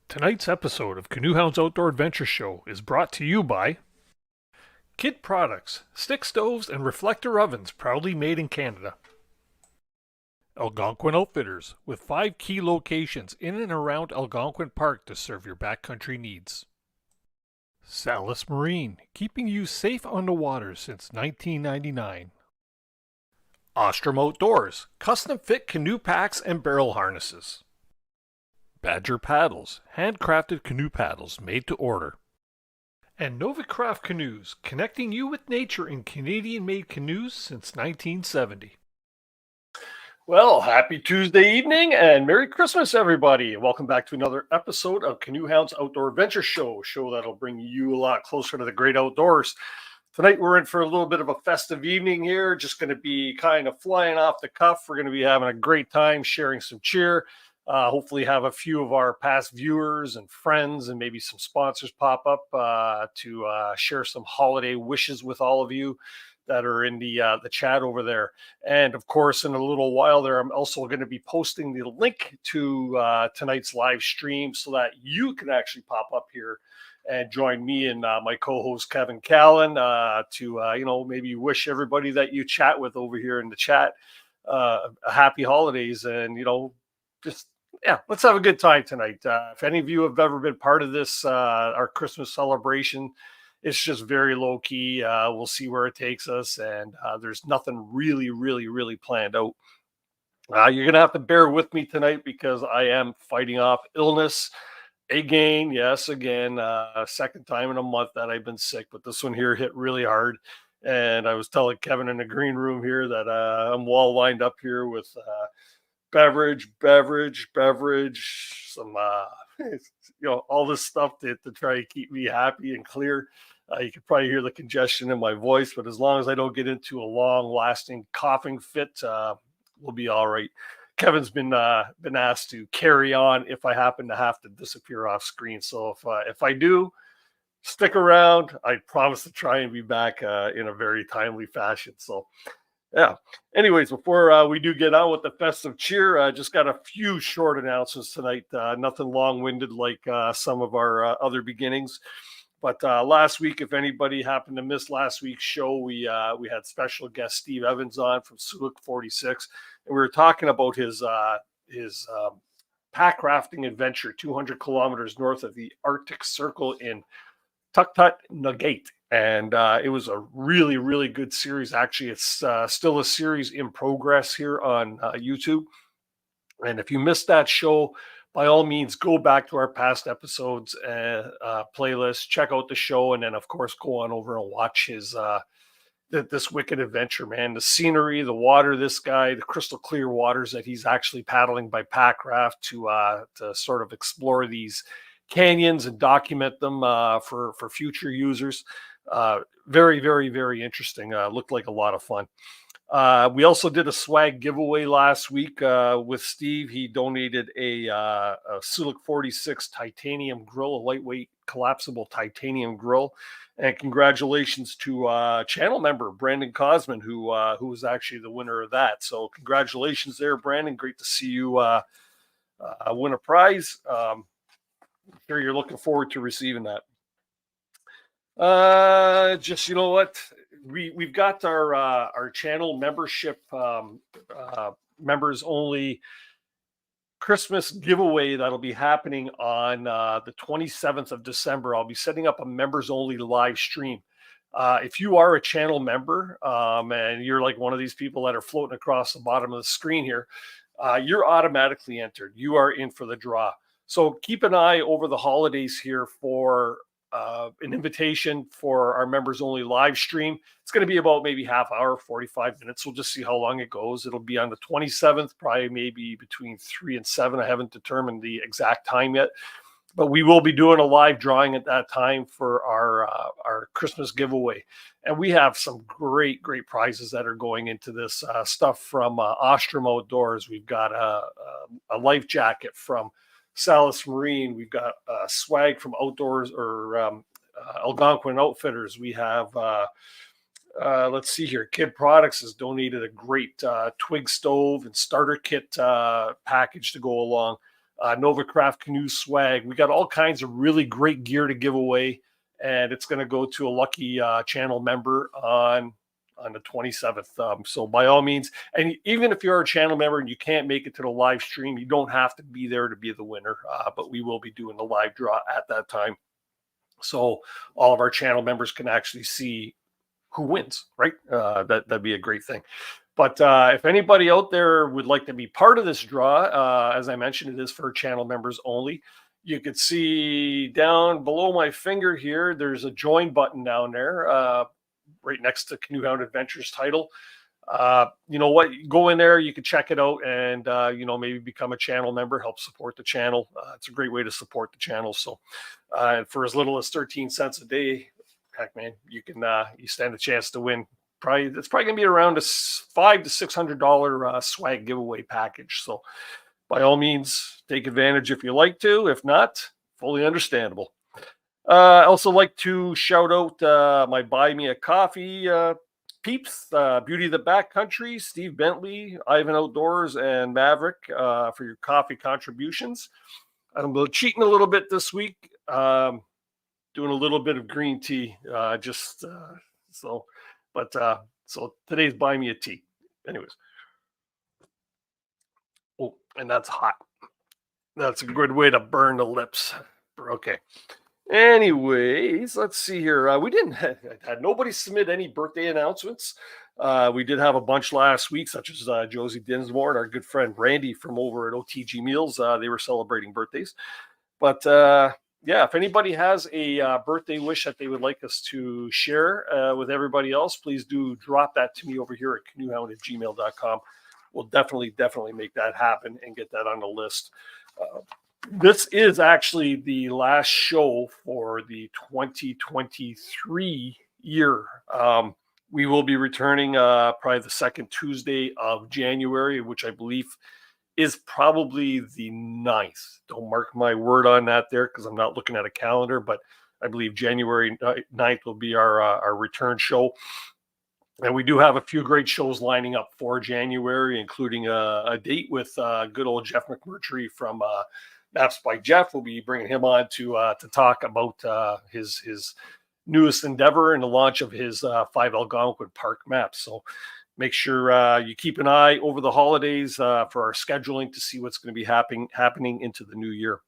Tonight's episode of CANOEHOUND'S Outdoor Adventure Show is brought to you by Kid Products, stick stoves and reflector ovens proudly made in Canada. Algonquin Outfitters, with 5 key locations in and around Algonquin Park to serve your backcountry needs. Salis Marine, keeping you safe on the water since 1999. Ostrom Outdoors, custom fit canoe packs and barrel harnesses. Badger Paddles, handcrafted canoe paddles made to order. And Novacraft Canoes, connecting you with nature in Canadian-made canoes since 1970. Well, happy Tuesday evening and Merry Christmas, everybody. Welcome back to another episode of CANOEHOUND'S Outdoor Adventure Show, a show that'll bring you a lot closer to the great outdoors. Tonight, we're in for a little bit of a festive evening here, just going to be kind of flying off the cuff. We're going to be having a great time, sharing some cheer. Hopefully have a few of our past viewers and friends and maybe some sponsors pop up to share some holiday wishes with all of you that are in the chat over there. And of course, in a little while there, I'm also going to be posting the link to tonight's live stream so that you can actually pop up here and join me and my co-host Kevin Callan to maybe wish everybody that you chat with over here in the chat a happy holidays, and just let's have a good time tonight. If any of you have ever been part of this, our Christmas celebration, it's just very low key. We'll see where it takes us, and there's nothing really planned out. You're gonna have to bear with me tonight because I am fighting off illness again. Yes, again, second time in a month that I've been sick, but this one here hit really hard. And I was telling Kevin in the green room here that I'm well lined up here with beverage, some, all this stuff to try to keep me happy and clear. You can probably hear the congestion in my voice, but as long as I don't get into a long lasting coughing fit, we'll be all right. Kevin's been asked to carry on if I happen to have to disappear off screen. So if I do, stick around. I promise to try and be back in a very timely fashion. So yeah. Anyways, before we do get on with the festive cheer, I just got a few short announcements tonight. Nothing long-winded like some of our other beginnings. But last week, if anybody happened to miss last week's show, we had special guest Steve Evans on from Sulik 46, and we were talking about his pack rafting adventure, 200 kilometers north of the Arctic Circle in Tuktoyaktuk, Nugget. And it was a really good series. Actually, it's still a series in progress here on YouTube. And if you missed that show, by all means, go back to our past episodes playlist, check out the show, and then, of course, go on over and watch his this wicked adventure, man. The scenery, the water, this guy, the crystal clear waters that he's actually paddling by pack raft to sort of explore these canyons and document them for future users. Very interesting. Looked like a lot of fun. We also did a swag giveaway last week with Steve. He donated a Sulik 46 titanium grill, a lightweight collapsible titanium grill. And congratulations to channel member Brandon Cosman, who was actually the winner of that. So congratulations there, Brandon. Great to see you win a prize. I'm sure you're looking forward to receiving that. Just, we've got our channel membership members only Christmas giveaway that'll be happening on the 27th of December. I'll be setting up a members only live stream. If you are a channel member and you're like one of these people that are floating across the bottom of the screen here, you're automatically entered. You are in for the draw. So keep an eye over the holidays here for an invitation for our members only live stream. It's going to be about maybe half hour, 45 minutes. We'll just see how long it goes. It'll be on the 27th, probably maybe between 3 and 7. I haven't determined the exact time yet, but we will be doing a live drawing at that time for our Christmas giveaway. And we have some great prizes that are going into this stuff from Ostrom Outdoors. We've got a life jacket from Salis Marine. We've got swag from Outdoors or Algonquin Outfitters. We have, let's see here, Kid Products has donated a great twig stove and starter kit package to go along. Novacraft canoe swag. We got all kinds of really great gear to give away, and it's going to go to a lucky channel member on the 27th. So by all means, and even if you're a channel member and you can't make it to the live stream, you don't have to be there to be the winner, but we will be doing the live draw at that time. So all of our channel members can actually see who wins, right? That'd be a great thing. But if anybody out there would like to be part of this draw, as I mentioned, it is for channel members only. You could see down below my finger here, there's a join button down there, right next to Canoe Hound Adventures title. You know what? Go in there, you can check it out, and you know, maybe become a channel member, help support the channel. It's a great way to support the channel. So for as little as 13 cents a day, heck man, you can you stand a chance to win. It's probably gonna be around a $500 to $600 swag giveaway package. So by all means, take advantage if you like to. If not, fully understandable. I also like to shout out my Buy Me a Coffee peeps, Beauty of the Backcountry, Steve Bentley, Ivan Outdoors, and Maverick for your coffee contributions. I'm cheating a little bit this week, doing a little bit of green tea, so today's Buy Me a Tea. Anyways. Oh, and that's hot. That's a good way to burn the lips. Okay. Anyways, let's see here. We didn't had nobody submit any birthday announcements. We did have a bunch last week, such as Josie Dinsmore and our good friend Randy from over at OTG Meals. They were celebrating birthdays. But yeah, if anybody has a birthday wish that they would like us to share with everybody else, please do drop that to me over here at canoehound@gmail.com. We'll definitely make that happen and get that on the list. This is actually the last show for the 2023 year. We will be returning probably the second Tuesday of January, which I believe is probably the 9th. Don't mark my word on that there because I'm not looking at a calendar, but I believe January 9th will be our return show. And we do have a few great shows lining up for January, including a date with good old Jeff McMurtry from Maps by Jeff. We'll be bringing him on to talk about his newest endeavor and the launch of his 5 Algonquin Park maps. So make sure you keep an eye over the holidays for our scheduling to see what's going to be happening into the new year.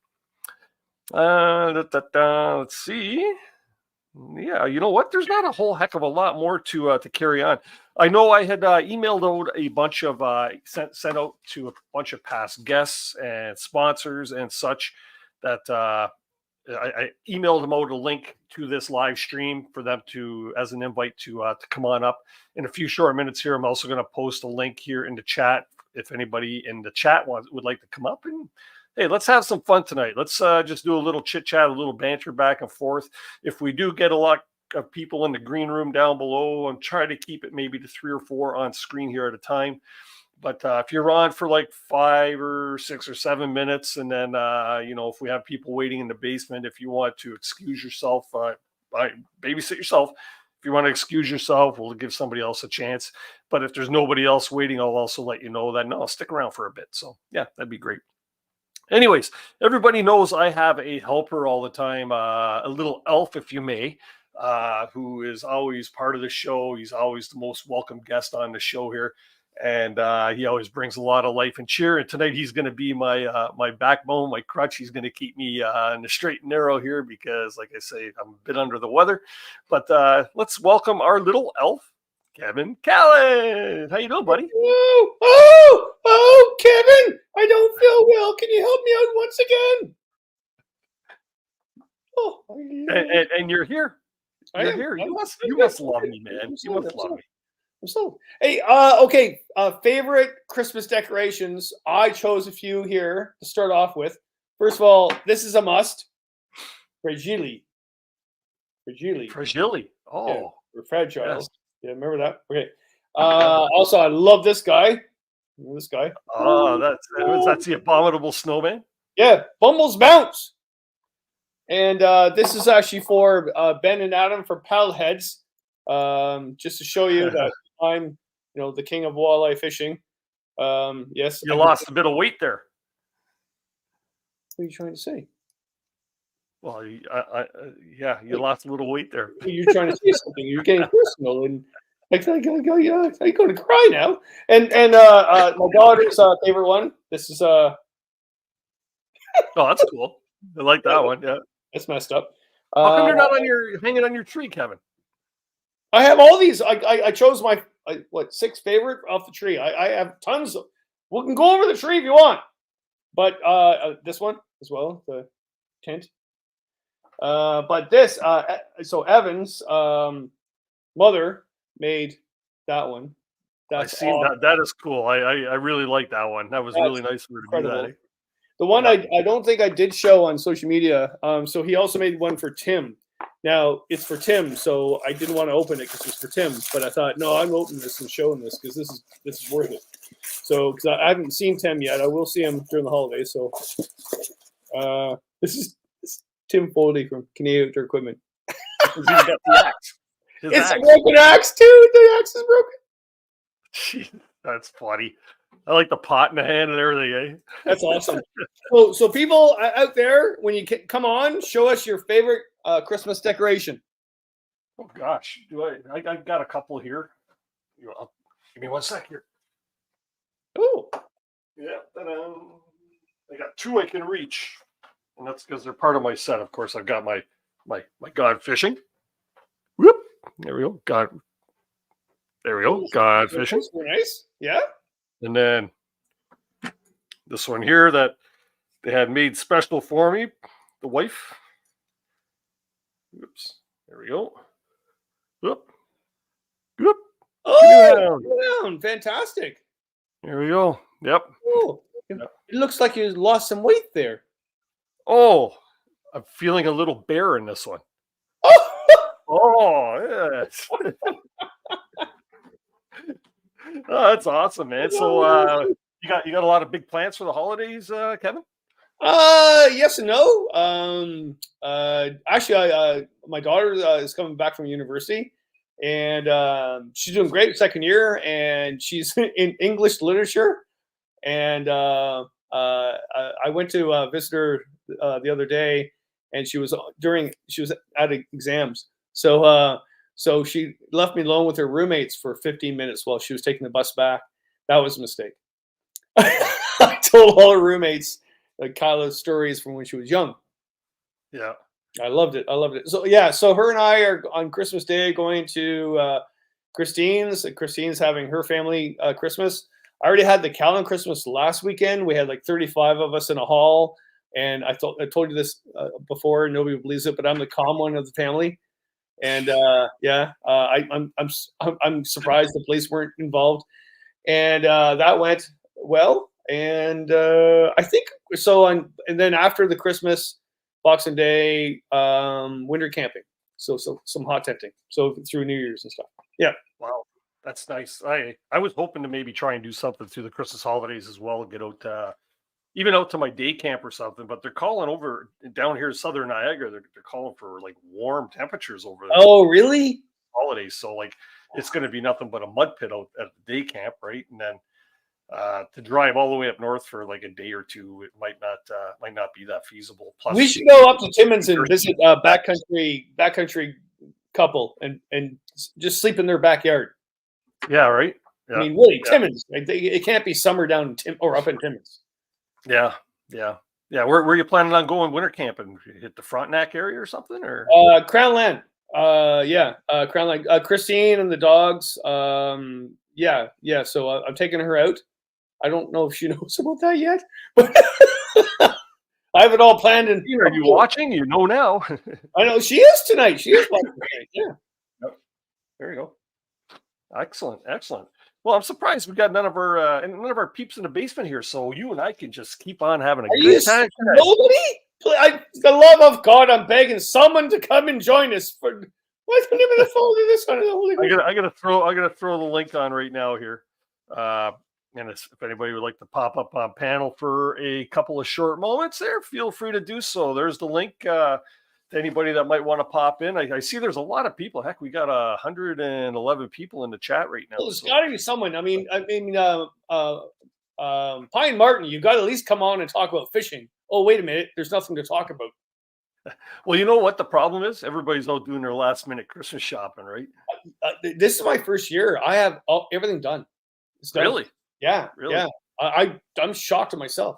Let's see. Yeah, you know what? There's not a whole heck of a lot more to carry on. I know I had emailed out a bunch of sent out to a bunch of past guests and sponsors and such that I emailed them out a link to this live stream for them to as an invite to come on up. In a few short minutes here, I'm also going to post a link here in the chat if anybody in the chat would like to come up and. Hey, let's have some fun tonight. Let's just do a little chit chat, a little banter back and forth. If we do get a lot of people in the green room down below, and try to keep it maybe to 3 or 4 on screen here at a time. But if you're on for like 5 or 6 or 7 minutes, and then you know, if we have people waiting in the basement, if you want to excuse yourself, babysit yourself. If you want to excuse yourself, we'll give somebody else a chance. But if there's nobody else waiting, I'll also let you know that no, stick around for a bit. So yeah, that'd be great. Anyways, everybody knows I have a helper all the time, a little elf, if you may, who is always part of the show. He's always the most welcome guest on the show here, and he always brings a lot of life and cheer. And tonight he's going to be my backbone, my crutch. He's going to keep me in the straight and narrow here because, like I say, I'm a bit under the weather. But let's welcome our little elf, Kevin Callan. How you doing, buddy? Oh, Kevin, I don't feel well. Can you help me out once again? Oh, and you're here. You're here. You must love me, man. You must love me. Hey, okay. Favorite Christmas decorations. I chose a few here to start off with. First of all, this is a must. Fragile. Oh, yeah, or fragile. Yes. Yeah, remember that? Okay. Also, I love this guy. This guy. Oh, that's the abominable snowman. Yeah, Bumble's Bounce. And this is actually for Ben and Adam for Paddle Heads. Just to show you that I'm, the king of walleye fishing. Yes. You lost a bit of weight there. What are you trying to say? Well, yeah, you lost a little weight there. You're trying to say something. You're getting personal, and I'm going to cry now. And my daughter's favorite one. This is Oh, that's cool. I like that one. Yeah. That's messed up. How come they're not hanging on your tree, Kevin? I have all these. I chose my 6 favorite off the tree. I have tons. We can go over the tree if you want, but this one as well, the tent. But this, so Evan's mother made that one. That's I seen that. That is cool. I really like that one. That was really nice of her to do that. The one I don't think I did show on social media. So he also made one for Tim. Now it's for Tim, so I didn't want to open it because it's for Tim. But I thought, no, I'm opening this and showing this because this is worth it. So because I haven't seen Tim yet, I will see him during the holidays. So this is Tim Foley from CANOEHOUND'S Outdoor Equipment. He's got the axe. It's a broken axe too. The axe is broken. Jeez, that's funny. I like the pot in the hand and everything, eh? That's awesome. So people out there, when you come on, show us your favorite Christmas decoration. Oh gosh, I got a couple here. Give me 1 sec here. Oh, yeah. I got 2 I can reach, and that's because they're part of my set. Of course, I've got my God fishing. Whoop! There we go. There we go. God fishing. Nice. Yeah. And then this one here that they had made special for me, the wife. Oops. There we go. Whoop. Whoop. Oh, fantastic. There we go. Yep. Oh, it looks like you lost some weight there. Oh, I'm feeling a little bare in this one. Oh, yes. Oh, that's awesome, man. So you got a lot of big plans for the holidays, Kevin? Yes and no. Actually, my daughter is coming back from university, and she's doing great second year, and she's in English literature. And I went to visit her the other day, and she was at exams. So she left me alone with her roommates for 15 minutes while she was taking the bus back. That was a mistake. I told all her roommates Kyla's stories from when she was young. Yeah. I loved it. So yeah, so her and I are on Christmas Day going to Christine's. Christine's having her family Christmas. I already had the Callan Christmas last weekend. We had like 35 of us in a hall. And I told you this before, and nobody believes it, but I'm the calm one of the family. And I'm surprised the police weren't involved. And that went well. And I think so. And then after the Christmas, Boxing Day, winter camping. So some hot tenting. So through New Year's and stuff. Yeah. Wow, that's nice. I was hoping to maybe try and do something through the Christmas holidays as well, and get out even out to my day camp or something. But they're calling over down here in Southern Niagara. They're calling for like warm temperatures over there. Oh, really? Holidays. So like it's going to be nothing but a mud pit out at the day camp, right? And then to drive all the way up north for like a day or two, it might not be that feasible. Plus, we should go up to Timmins and visit backcountry couple and just sleep in their backyard. Yeah, right. Yeah. I mean, really, yeah. Timmins. It can't be summer down or up in Timmins. Yeah. Where are you planning on going winter camping? Hit the Frontenac area or something, or Crown Land? Crown Land. Christine and the dogs. Yeah. So I'm taking her out. I don't know if she knows about that yet, but I have it all planned. And are you watching? You know now. I know she is tonight. She is watching tonight. Yeah. Yep. There you go. Excellent. Well, I'm surprised we got none of our peeps in the basement here, so you and I can just keep on having a good time. Nobody? The love of God, I'm begging someone to come and join us. What's the name of the phone? This one? I'm gonna throw the link on right now here. And if anybody would like to pop up on panel for a couple of short moments there, feel free to do so. There's the link to anybody that might want to pop in. I see there's a lot of people. Heck, we got 111 people in the chat right now. Well, there's got to be someone. I mean, Pine Martin, you got to at least come on and talk about fishing oh, wait a minute, there's nothing to talk about. Well, you know what the problem is? Everybody's out doing their last minute Christmas shopping, right? This is my first year. I have everything done. It's done. Really? Yeah. Really? Yeah. I'm shocked at myself.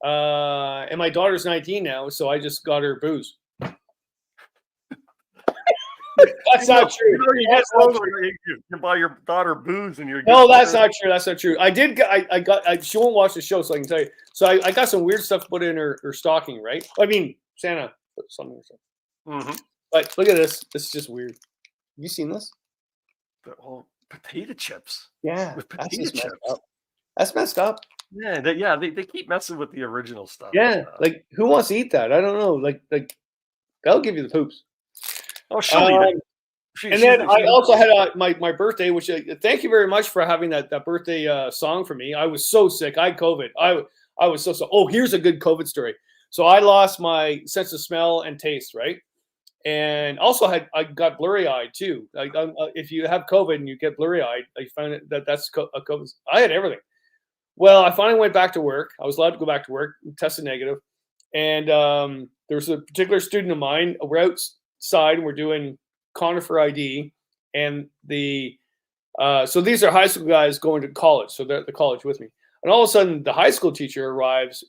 And my daughter's 19 now, so I just got her booze. That's not true. You can buy your daughter booze and you're no, that's not true. That's not true. I did. She won't watch the show, so I can tell you. So I got some weird stuff put in her stocking, right? I mean, Santa put something. Mm-hmm. But look at this. This is just weird. Have you seen this? Oh, potato chips. Yeah, With that's potato just messed chips. up. That's messed up. Yeah, they keep messing with the original stuff. Yeah, like who wants to eat that? I don't know. Like that'll give you the poops. Oh, she'll eat it. And then I also had my birthday, which thank you very much for having that birthday song for me. I was so sick. I had COVID. I was so. Oh, here's a good COVID story. So I lost my sense of smell and taste, right? And also I got blurry eyed too. Like if you have COVID and you get blurry eyed, I found that's a COVID. I had everything. Well, I finally went back to work. I was allowed to go back to work, tested negative, and there was a particular student of mine. We're outside and we're doing conifer ID, and so these are high school guys going to college, so they're at the college with me. And all of a sudden, the high school teacher arrives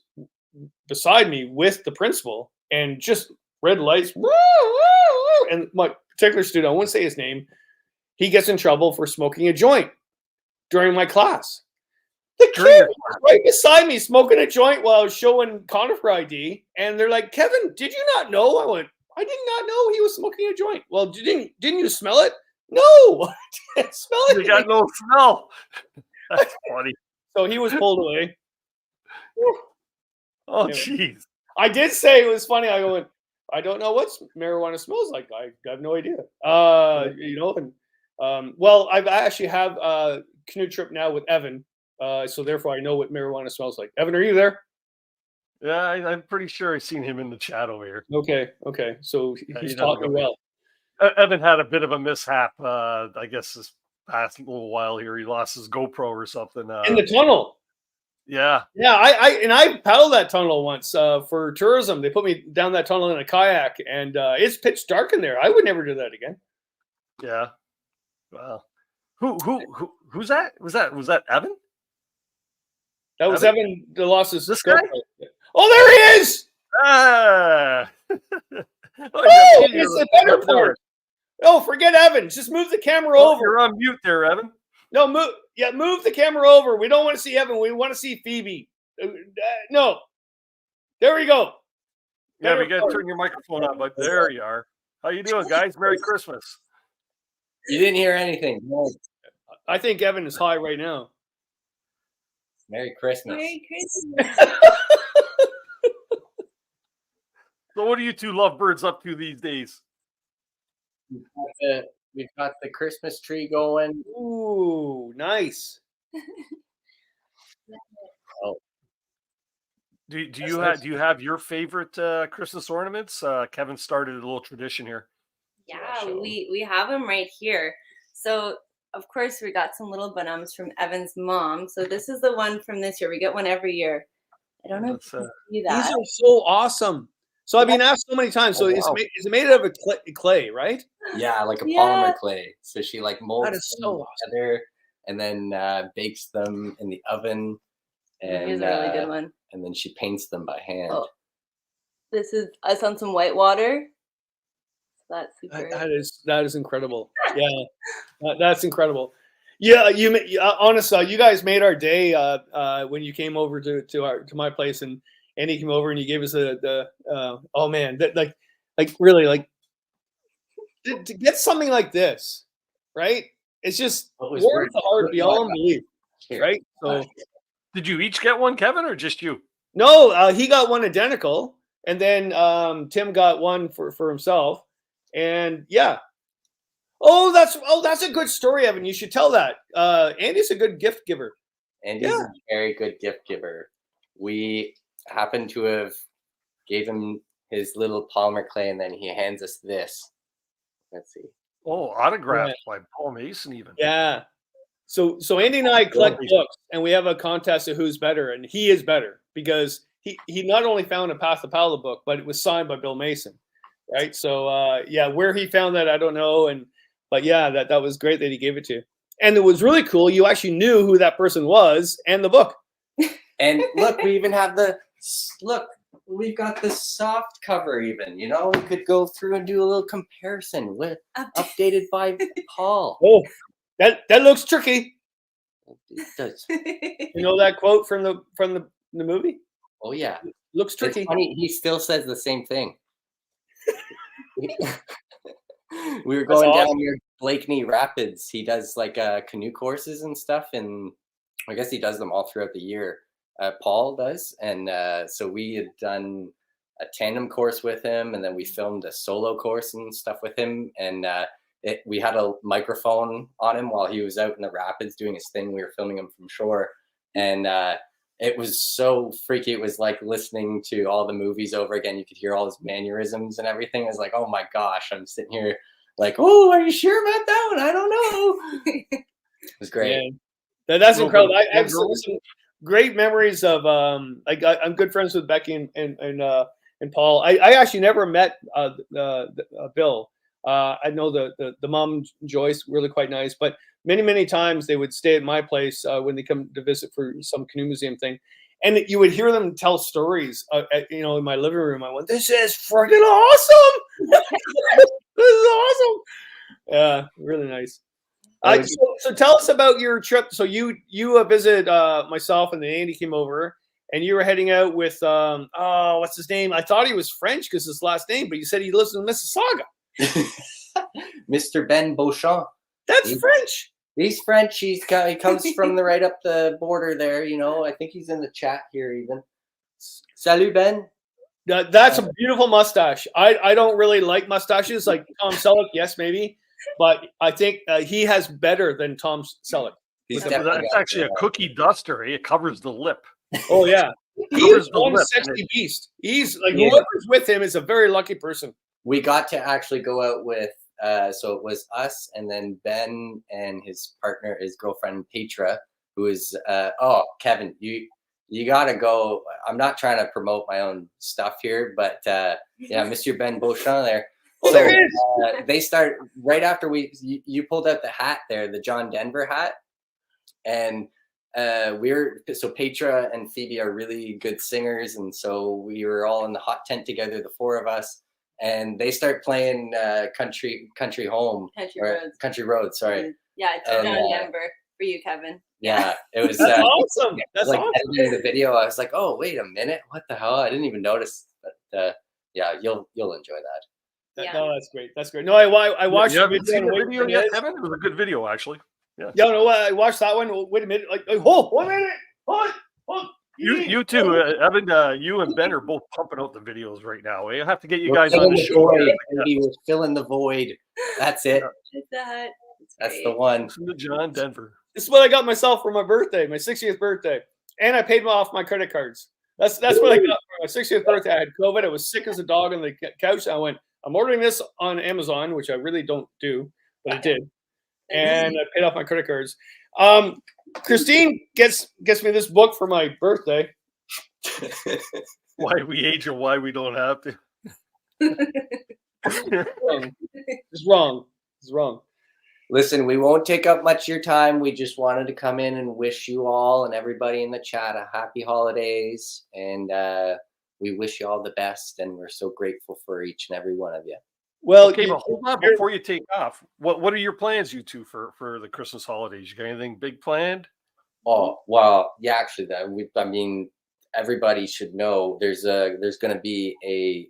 beside me with the principal, and just red lights. Woo, woo, woo, and my particular student, I won't say his name, he gets in trouble for smoking a joint during my class. The kid was right beside me smoking a joint while I was showing conifer ID, and they're like, "Kevin, did you not know?" I went, "I did not know he was smoking a joint." Well, didn't you smell it? No, I didn't smell it. You got no smell. That's funny. So he was pulled away. Oh, jeez. I did say it was funny. I went, I don't know what marijuana smells like. I have no idea. Well, I actually have a canoe trip now with Evan. So therefore I know what marijuana smells like. Evan, are you there? Yeah, I'm pretty sure I've seen him in the chat over here. Okay. So he's talking well. Evan had a bit of a mishap, I guess, this past little while here. He lost his GoPro or something. In the tunnel. Yeah. Yeah, I paddled that tunnel once for tourism. They put me down that tunnel in a kayak, and it's pitch dark in there. I would never do that again. Yeah. Wow. Who's that? Was that Evan? That was Evan that lost his this GoPro. guy? Oh, there he is! Ah! Oh, it's the better part. Oh, forget Evan. Just move the camera over. You're on mute there, Evan. No, move the camera over. We don't want to see Evan. We want to see Phoebe. No. There we go. Yeah, we got to turn your microphone on, but there you are. How you doing, guys? Merry Christmas. You didn't hear anything. No. I think Evan is high right now. Merry Christmas. Merry Christmas. So what are you two lovebirds up to these days? We've got the Christmas tree going. Ooh, nice. Oh. Do you have your favorite Christmas ornaments? Kevin started a little tradition here. Yeah, we have them right here. So of course we got some little Bonhams from Evan's mom. So this is the one from this year. We get one every year. I don't know if you can see that. These are so awesome. So I've been asked so many times. So is it made out of a clay, right? Yeah, like a polymer clay. So she like molds them awesome. together and then bakes them in the oven. And here's a really good one. And then she paints them by hand. Oh. This is us on some white water. That's super. That is incredible. Yeah, that's incredible. Yeah, honestly, you guys made our day when you came over to my place, and Andy came over and you gave us oh man, that like really to get something like this, right? It's just warms the heart beyond belief, right? So, did you each get one, Kevin, or just you? No, he got one identical, and then Tim got one for himself, and yeah. Oh, that's a good story, Evan. You should tell that. Andy's a good gift giver. Andy's a very good gift giver. We happen to have gave him his little polymer clay, and then he hands us this. Let's see. Oh, autographed by Paul Mason, even. Yeah. So Andy and I collect books, and we have a contest of who's better, and he is better because he not only found a Path to Paddle book, but it was signed by Bill Mason, right? So yeah, where he found that I don't know, but yeah, that was great that he gave it to you. And it was really cool. You actually knew who that person was and the book. And look, we even have we've got the soft cover even, you know, we could go through and do a little comparison with updated by Paul. Oh, that looks tricky. It does. You know that quote from the movie? Oh yeah. Looks tricky. It's funny, he still says the same thing. We were going down near Blakeney Rapids. He does like canoe courses and stuff, and I guess he does them all throughout the year. Paul does, and so we had done a tandem course with him, and then we filmed a solo course and stuff with him, and we had a microphone on him while he was out in the rapids doing his thing. We were filming him from shore, and it was so freaky. It was like listening to all the movies over again. You could hear all his mannerisms and everything. I was like, oh my gosh, I'm sitting here like, oh, are you sure about that one? I don't know. It was great. Yeah. That's incredible. I have some great memories of I'm good friends with Becky and Paul. I actually never met Bill. I know the mom Joyce, really quite nice, but many times they would stay at my place when they come to visit for some canoe museum thing, and you would hear them tell stories. In my living room, I went, "This is freaking awesome! This is awesome!" Yeah, really nice. So tell us about your trip. So you visited myself, and then Andy came over, and you were heading out with what's his name? I thought he was French because his last name, but you said he lives in Mississauga. Mr. Ben Beauchamp. That's French. He's French. He comes from the right up the border there. You know, I think he's in the chat here even. Salut, Ben. That's a beautiful mustache. I don't really like mustaches like Tom Selleck. Yes, maybe. But I think he has better than Tom Selleck. That's actually a cookie duster. It covers the lip. Oh, yeah. He's one sexy beast. He's like, whoever's with him is a very lucky person. We got to actually go out with, so it was us and then Ben and his partner, his girlfriend, Petra, who is, Kevin, you got to go. I'm not trying to promote my own stuff here, but yeah, Mr. Ben Beauchamp there. So they start right after you pulled out the hat there, the John Denver hat. And so Petra and Phoebe are really good singers. And so we were all in the hot tent together, the four of us. And they start playing Country Road, sorry. Yeah, it's John Denver for you, Kevin. Yeah, it was that's awesome. That's like awesome. editing the video. I was like, oh, wait a minute, what the hell? I didn't even notice. But yeah, you'll enjoy that. No, that's great. That's great. No, I watched the video yet, Kevin? It was a good video, actually. Yeah. Yeah, no, I watched that one. Wait a minute. Like, hold 1 minute. Hold. You too, Evan. You and Ben are both pumping out the videos right now. We have to get you guys on the show. We're filling the void. That's it. That's the one. Listen to John Denver. This is what I got myself for my birthday, my 60th birthday, and I paid off my credit cards. That's what I got for my 60th birthday. I had COVID. I was sick as a dog on the couch. I went, I'm ordering this on Amazon, which I really don't do, but I did, and I paid off my credit cards. Christine gets me this book for my birthday. Why we age and why we don't have to. It's wrong. Listen, we won't take up much of your time. We just wanted to come in and wish you all and everybody in the chat a happy holidays. And we wish you all the best. And we're so grateful for each and every one of you. Well, okay, but hold on before you take off. What are your plans, you two, for the Christmas holidays? You got anything big planned? Oh, well, yeah, actually, I mean, everybody should know there's going to be a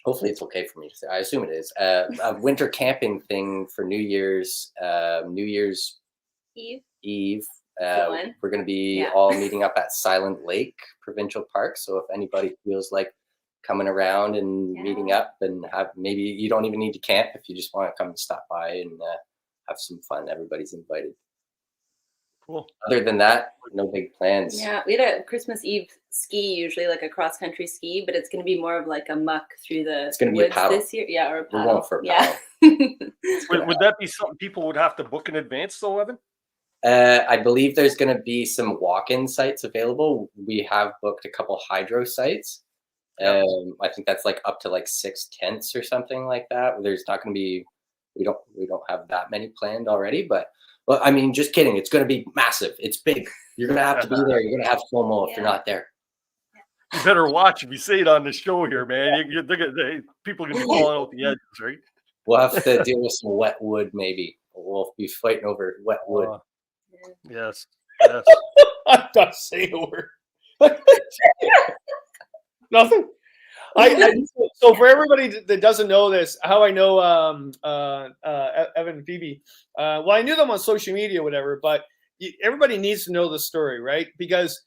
hopefully it's okay for me to say. I assume it is a winter camping thing for New Year's Eve. We're going to be all meeting up at Silent Lake Provincial Park. So if anybody feels like coming around and meeting up and maybe you don't even need to camp if you just want to come and stop by and have some fun. Everybody's invited. Cool. Other than that, no big plans. Yeah, we had a Christmas Eve ski, usually like a cross country ski, but it's going to be more of like a muck through the it's going to be a paddle this year. Yeah, or a paddle. We're going for a paddle. Would that be something people would have to book in advance, though, Evan? I believe there's going to be some walk-in sites available. We have booked a couple hydro sites. Yep. I think that's like up to like 6 tents or something like that. There's not going to be, we don't have that many planned already, but I mean, just kidding. It's going to be massive. It's big. You're going to have to be there. You're going to have FOMO if you're not there. You better watch if you say it on the show here, man. People are going to be falling out the edges, right? We'll have to deal with some wet wood, maybe. We'll be fighting over wet wood. Yes. I'm not saying a word. Nothing. So for everybody that doesn't know this, how I know Evan and Phoebe, well, I knew them on social media, whatever, but everybody needs to know the story, right? Because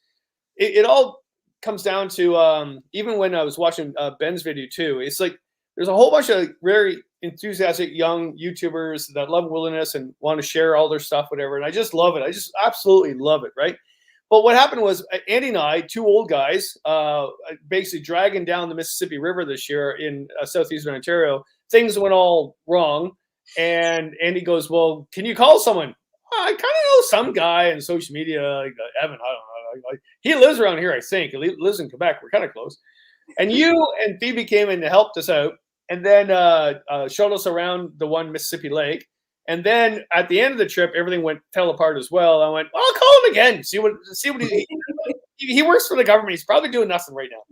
it all comes down to, even when I was watching Ben's video too, it's like there's a whole bunch of very enthusiastic young YouTubers that love wilderness and want to share all their stuff, whatever. And I just love it. I just absolutely love it, right? But what happened was Andy and I, two old guys, basically dragging down the Mississippi River this year in southeastern Ontario. Things went all wrong. And Andy goes, well, can you call someone? I kind of know some guy on social media, like Evan, I don't know. He lives around here, I think. He lives in Quebec. We're kind of close. And you and Phoebe came in to help us out and then showed us around the one Mississippi Lake. And then at the end of the trip, everything fell apart as well. I went, well, I'll call him again. See what he works for the government. He's probably doing nothing right now.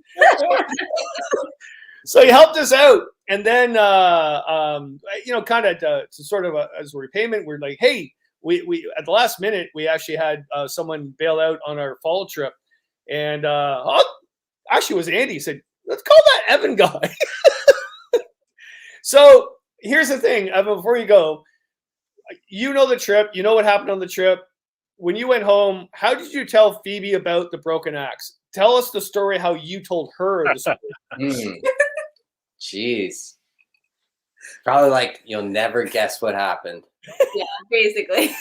So he helped us out. And then, kind of to sort of as a repayment, we're like, hey, we at the last minute, we actually had someone bail out on our fall trip. And actually it was Andy. He said, let's call that Evan guy. So here's the thing, Evan, before you go, you know the trip. You know what happened on the trip. When you went home, how did you tell Phoebe about the broken axe? Tell us the story, how you told her the story. Jeez. Probably like, you'll never guess what happened. Yeah, basically.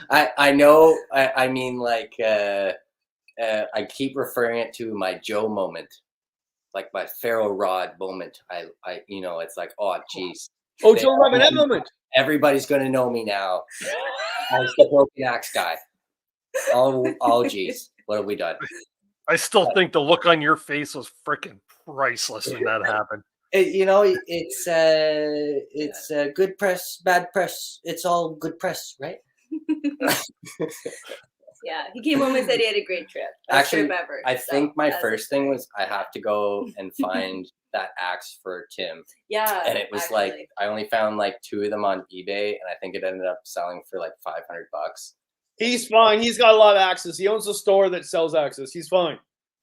I know. I mean, like, I keep referring it to my Joe moment, like my Pharaoh rod moment. It's like, oh, geez. Oh, Joe Robinette moment. Everybody's gonna know me now. I was the broken axe guy. Oh, geez, what have we done? I still think the look on your face was freaking priceless when that happened. It's good press, bad press. It's all good press, right? Yeah, he came home and said he had a great trip. Best Actually, trip ever. I think my first thing was I have to go and find that axe for Tim. Yeah. And it was like, I only found like 2 of them on eBay, and I think it ended up selling for like $500. He's fine. He's got a lot of axes. He owns a store that sells axes. He's fine.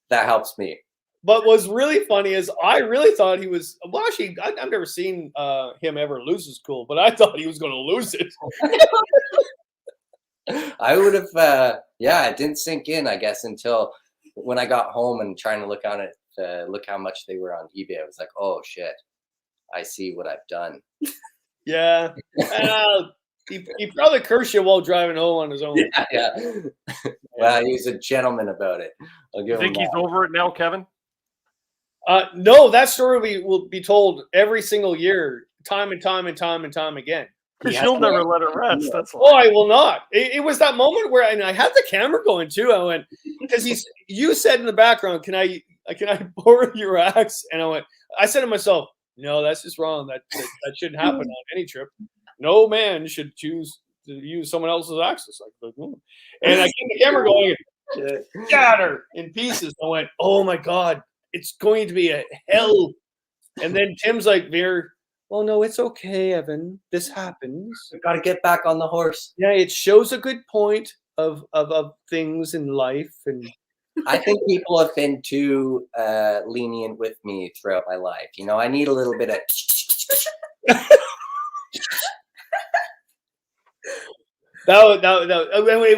That helps me. But what's really funny is I really thought he was, well, actually, I've never seen him ever lose his cool, but I thought he was going to lose it. I would have, it didn't sink in, I guess, until when I got home and trying to look on it, look how much they were on eBay. I was like, oh, shit, I see what I've done. Yeah. He probably cursed you while driving home on his own. Yeah. Well, he's a gentleman about it. I'll give him Think he's over it now, Kevin? No, that story will be told every single year, time and time again. Because you'll never let it rest. That's Oh, I will not. It was that moment where, and I had the camera going too. I went, because you said in the background, can I borrow your axe? And I said to myself, no, that's just wrong. That shouldn't happen on any trip. No man should choose to use someone else's axes. And I kept the camera going, shatter in pieces. I went, oh my God, it's going to be a hell. And then Tim's like, well, no, it's okay, Evan. This happens. We got to get back on the horse. Yeah, it shows a good point of things in life. And I think people have been too lenient with me throughout my life. I need a little bit of.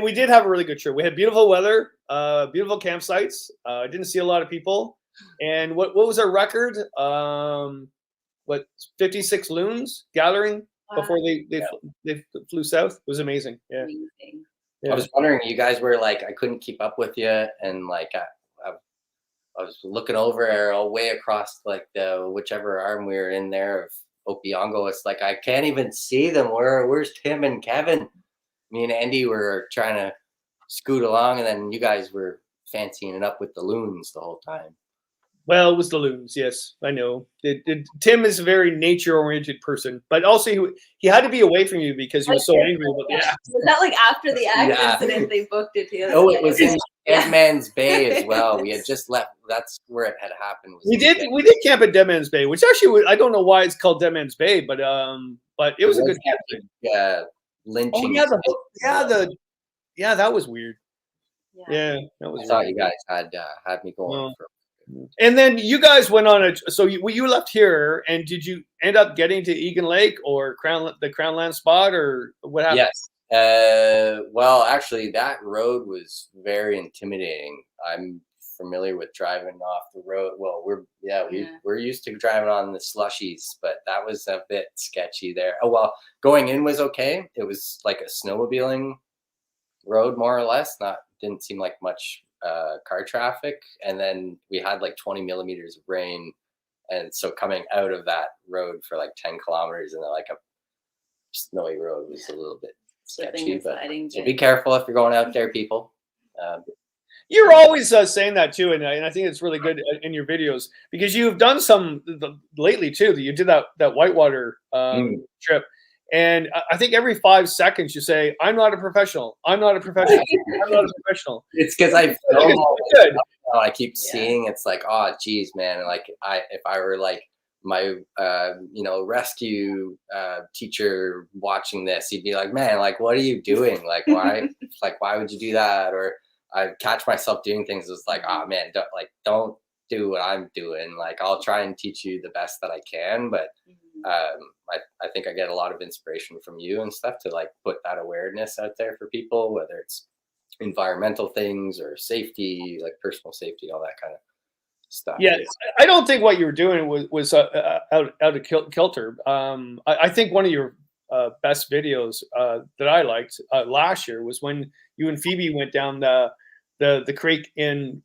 We did have a really good trip. We had beautiful weather, beautiful campsites. Didn't see a lot of people. And what was our record? 56 loons gathering before they flew south. It was amazing. Yeah. Amazing. I was wondering, you guys were like, I couldn't keep up with you, and like I was looking over all way across like the whichever arm we were in there of Opeongo. It's like I can't even see them. Where's Tim and Kevin? me and Andy were trying to scoot along, and then you guys were fancying it up with the loons the whole time. Well, it was the loons. Yes, I know. Tim is a very nature-oriented person, but also he had to be away from you because he was so angry about the act. Was that like after the act incident they booked it together? Oh, it was in Dead Man's Bay as well. We had just left. That's where it had happened. We did camp at Dead Man's Bay, which actually I don't know why it's called Dead Man's Bay, but it was a good camp. Lynching. Oh yeah, that was weird. Yeah, that was. I thought you guys had me going. And then you guys went on so you left here, and did you end up getting to Egan Lake or the Crownland spot, or what happened? Yes. Well, actually, that road was very intimidating. I'm familiar with driving off the road. Well, we're used to driving on the slushies, but that was a bit sketchy there. Oh well, going in was okay. It was like a snowmobiling road, more or less. Didn't seem like much car traffic, and then we had like 20 millimeters of rain, and so coming out of that road for like 10 kilometers and like a snowy road was a little bit sketchy. But so be careful if you're going out there, people. You're always saying that too, and I think it's really good in your videos because you've done some lately too. You did that whitewater trip. And I think every 5 seconds you say, "I'm not a professional. I'm not a professional. I'm not a professional." It's because I film all this stuff now. I keep seeing it's like, oh, geez, man. Like if I were like my rescue teacher watching this, he'd be like, "Man, like, what are you doing? Like, why? Why would you do that?" Or I catch myself doing things. It's like, oh man, don't do what I'm doing. Like, I'll try and teach you the best that I can, but. I think I get a lot of inspiration from you and stuff to like put that awareness out there for people, whether it's environmental things or safety, like personal safety, all that kind of stuff. Yeah, I don't think what you were doing was out of kilter. I think one of your best videos that I liked last year was when you and Phoebe went down the creek in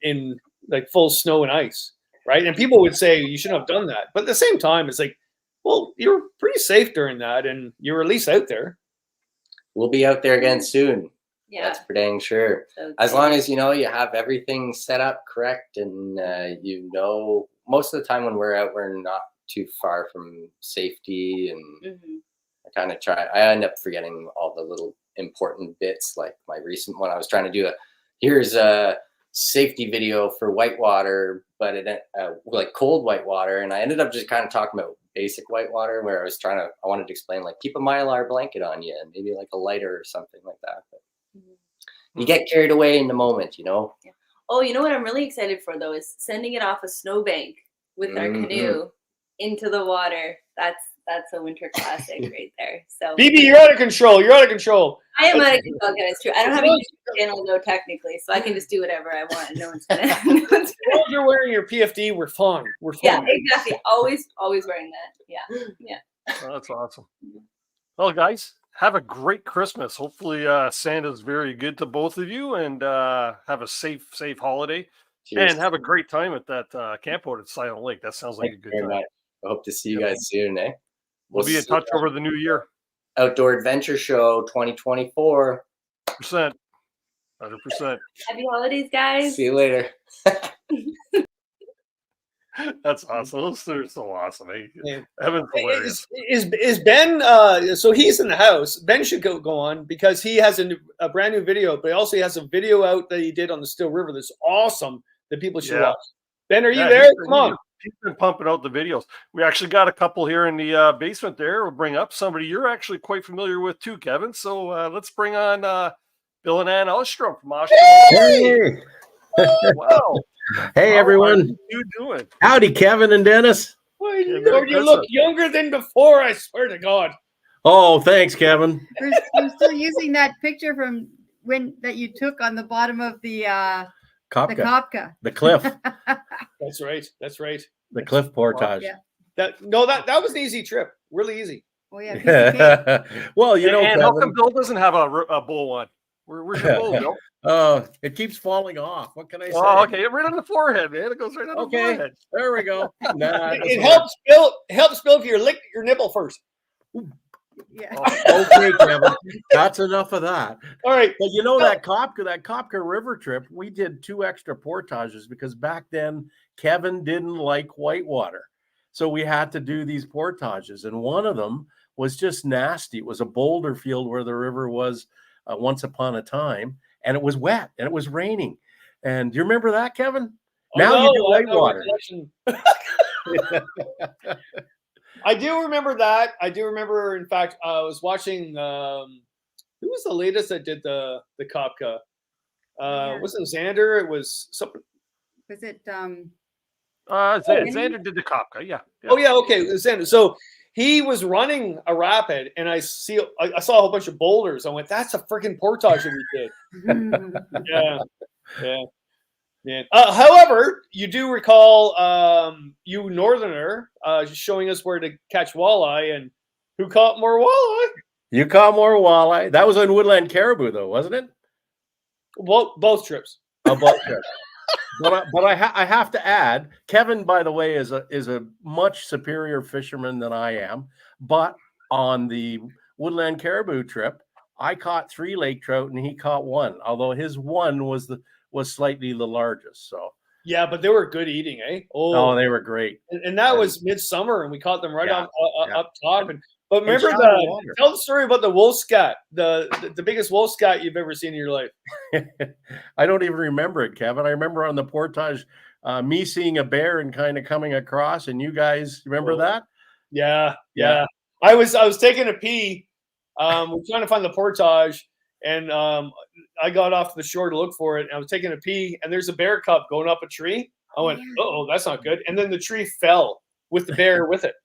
like full snow and ice, right? And people would say you shouldn't have done that, but at the same time, it's like, well, you were pretty safe during that, and you were at least out there. We'll be out there again soon. Yeah, that's for dang sure. So as long as you have everything set up correct, and most of the time when we're out, we're not too far from safety, and I kind of try. I end up forgetting all the little important bits. Like my recent one, I was trying to do here's a safety video for whitewater, but it like cold whitewater, and I ended up just kind of talking about basic whitewater, where I wanted to explain like keep a Mylar blanket on you and maybe like a lighter or something like that. But you get carried away in the moment, Yeah. Oh, you know what I'm really excited for though is sending it off a snowbank with our canoe into the water. That's a winter classic right there. So BB, you're out of control. You're out of control. I am out of control. Okay, it's true. I don't have a YouTube channel though, technically, so I can just do whatever I want. No one's gonna. As long as you're wearing your PFD, we're fine. We're fine. Yeah, exactly. Always wearing that. Yeah. Oh, that's awesome. Well, guys, have a great Christmas. Hopefully, Santa's very good to both of you, and have a safe holiday. Cheers. And have a great time at that camp out at Silent Lake. That sounds like a good time. I hope to see you guys soon, eh? We'll be in touch over the new year. Outdoor Adventure Show 2024. 100%. Happy holidays, guys. See you later. That's awesome. Those are so awesome. Evan's hilarious. Is Ben? So he's in the house. Ben should go on because he has a brand new video, but also he has a video out that he did on the Still River that's awesome that people should watch. Ben, are you there? Come on. He's been pumping out the videos. We actually got a couple here in the basement there. We'll bring up somebody you're actually quite familiar with too, Kevin. So let's bring on Bill and Ann Ostrom from Ostrom. Hey! Wow. Hey, everyone. How are you doing? Howdy, Kevin and Dennis. Well, you look younger than before, I swear to God. Oh, thanks, Kevin. We're still using that picture from that you took on the bottom of the Kopka. The cliff. That's right. The cliff portage. Yeah. That was an easy trip. Really easy. Oh yeah. Well, and how come Bill doesn't have a bow on? Where's your bow, Bill? Oh, it keeps falling off. What can I say? Oh, okay. Right on the forehead, man. It goes right on the forehead. There we go. It helps Bill if you lick your nipple first. Yeah. Okay, Kevin, that's enough of that. All right. But you know that Kopka River trip, we did 2 extra portages because back then Kevin didn't like whitewater. So we had to do these portages, and one of them was just nasty. It was a boulder field where the river was once upon a time, and it was wet and it was raining. And do you remember that, Kevin? Now you do I have no whitewater. recollection. I do remember that. I do remember, in fact, I was watching, who was the latest that did the Kopka? Wasn't Xander? It was something. Was it Xander did the Kopka, yeah. Oh yeah, okay, it was Xander. So he was running a rapid, and I saw a whole bunch of boulders. I went, "That's a freaking portage that we did." Yeah. However, you do recall you Northerner showing us where to catch walleye, and who caught more walleye? You caught more walleye. That was on Woodland Caribou, though, wasn't it? Well, both trips. Both trips. But I have to add, Kevin, by the way, is a much superior fisherman than I am. But on the Woodland Caribou trip, I caught 3 lake trout and he caught 1. Although his 1 was slightly the largest. So yeah, but they were good eating, eh? Oh, they were great. And that was midsummer, and we caught them right up top. But And remember shallow water. tell the story about the wolf scat, the biggest wolf scat you've ever seen in your life. I don't even remember it, Kevin. I remember on the portage, me seeing a bear and kind of coming across, and you guys remember that? Yeah. I was taking a pee. We're trying to find the portage, and I got off the shore to look for it. And I was taking a pee, and there's a bear cub going up a tree. I went, "Oh, that's not good." And then the tree fell with the bear with it.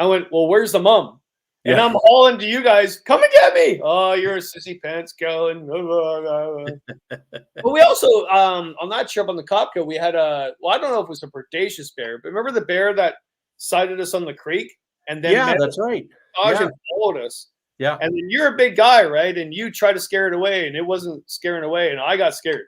I went, "Well, where's the mom?" And I'm hauling to you guys, "Come and get me." "Oh, you're a sissy pants, Callan." But we also, on that trip on the Kopka, we had I don't know if it was a predaceous bear, but remember the bear that sighted us on the creek? And then that's right. And followed us. Yeah. And then you're a big guy, right? And you try to scare it away, and it wasn't scaring away, and I got scared.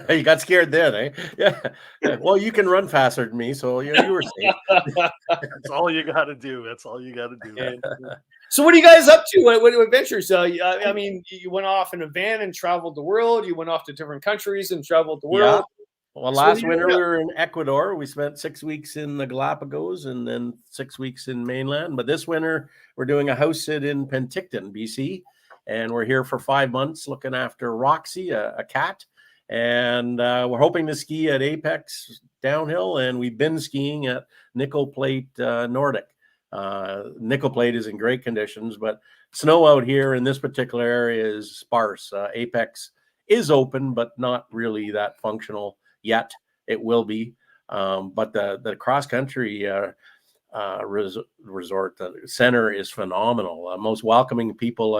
You got scared then, eh? Yeah. Well, you can run faster than me, so you were safe. That's all you got to do. That's all you got to do. So what are you guys up to? What adventures? I mean, you went off in a van and traveled the world. You went off to different countries and traveled the world. Yeah. Well, last winter we were in Ecuador. We spent 6 weeks in the Galapagos and then 6 weeks in mainland. But this winter we're doing a house sit in Penticton, BC, and we're here for 5 months looking after Roxy, a cat. And we're hoping to ski at Apex downhill, and we've been skiing at Nickel Plate Nordic. Nickel Plate is in great conditions, but snow out here in this particular area is sparse. Apex is open, but not really that functional yet. It will be. But the cross-country resort, the center is phenomenal. Most welcoming people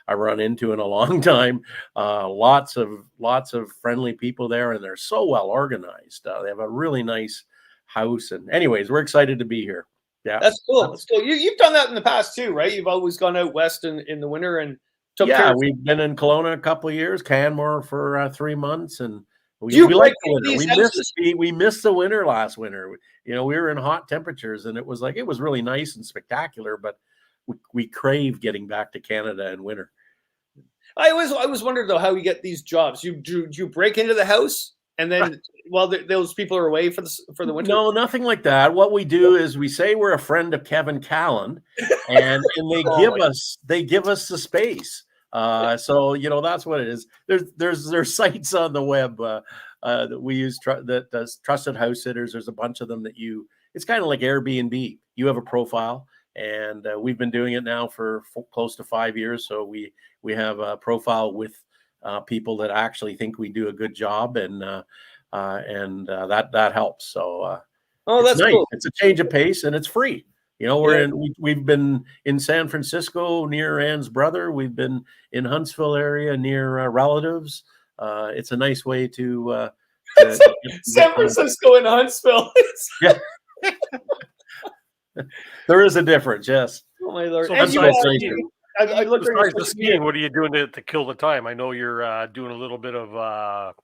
I run into in a long time. Lots of friendly people there, and they're so well organized. They have a really nice house. And anyways, we're excited to be here. Yeah, that's cool. That's cool. You've done that in the past too, right? You've always gone out west in the winter and took care of. We've been in Kelowna a couple of years, Canmore for 3 months, and we like the winter. We missed the winter last winter. We were in hot temperatures, and it was really nice and spectacular, but we crave getting back to Canada in winter. I always wondered though how you get these jobs. You break into the house, and then those people are away for the winter. No, nothing like that. What we do is we say we're a friend of Kevin Callan, and they give us the space. So that's what it is. There's sites on the web that we use that does trusted house sitters. There's a bunch of them that it's kind of like Airbnb. You have a profile, and we've been doing it now for close to 5 years. So we have a profile with people that actually think we do a good job, and that helps. So that's nice. cool. It's a change of pace, and it's free. We've been in San Francisco near Ann's brother. We've been in Huntsville area near relatives. It's a nice way to San Francisco and Huntsville. Yeah. There is a difference, yes. Oh my Lord. So as far as the skiing, what are you doing to kill the time? I know you're doing a little bit of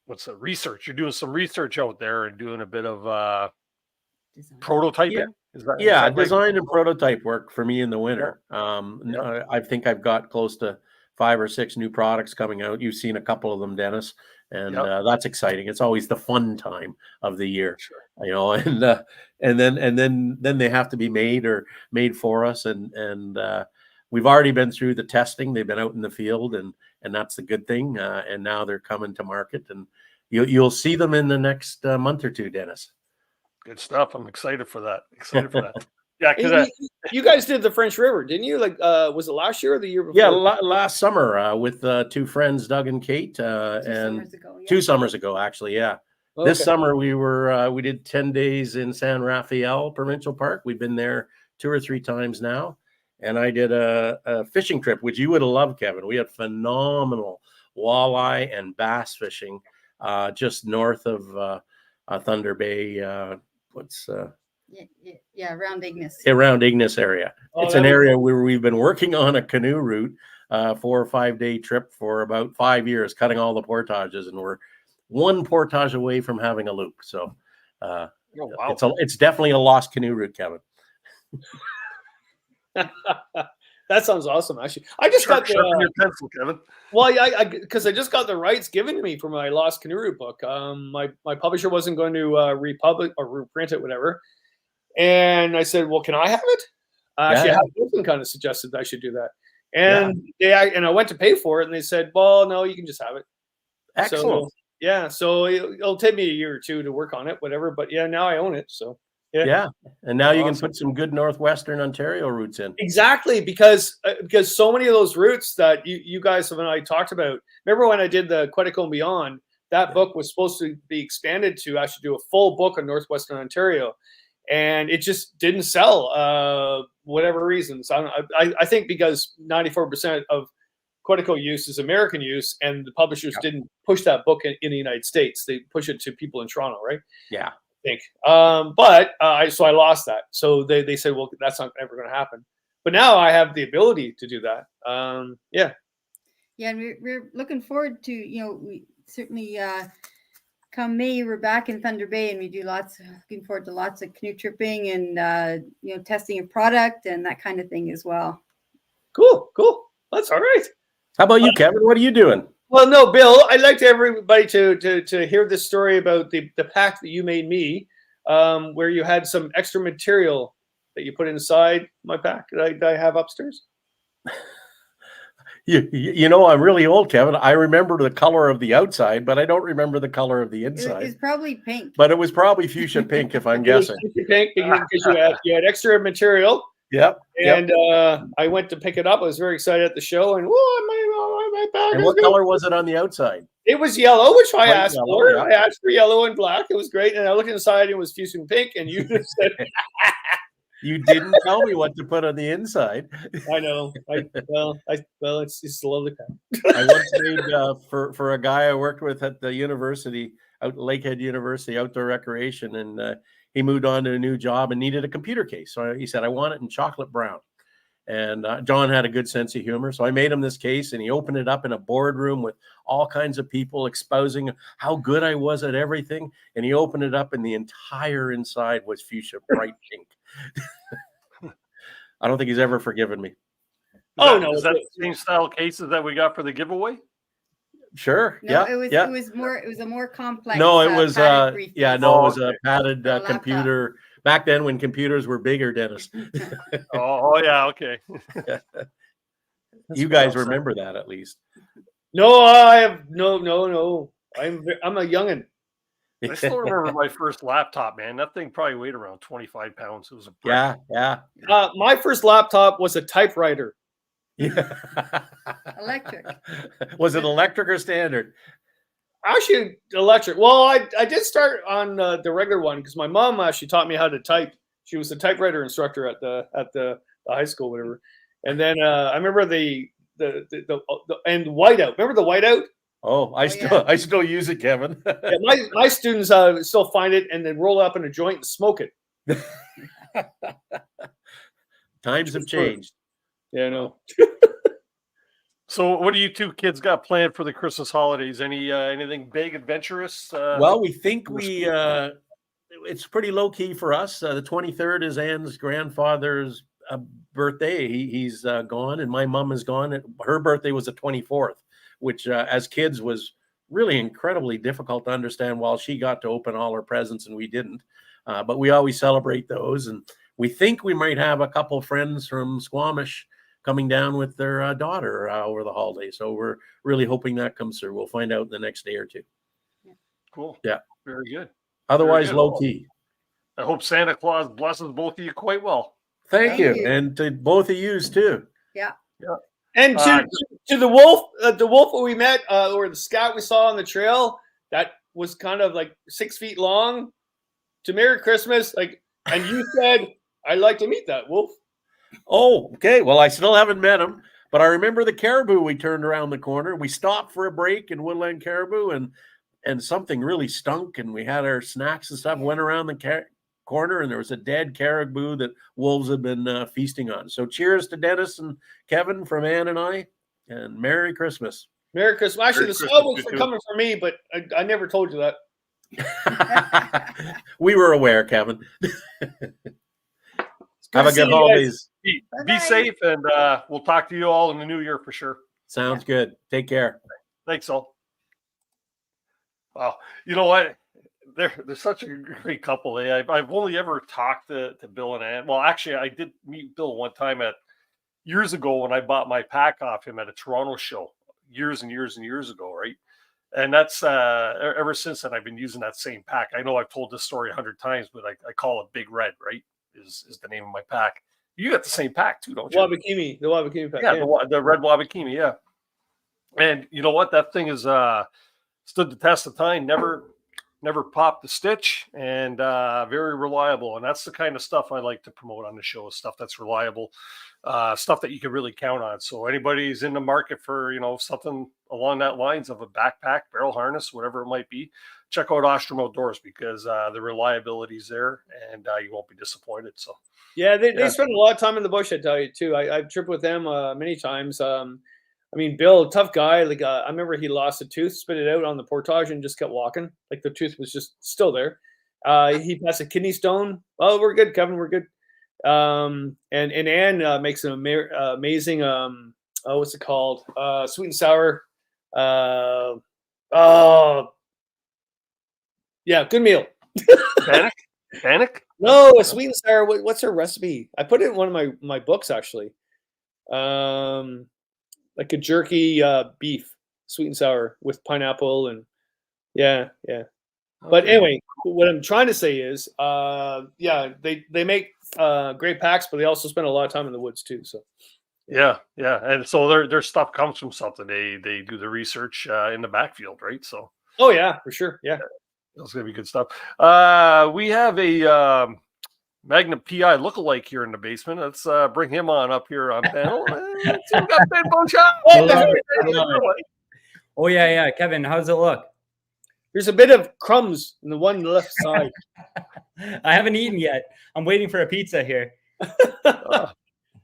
what's the research? You're doing some research out there and doing a bit of Prototyping? Yeah. Is that Yeah, is that design and prototype work for me in the winter. Yeah. I think I've got close to 5 or 6 new products coming out. You've seen a couple of them, Dennis, and Yep. that's exciting. It's always the fun time of the year, Sure. you know. And then they have to be made for us, and we've already been through the testing. They've been out in the field, and that's the good thing. And now they're coming to market, and you'll see them in the next month or two, Dennis. Good stuff. I'm excited for that. Yeah, You, because you guys did the French River, didn't you? Like, was it last year or the year before? Yeah, last summer with 2 friends, Doug and Kate, and summers ago, yeah. 2 summers ago, actually. Yeah, Okay. this summer we did 10 days in San Rafael Provincial Park. We've been there 2 or 3 times now, and I did a fishing trip, which you would have loved, Kevin. We had phenomenal walleye and bass fishing just north of Thunder Bay. Yeah, around Ignis. Around Ignis area. Oh, It's an area where we've been working on a canoe route, 4 or 5 day trip for about 5 years, cutting all the portages, and we're 1 portage away from having a loop. So oh, wow. it's definitely a lost canoe route, Kevin. That sounds awesome. Actually, I just got sharpen the your pencil, Kevin. well, yeah, because I just got the rights given to me for my Lost Canoe Route book. My publisher wasn't going to republish or reprint it, whatever. And I said, "Well, can I have it?" Actually, Wilson kind of suggested that I should do that, and I went to pay for it, and they said, "Well, no, you can just have it." Excellent. So it'll take me a year or 2 to work on it, whatever. But yeah, now I own it. So Yeah. And now you can Awesome. put some good Northwestern Ontario routes in. exactly because so many of those routes that you guys and I talked about. Remember when I did the Quetico and Beyond? That book was supposed to be expanded to actually do a full book on Northwestern Ontario. And it just didn't sell, whatever reasons. I think because 94% of Quetico use is American use, and the publishers didn't push that book in the United States. They push it to people in Toronto, right? Yeah. I think. But I lost that. So they said, well, that's not ever going to happen. But now I have the ability to do that. Yeah. Yeah, and we're looking forward to, we certainly come May, we're back in Thunder Bay, and we do looking forward to lots of canoe tripping and testing of product and that kind of thing as well. Cool. That's all right. How about you, Kevin? What are you doing? Well, no, Bill, I'd like everybody to hear this story about the pack that you made me, where you had some extra material that you put inside my pack that I have upstairs. You know, I'm really old, Kevin. I remember the color of the outside, but I don't remember the color of the inside. It's probably pink. But it was probably fuchsia pink, if I'm guessing. Pink because you had extra material. Yep. And I went to pick it up. I was very excited at the show, and my bag. And what color was it on the outside? It was yellow, which I asked yellow, for. yeah. I asked for yellow and black. It was great. And I looked inside, and it was fuchsia pink. And you just said, You didn't tell me what to put on the inside. I know. It's a lovely pack. I once made for a guy I worked with at the university, out Lakehead University, outdoor recreation, and he moved on to a new job and needed a computer case. So he said, I want it in chocolate brown. And John had a good sense of humor. So I made him this case, and he opened it up in a boardroom with all kinds of people exposing how good I was at everything. And he opened it up, and the entire inside was fuchsia bright pink. I don't think he's ever forgiven me. Is that the same style cases that we got for the giveaway? Sure. No, yeah. it was a more complex. No, it was padded briefcase. it was a padded laptop. computer back then when computers were bigger, Dennis. Oh yeah, okay. You guys remember that at least. No, I have no. I'm a youngin. I still remember my first laptop, man. That thing probably weighed around 25 pounds. It was a brick. Yeah. My first laptop was a typewriter. Yeah. Electric. Was it electric or standard? Actually, electric. Well, I did start on the regular one because my mom actually taught me how to type. She was the typewriter instructor at the high school, whatever. And then I remember the whiteout. Remember the whiteout? Oh, I still use it, Kevin. Yeah, my students still find it and then roll it up in a joint and smoke it. Times have changed. Yeah, I know. So, what do you two kids got planned for the Christmas holidays? Anything big, adventurous? Well, we think we it's pretty low key for us. The 23rd is Anne's grandfather's birthday. He's gone, and my mom is gone. Her birthday was the 24th, which as kids was really incredibly difficult to understand. While she got to open all her presents and we didn't, but we always celebrate those. And we think we might have a couple friends from Squamish coming down with their daughter over the holiday. So we're really hoping that comes through. We'll find out in the next day or two. Cool. Yeah. Very good. Otherwise, low key. I hope Santa Claus blesses both of you quite well. Thank you. And to both of yous too. Yeah. Yeah. And to the wolf that we met, or the scout we saw on the trail, that was kind of like 6 feet long. To Merry Christmas, and you said, I'd like to meet that wolf. Oh, okay. Well, I still haven't met him, but I remember the caribou we turned around the corner. We stopped for a break in Woodland Caribou, and something really stunk, and we had our snacks and stuff, went around the corner, and there was a dead caribou that wolves had been feasting on. So cheers to Dennis and Kevin from Ann and I, and Merry Christmas. Merry Christmas. Actually, the smell was coming from me, but I never told you that. We were aware, Kevin. Have a good holidays. Be safe, and we'll talk to you all in the new year for sure. Sounds good. Take care. Thanks, all. Wow. You know what? They're such a great couple. I've only ever talked to Bill and Ann. Well, actually, I did meet Bill one time years ago when I bought my pack off him at a Toronto show years and years and years ago, right? And that's ever since then, I've been using that same pack. I know I've told this story 100 times, but I call it Big Red, right? Is the name of my pack. You got the same pack too, don't you? Wabakimi, the Wabakimi pack. Yeah, the red Wabakimi, yeah. And you know what? That thing is stood the test of time. Never popped the stitch, and very reliable. And that's the kind of stuff I like to promote on the show, stuff that's reliable, stuff that you can really count on. So anybody's in the market for, something along that lines of a backpack, barrel harness, whatever it might be, check out Ostrom Outdoors, because the reliability is there, and you won't be disappointed. So yeah, they spend a lot of time in the bush, I tell you too. I've tripped with them many times. Bill, tough guy. I remember he lost a tooth, spit it out on the portage, and just kept walking. Like the tooth was just still there. He passed a kidney stone. Oh, we're good, Kevin. We're good. And Ann makes an amazing. What's it called? Sweet and sour. Yeah, good meal. Panic? No, a sweet and sour. What's her recipe? I put it in one of my books actually. Like a jerky beef, sweet and sour with pineapple and yeah. Okay. But anyway, what I'm trying to say is, they make great packs, but they also spend a lot of time in the woods too. So yeah, and so their stuff comes from something. They do the research in the backfield, right? So oh yeah, for sure, yeah, that's gonna be good stuff. We have a Magnum PI lookalike here in the basement. Let's bring him on up here on panel. Oh yeah, Kevin, how does it look? There's a bit of crumbs in the one left side. I haven't eaten yet. I'm waiting for a pizza here.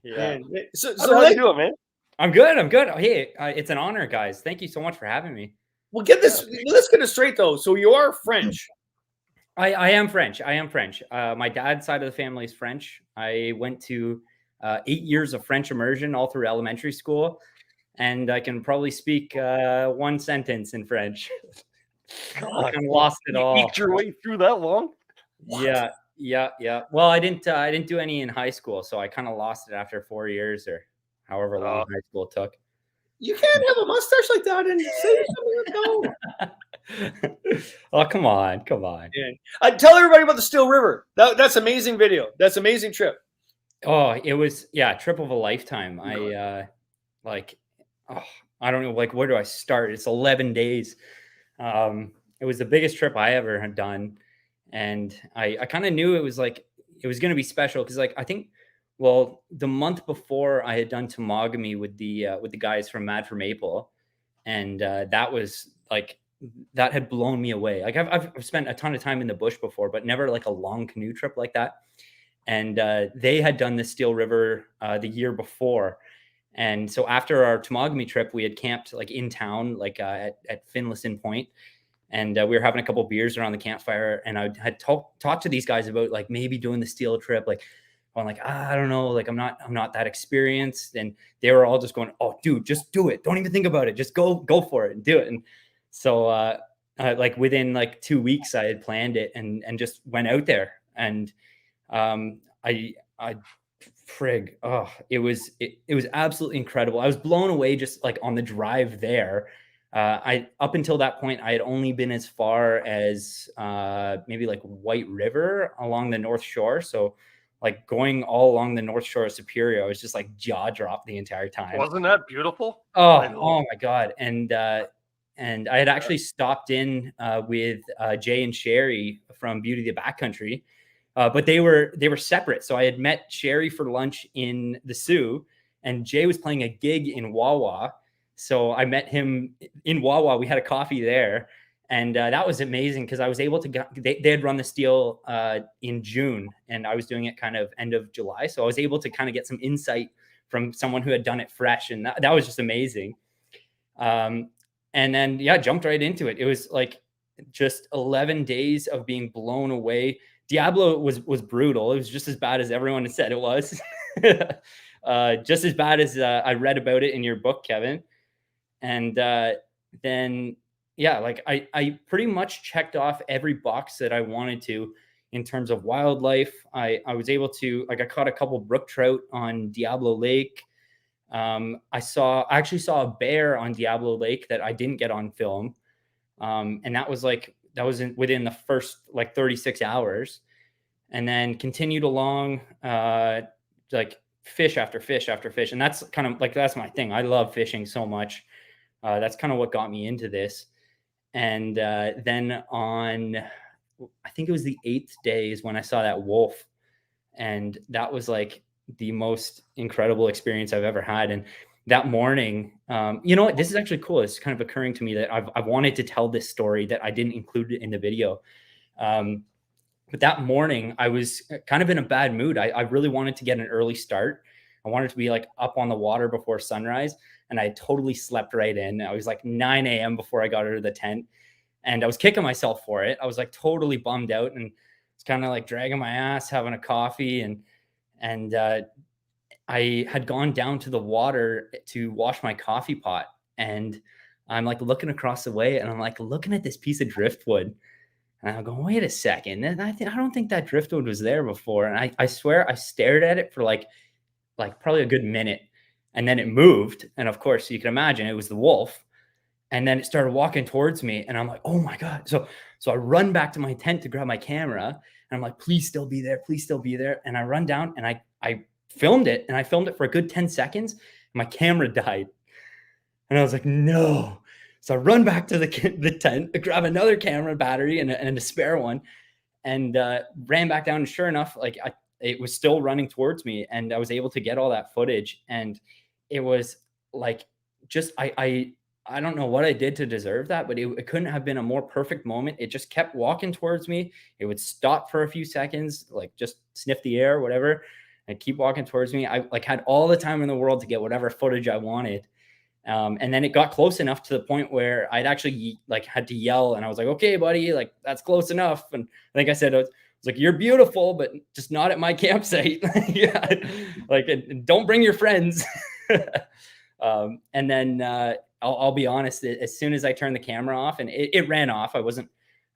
Yeah. So how you doing, man? I'm good. Hey, it's an honor, guys. Thank you so much for having me. Well, let's get it straight though. So you are French. I am French. My dad's side of the family is French. I went to 8 years of French immersion all through elementary school, and I can probably speak one sentence in French. I kind of lost it all. You eked your way through that long? What? Yeah. Well, I didn't do any in high school, so I kind of lost it after 4 years or however long high school took. You can't have a mustache like that and say something. No. Oh, come on. Yeah. Tell everybody about the Still River. That's amazing video. That's amazing trip. Oh, it was trip of a lifetime. I don't know, where do I start? It's 11 days. It was the biggest trip I ever had done, and I kind of knew it was going to be special because I think. Well, the month before I had done Temagami with the guys from Mad for Maple, and that was that had blown me away. I've spent a ton of time in the bush before, but never a long canoe trip like that. And they had done the Steel River the year before, and so after our Temagami trip, we had camped in town, at Finlayson Point, and we were having a couple beers around the campfire, and I had talked to these guys about like maybe doing the steel trip. Like I'm like, I don't know, like I'm not that experienced. And they were all just going, oh dude, just do it. Don't even think about it. Just go for it and do it. And so like within like 2 weeks I had planned it and just went out there. And it was absolutely incredible. I was blown away just like on the drive there. Up until that point, I had only been as far as maybe like White River along the North Shore. So like going all along the North Shore of Superior, I was just like jaw dropped the entire time. Wasn't that beautiful? Oh my God. And I had actually stopped in with Jay and Sherry from Beauty of the Backcountry, but they were separate. So I had met Sherry for lunch in the Sioux, and Jay was playing a gig in Wawa. So I met him in Wawa. We had a coffee there, and that was amazing because I was able to they had run the steel in June, and I was doing it kind of end of July. So I was able to kind of get some insight from someone who had done it fresh, and that was just amazing. And then jumped right into it. It was like just 11 days of being blown away. Diablo was brutal. It was just as bad as everyone had said it was. Just as bad as I read about it in your book, Kevin. And then like I pretty much checked off every box that I wanted to in terms of wildlife. I was able to, like, I caught a couple brook trout on Diablo Lake. I actually saw a bear on Diablo Lake that I didn't get on film. And that was within the first like 36 hours, and then continued along, like fish after fish after fish. And that's kind of like, that's my thing. I love fishing so much. That's kind of what got me into this. And then on, I think it was the 8th day is when I saw that wolf. And that was like the most incredible experience I've ever had. And that morning, you know what, this is actually cool. It's kind of occurring to me that I've wanted to tell this story that I didn't include it in the video. But that morning I was kind of in a bad mood. I really wanted to get an early start. I wanted to be like up on the water before sunrise. And I totally slept right in. I was like 9 a.m. before I got out of the tent, and I was kicking myself for it. I was like totally bummed out, and it's kind of like dragging my ass, having a coffee. And I had gone down to the water to wash my coffee pot, and I'm like looking across the way, and I'm like looking at this piece of driftwood, and I'm going, wait a second. And I don't think that driftwood was there before. And I swear I stared at it for like probably a good minute. And then it moved. And of course, you can imagine it was the wolf. And then it started walking towards me. And I'm like, oh my God. So I run back to my tent to grab my camera. And I'm like, please still be there. Please still be there. And I run down and I filmed it. And I filmed it for a good 10 seconds. And my camera died. And I was like, no. So I run back to the tent, grab another camera battery and a spare one, and ran back down. And sure enough, like it was still running towards me. And I was able to get all that footage. And it was like, just, I don't know what I did to deserve that, but it couldn't have been a more perfect moment. It just kept walking towards me. It would stop for a few seconds, like just sniff the air, whatever, and keep walking towards me. I like had all the time in the world to get whatever footage I wanted. And then it got close enough to the point where I'd actually like had to yell, and I was like, okay, buddy, like that's close enough. And I think I said, I was like, you're beautiful, but just not at my campsite. Yeah. Like, and don't bring your friends. And then I'll be honest, as soon as I turned the camera off, and it ran off, I wasn't,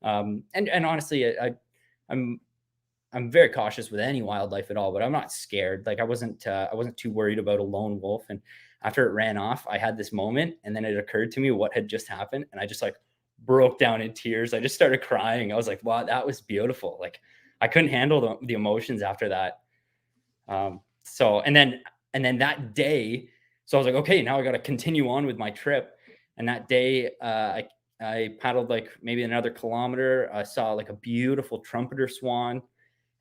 and honestly, I'm very cautious with any wildlife at all, but I'm not scared. Like I wasn't too worried about a lone wolf. And after it ran off, I had this moment, and then it occurred to me what had just happened. And I just like broke down in tears. I just started crying. I was like, wow, that was beautiful. Like I couldn't handle the emotions after that. So, and then that day, so I was like, okay, now I got to continue on with my trip. And that day, I paddled like maybe another kilometer. I saw like a beautiful trumpeter swan.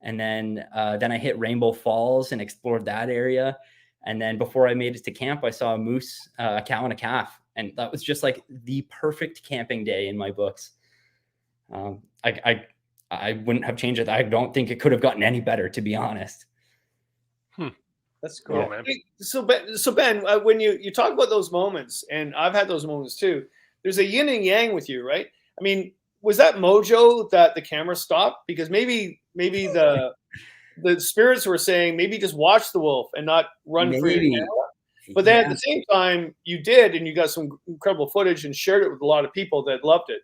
And then I hit Rainbow Falls and explored that area. And then before I made it to camp, I saw a moose, a cow and a calf. And that was just like the perfect camping day in my books. I wouldn't have changed it. I don't think it could have gotten any better, to be honest. That's cool. Yeah, man. So Ben, when you talk about those moments, and I've had those moments too, there's a yin and yang with you, right? I mean, was that mojo that the camera stopped? Because maybe the spirits were saying maybe just watch the wolf and not run for your Maybe. camera. But then at the same time, you did, and you got some incredible footage and shared it with a lot of people that loved it.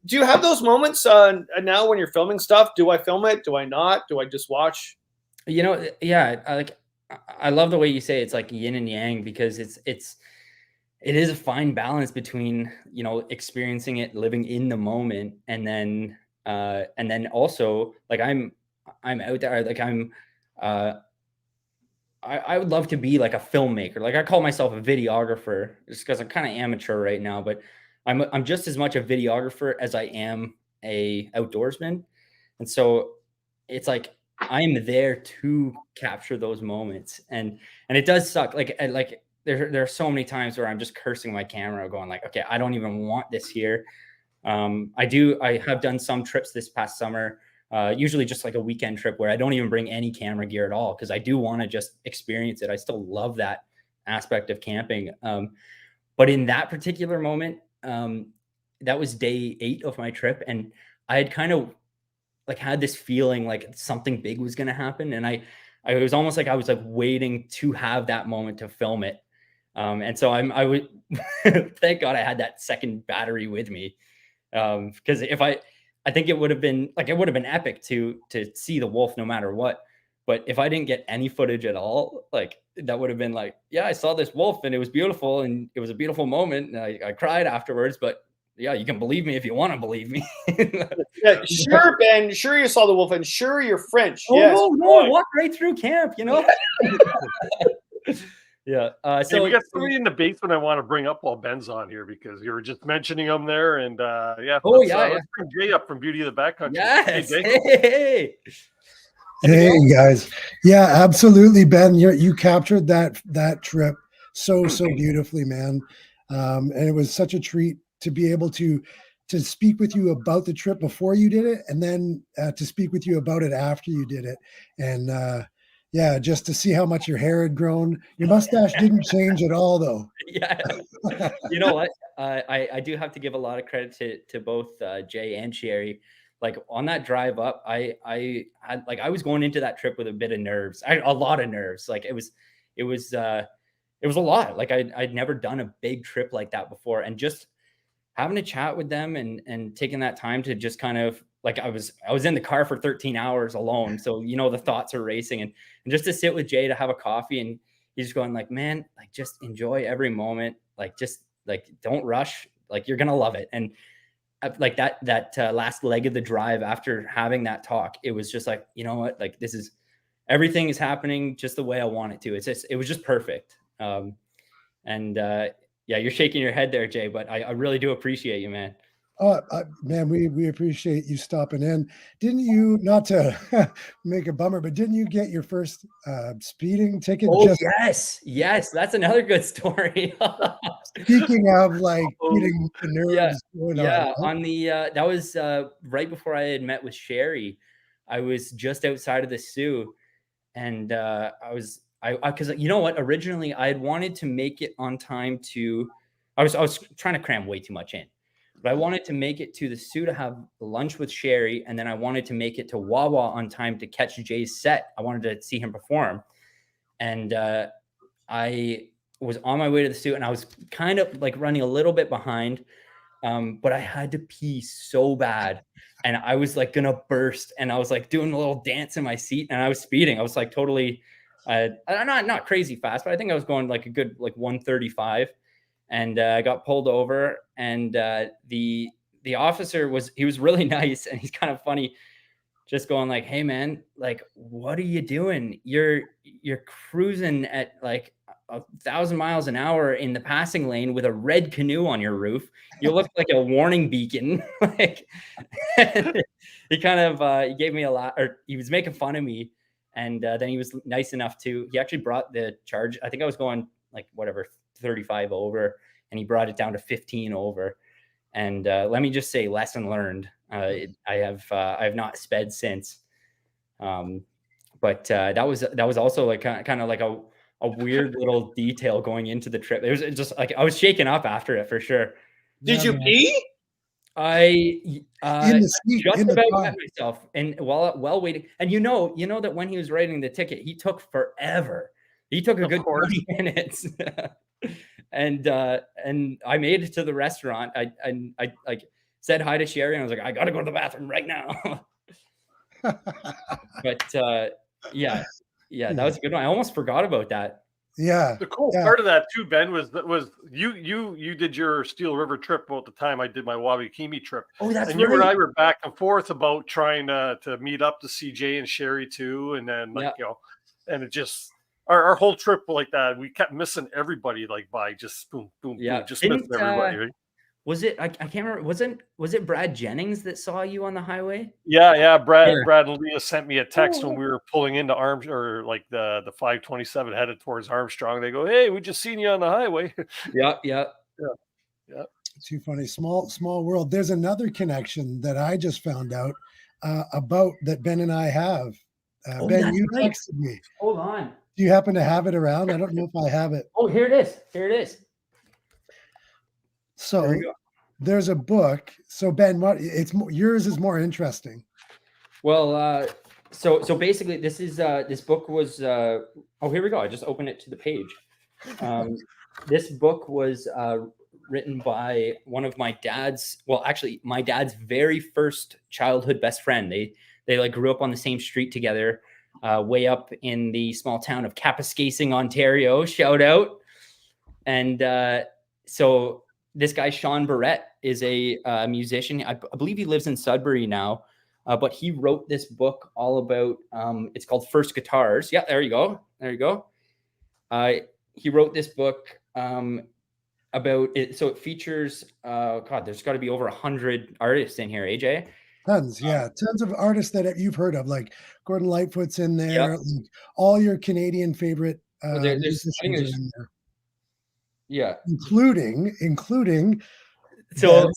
Do you have those moments now when you're filming stuff? Do I film it? Do I not? Do I just watch? You know, yeah, I love the way you say it's like yin and yang, because it is a fine balance between, you know, experiencing it, living in the moment, and then also like I'm out there, like I would love to be like a filmmaker. Like I call myself a videographer just because I'm kind of amateur right now, but I'm just as much a videographer as I am a outdoorsman. And so it's like I'm there to capture those moments. And it does suck. Like there are so many times where I'm just cursing my camera, going like, okay, I don't even want this here. I have done some trips this past summer, usually just like a weekend trip where I don't even bring any camera gear at all, because I do want to just experience it. I still love that aspect of camping. But in that particular moment, that was day 8 of my trip, and I had kind of like had this feeling like something big was going to happen. And it was almost like I was like waiting to have that moment to film it. And so I would, thank God I had that second battery with me. Because I think it would have been epic to see the wolf no matter what. But if I didn't get any footage at all, like that would have been like, yeah, I saw this wolf and it was beautiful and it was a beautiful moment. And I cried afterwards, but yeah, you can believe me if you want to believe me. Yeah, sure, Ben. Sure, you saw the wolf, and sure, you're French. Oh, yes, no, I walked right through camp, you know? Yeah. So we got somebody in the basement I want to bring up while Ben's on here, because you were just mentioning him there, and yeah. Let's bring Jay up from Beauty of the Backcountry. Yes. Hey, Hey guys, yeah, absolutely, Ben. You captured that trip so beautifully, man. And it was such a treat to be able to speak with you about the trip before you did it, and then to speak with you about it after you did it. And yeah, just to see how much your hair had grown. Your mustache didn't change at all, though. Yeah. You know what? I do have to give a lot of credit to both Jay and Sherry. Like on that drive up, I was going into that trip with a bit of nerves, a lot of nerves. Like it was a lot. Like I'd never done a big trip like that before, and just having a chat with them and taking that time to just kind of like, I was in the car for 13 hours alone. So, you know, the thoughts are racing, and just to sit with Jay to have a coffee, and he's just going like, man, like just enjoy every moment. Like, just like, don't rush. Like you're going to love it. And like that last leg of the drive after having that talk, it was just like, you know what, like everything is happening just the way I want it to. It was just perfect. Yeah, you're shaking your head there, Jay, but I really do appreciate you, man. Man, we appreciate you stopping in. Didn't you, not to make a bummer, but didn't you get your first speeding ticket? Oh, yes. That's another good story. Speaking of like getting the nerves going on the that was right before I had met with Sherry. I was just outside of the Sioux, and because you know what, originally I had wanted to make it on time to, I was trying to cram way too much in, but I wanted to make it to the Sioux to have lunch with Sherry, and then I wanted to make it to Wawa on time to catch Jay's set. I wanted to see him perform, and I was on my way to the Sioux, and I was kind of like running a little bit behind, but I had to pee so bad, and I was like gonna burst, and I was like doing a little dance in my seat, and I was speeding. I was like totally not crazy fast, but I think I was going like a good like 135, and I got pulled over, and the officer was really nice, and he's kind of funny, just going like, hey man, like what are you doing? You're cruising at like 1,000 miles an hour in the passing lane with a red canoe on your roof. You look like a warning beacon. Like he kind of he gave me a lot, or he was making fun of me. And then he was nice enough he actually brought the charge. I think I was going like 35 over, and he brought it down to 15 over. And let me just say, lesson learned. I have not sped since. But that was also like kind of like a weird little detail going into the trip. It was just like I was shaken up after it for sure. Did you pee? I In the seat, just in the about car. got myself, and while waiting, and you know that when he was writing the ticket, he took forever. He took a Of good course. 20 minutes, and I made it to the restaurant. I like said hi to Sherry, and I was like, I gotta go to the bathroom right now. But yeah, that was a good one. I almost forgot about that. Yeah. The cool yeah. part of that too, Ben, was you did your Steel River trip about the time I did my Wabikimi trip. Oh, that's and you and right. I were back and forth about trying to meet up to see Jay and Sherry too, and then and it just our whole trip like that, we kept missing everybody like by just boom, boom, boom, just missing everybody. Right? Was it? I can't remember. Was it Brad Jennings that saw you on the highway? Yeah. Brad and Leah sent me a text when we were pulling into Arms or like the 527 headed towards Armstrong. They go, "Hey, we just seen you on the highway." Yeah. Too funny. Small world. There's another connection that I just found out about that Ben and I have. Ben, you texted me. Hold on. Do you happen to have it around? I don't know if I have it. Oh, here it is. So there's a book. So Ben, yours is more interesting. Well, so basically, this book was. Oh, here we go. I just opened it to the page. This book was written by one of my dad's. Well, actually, my dad's very first childhood best friend. They like grew up on the same street together, way up in the small town of Kapuskasing, Ontario. Shout out. And so this guy, Sean Barrett, is a musician. I believe he lives in Sudbury now, but he wrote this book all about, it's called First Guitars. Yeah, there you go. He wrote this book about it. So it features, there's got to be over 100 artists in here, AJ. Tons, yeah. Tons of artists that you've heard of, like Gordon Lightfoot's in there, like all your Canadian favorite musicians are in there. Yeah. Including so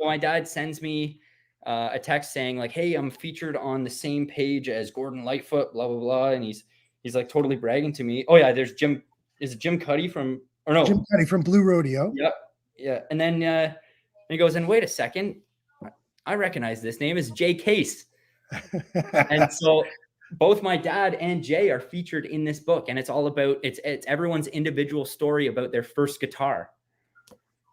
my dad sends me a text saying like, hey, I'm featured on the same page as Gordon Lightfoot, blah blah blah, and he's like totally bragging to me. Oh yeah, there's Jim Cuddy from Jim Cuddy from Blue Rodeo. Yep. Yeah. And then he goes, and wait a second, I recognize this name is Jay Case. And so both my dad and Jay are featured in this book, and it's all about it's everyone's individual story about their first guitar.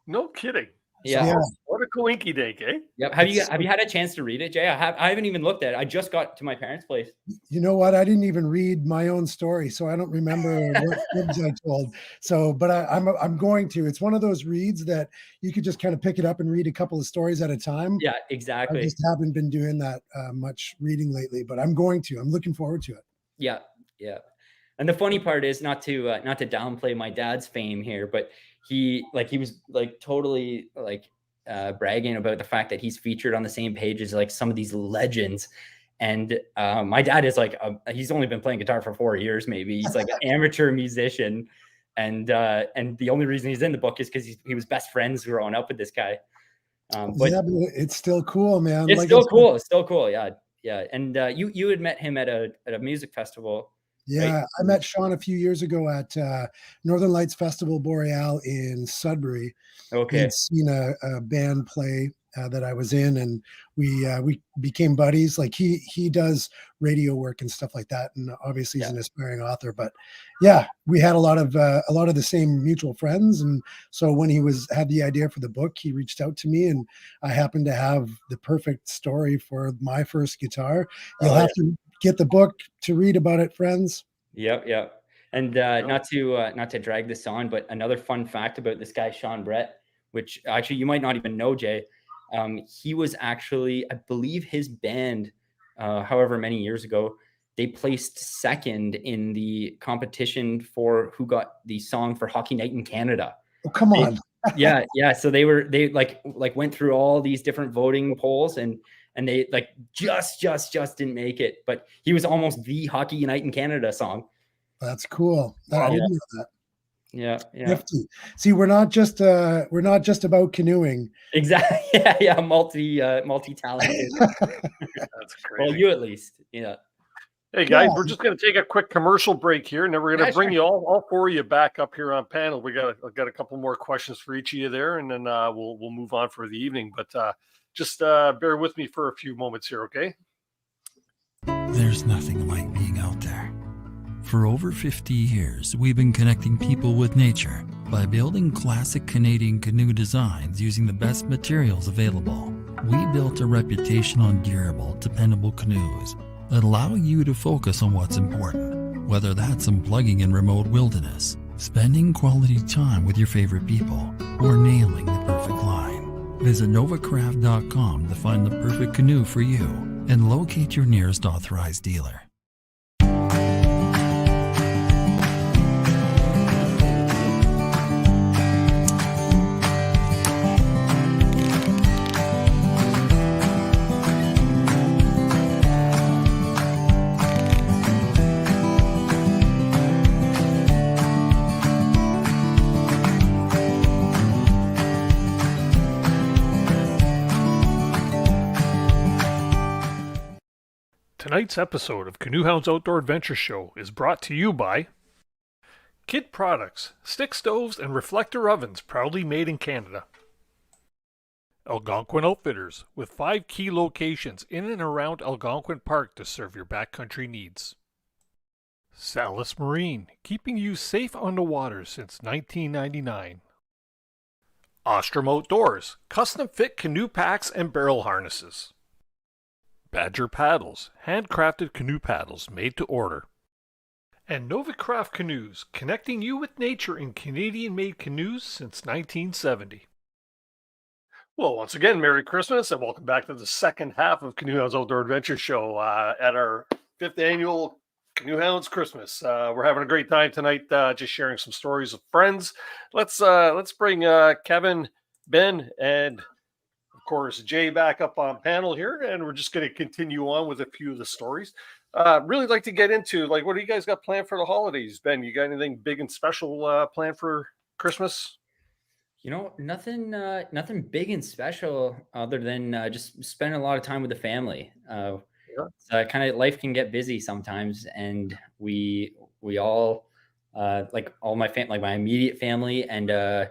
No kidding. Yeah. What a coinky dink, eh? Yep. Have you had a chance to read it, Jay? I haven't even looked at it. I just got to my parents' place. You know what? I didn't even read my own story, so I don't remember what fibs I told. So, but I'm going to. It's one of those reads that you could just kind of pick it up and read a couple of stories at a time. Yeah, exactly. I just haven't been doing that much reading lately, but I'm going to. I'm looking forward to it. Yeah. And the funny part is not to downplay my dad's fame here, but he was like totally like bragging about the fact that he's featured on the same page as like some of these legends. And my dad is like he's only been playing guitar for 4 years, maybe. He's like an amateur musician, and the only reason he's in the book is because he was best friends growing up with this guy. But it's still cool, man. It's still cool. Yeah. And you had met him at a music festival. Yeah, right? I met Sean a few years ago at Northern Lights Festival Boreal in Sudbury. Okay. He'd seen a band play that I was in, and we became buddies. Like he does radio work and stuff like that, and obviously he's an aspiring author. But yeah, we had a lot of the same mutual friends, and so when he had the idea for the book, he reached out to me, and I happened to have the perfect story for my first guitar. You'll have to get the book to read about it, friends. Yep. And not to drag this on, but another fun fact about this guy, Sean Brett, which actually you might not even know, Jay. He was actually, I believe his band, however many years ago, they placed second in the competition for who got the song for Hockey Night in Canada. Oh, come on. Yeah. So they went through all these different voting polls, and they like just didn't make it, but he was almost the Hockey Night in Canada song. That's cool. I didn't know that. Yeah. Nifty. See, we're not just about canoeing. Exactly. Yeah. Multi-talented. That's great. Well, you at least. Yeah. Hey guys, Yeah. we're just going to take a quick commercial break here, and then we're going to bring you all four of you back up here on panel. I've got a couple more questions for each of you there, and then we'll move on for the evening. But just bear with me for a few moments here, okay? There's nothing like being out there. For over 50 years, we've been connecting people with nature by building classic Canadian canoe designs using the best materials available. We built a reputation on durable, dependable canoes that allow you to focus on what's important, whether that's unplugging in remote wilderness, spending quality time with your favorite people, or nailing the perfect line. Visit novacraft.com to find the perfect canoe for you and locate your nearest authorized dealer. Tonight's episode of CANOEHOUND'S Outdoor Adventure Show is brought to you by Kid Products, stick stoves and reflector ovens proudly made in Canada. Algonquin Outfitters, with 5 key locations in and around Algonquin Park to serve your backcountry needs. Salis Marine, keeping you safe on the water since 1999. Ostrom Outdoors, custom fit canoe packs and barrel harnesses. Badger Paddles, handcrafted canoe paddles made to order. And Novacraft Canoes, connecting you with nature in Canadian-made canoes since 1970. Well, once again, Merry Christmas and welcome back to the second half of CANOEHOUND'S Outdoor Adventure Show at our 5th annual CANOEHOUND'S Christmas. We're having a great time tonight, just sharing some stories of friends. Let's bring Kevin, Ben, and of course Jay back up on panel here, and we're just going to continue on with a few of the stories. Really like to get into, like, what do you guys got planned for the holidays? Ben, you got anything big and special planned for Christmas? You know, nothing big and special other than just spending a lot of time with the family. So kind of life can get busy sometimes, and we all like all my family, like my immediate family, and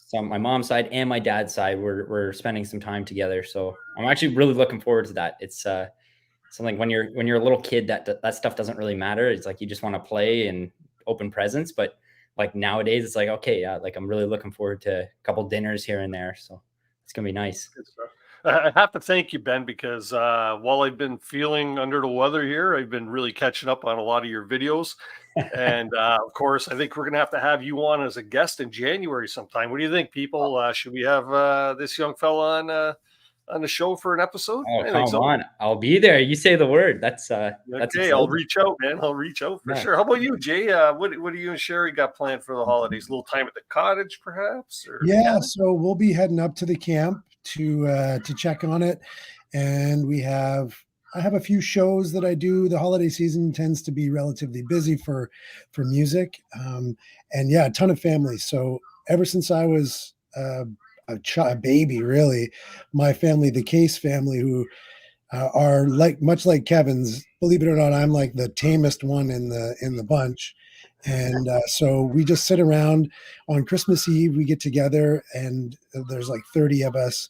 so my mom's side and my dad's side, we're spending some time together. So I'm actually really looking forward to that. It's something when you're a little kid that stuff doesn't really matter. It's like you just want to play and open presents, but like nowadays it's like, okay, like I'm really looking forward to a couple dinners here and there. So it's gonna be nice. I have to thank you, Ben, because while I've been feeling under the weather here, I've been really catching up on a lot of your videos. And of course, I think we're going to have you on as a guest in January sometime. What do you think, people? Should we have this young fella on the show for an episode? Oh, come on. I'll be there. You say the word. That's okay. exciting. I'll reach out, man. I'll reach out for sure. How about you, Jay? What do you and Sherry got planned for the holidays? A little time at the cottage, perhaps? Or Yeah, so we'll be heading up to the camp to check on it, and I have a few shows that I do. The holiday season tends to be relatively busy for music, and yeah, a ton of family. So ever since I was a baby, really, my family, the Case family, who are much like Kevin's. Believe it or not, I'm like the tamest one in the bunch. And so we just sit around on Christmas Eve. We get together, and there's like 30 of us,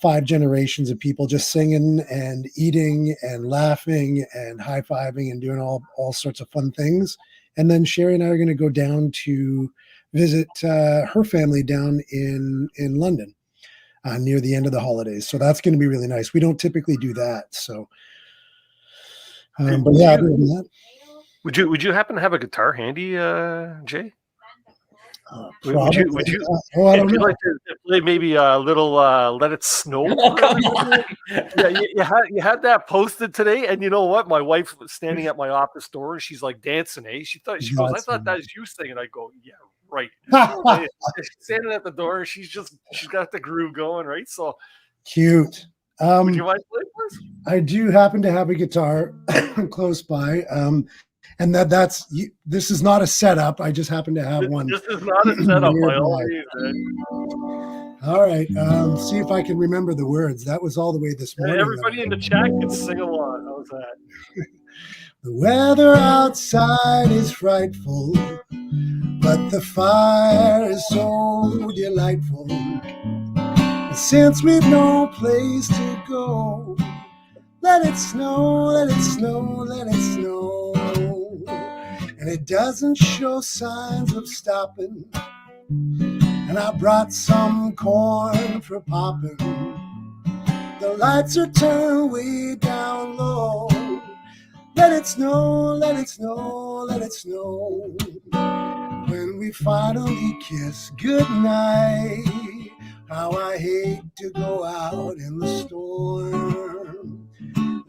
5 generations of people just singing and eating and laughing and high-fiving and doing all sorts of fun things. And then Sherry and I are going to go down to visit her family down in London near the end of the holidays. So that's going to be really nice. We don't typically do that. So, but yeah, other than that. Would you happen to have a guitar handy, Jay? Would you like to play maybe a little Let It Snow? Yeah, you had that posted today, and you know what? My wife was standing at my office door, and she's like dancing, eh? She goes, I thought that was you singing. I go, yeah, right. She's standing at the door, she's got the groove going, right? So cute. Would you mind playing for us? I do happen to have a guitar close by. And this is not a setup. I just happen to have one. This is not a setup by all means. All right. See if I can remember the words. That was all the way this morning. Everybody in the chat can sing along. How's that? The weather outside is frightful, but the fire is so delightful. And since we've no place to go, let it snow, let it snow, let it snow. And it doesn't show signs of stopping. And I brought some corn for popping. The lights are turned way down low. Let it snow, let it snow, let it snow. When we finally kiss goodnight, how I hate to go out in the storm.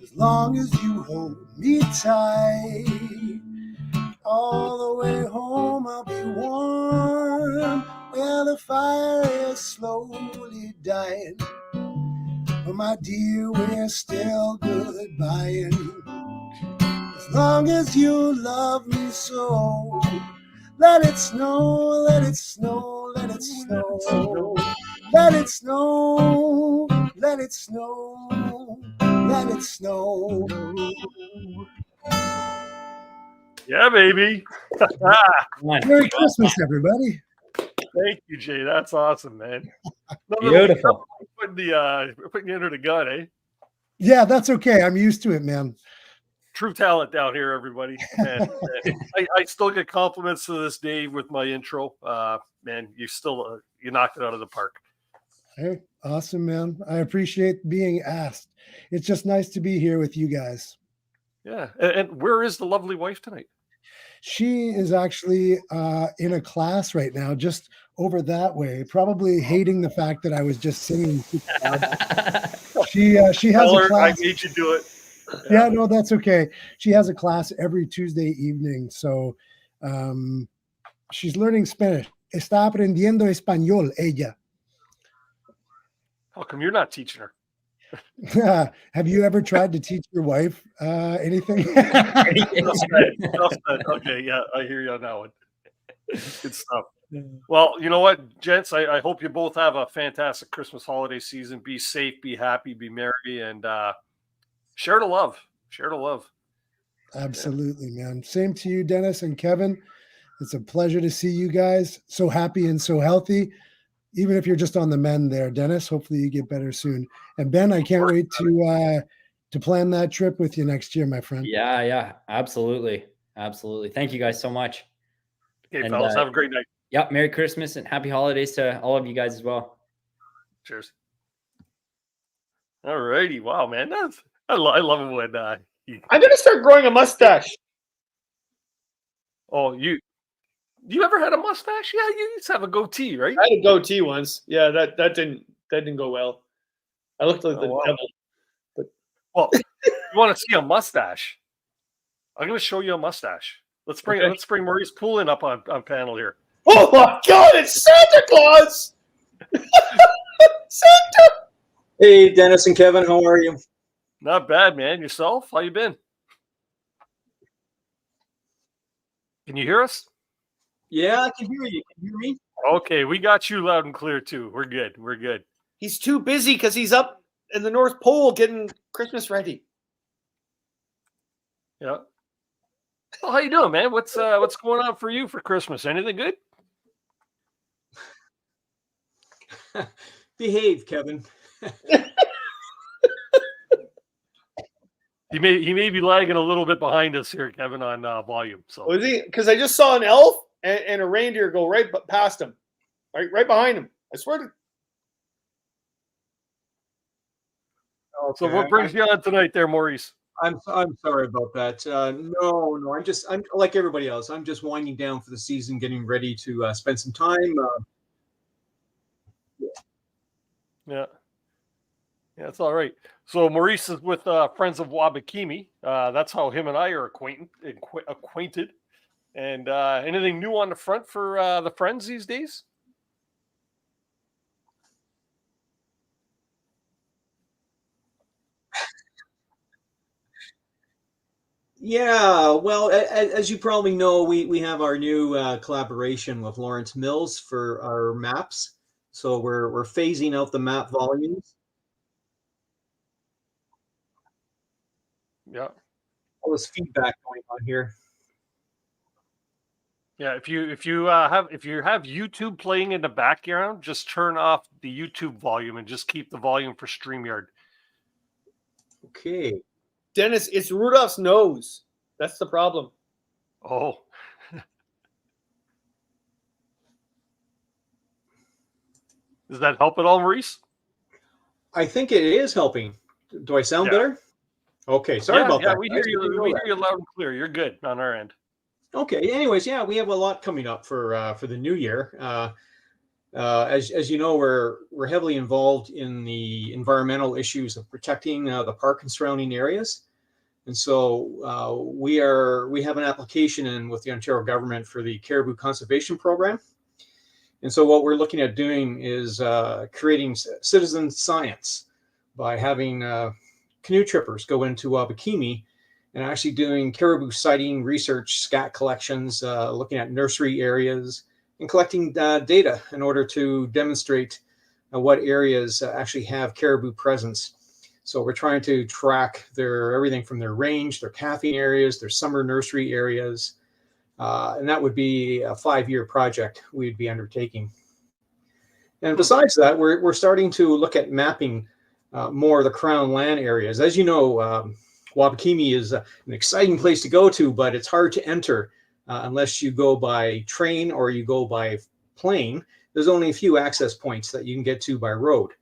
As long as you hold me tight, all the way home I'll be warm. Well, the fire is slowly dying, but my dear, we're still goodbying. As long as you love me so, let it snow, let it snow, let it snow. Let it snow, let it snow, let it snow. Yeah, baby. Merry Christmas, everybody. Thank you, Jay. That's awesome, man. Beautiful. Putting you under the gun, eh? Yeah, that's okay. I'm used to it, man. True talent down here, everybody. Man, I still get compliments to this day with my intro. Man, you knocked it out of the park. Hey, awesome, man. I appreciate being asked. It's just nice to be here with you guys. Yeah. And where is the lovely wife tonight? She is actually in a class right now, just over that way, probably hating the fact that I was just singing. She has a class. I made you do it. Yeah, no, that's okay. She has a class every Tuesday evening. So she's learning Spanish. Está aprendiendo español, ella. How come you're not teaching her? Have you ever tried to teach your wife anything? Okay, yeah, I hear you on that one. Good stuff. Well, you know what, gents, I hope you both have a fantastic Christmas holiday season. Be safe, be happy, be merry, and share the love. Share the love. Absolutely, man. Same to you, Dennis and Kevin. It's a pleasure to see you guys. So happy and so healthy. Even if you're just on the mend there, Dennis, hopefully you get better soon. And Ben, I can't wait to plan that trip with you next year, my friend. Yeah, absolutely. Thank you guys so much. Okay, fellas, have a great night. Yep, Merry Christmas and Happy Holidays to all of you guys as well. Cheers. All righty. Wow, man. I love it when I'm gonna start growing a mustache. Oh, you ever had a mustache? Yeah, you used to have a goatee, right? I had a goatee once. Yeah, that didn't go well. I looked like the devil. But well, you want to see a mustache? I'm going to show you a mustache. Let's bring Maurice Poulin up on panel here. Oh my God! It's Santa Claus. Santa. Hey, Dennis and Kevin, how are you? Not bad, man. Yourself? How you been? Can you hear us? Yeah, I can hear you. Can you hear me? Okay, we got you loud and clear too. We're good. He's too busy because he's up in the North Pole getting Christmas ready. Yeah. Well, how you doing, man? What's going on for you for Christmas? Anything good? Behave, Kevin. He may be lagging a little bit behind us here, Kevin, on volume. So Was he? Because I just saw an elf and a reindeer go right past him, right behind him. I swear to. Okay. So what brings you on tonight, there, Maurice? I'm sorry about that. No, I'm like everybody else. I'm just winding down for the season, getting ready to spend some time. Yeah, it's all right. So Maurice is with Friends of Wabakimi. That's how him and I are acquainted. And anything new on the front for the Friends these days? Yeah, well, as you probably know, we have our new collaboration with Lawrence Mills for our maps. So we're phasing out the map volumes. Yeah. all this feedback going on here. Yeah, if you have YouTube playing in the background, just turn off the YouTube volume and just keep the volume for StreamYard. Okay. Dennis, it's Rudolph's nose. That's the problem. Oh. Does that help at all, Maurice? I think it is helping. Do I sound better? Okay, sorry about that. We hear you. We hear you loud and clear. You're good on our end. Okay. Anyways, yeah, we have a lot coming up for the new year. As you know, we're heavily involved in the environmental issues of protecting the park and surrounding areas, and so we have an application in with the Ontario government for the Caribou Conservation Program. And so what we're looking at doing is creating citizen science by having canoe trippers go into Wabakimi and actually doing caribou sighting research, scat collections, looking at nursery areas, and collecting data in order to demonstrate what areas actually have caribou presence. So we're trying to track everything from their range, their calving areas, their summer nursery areas, and that would be a 5-year project we'd be undertaking. And besides that, we're starting to look at mapping more of the Crown land areas. As you know, Wabakimi is an exciting place to go to, but it's hard to enter unless you go by train or you go by plane. There's only a few access points that you can get to by road.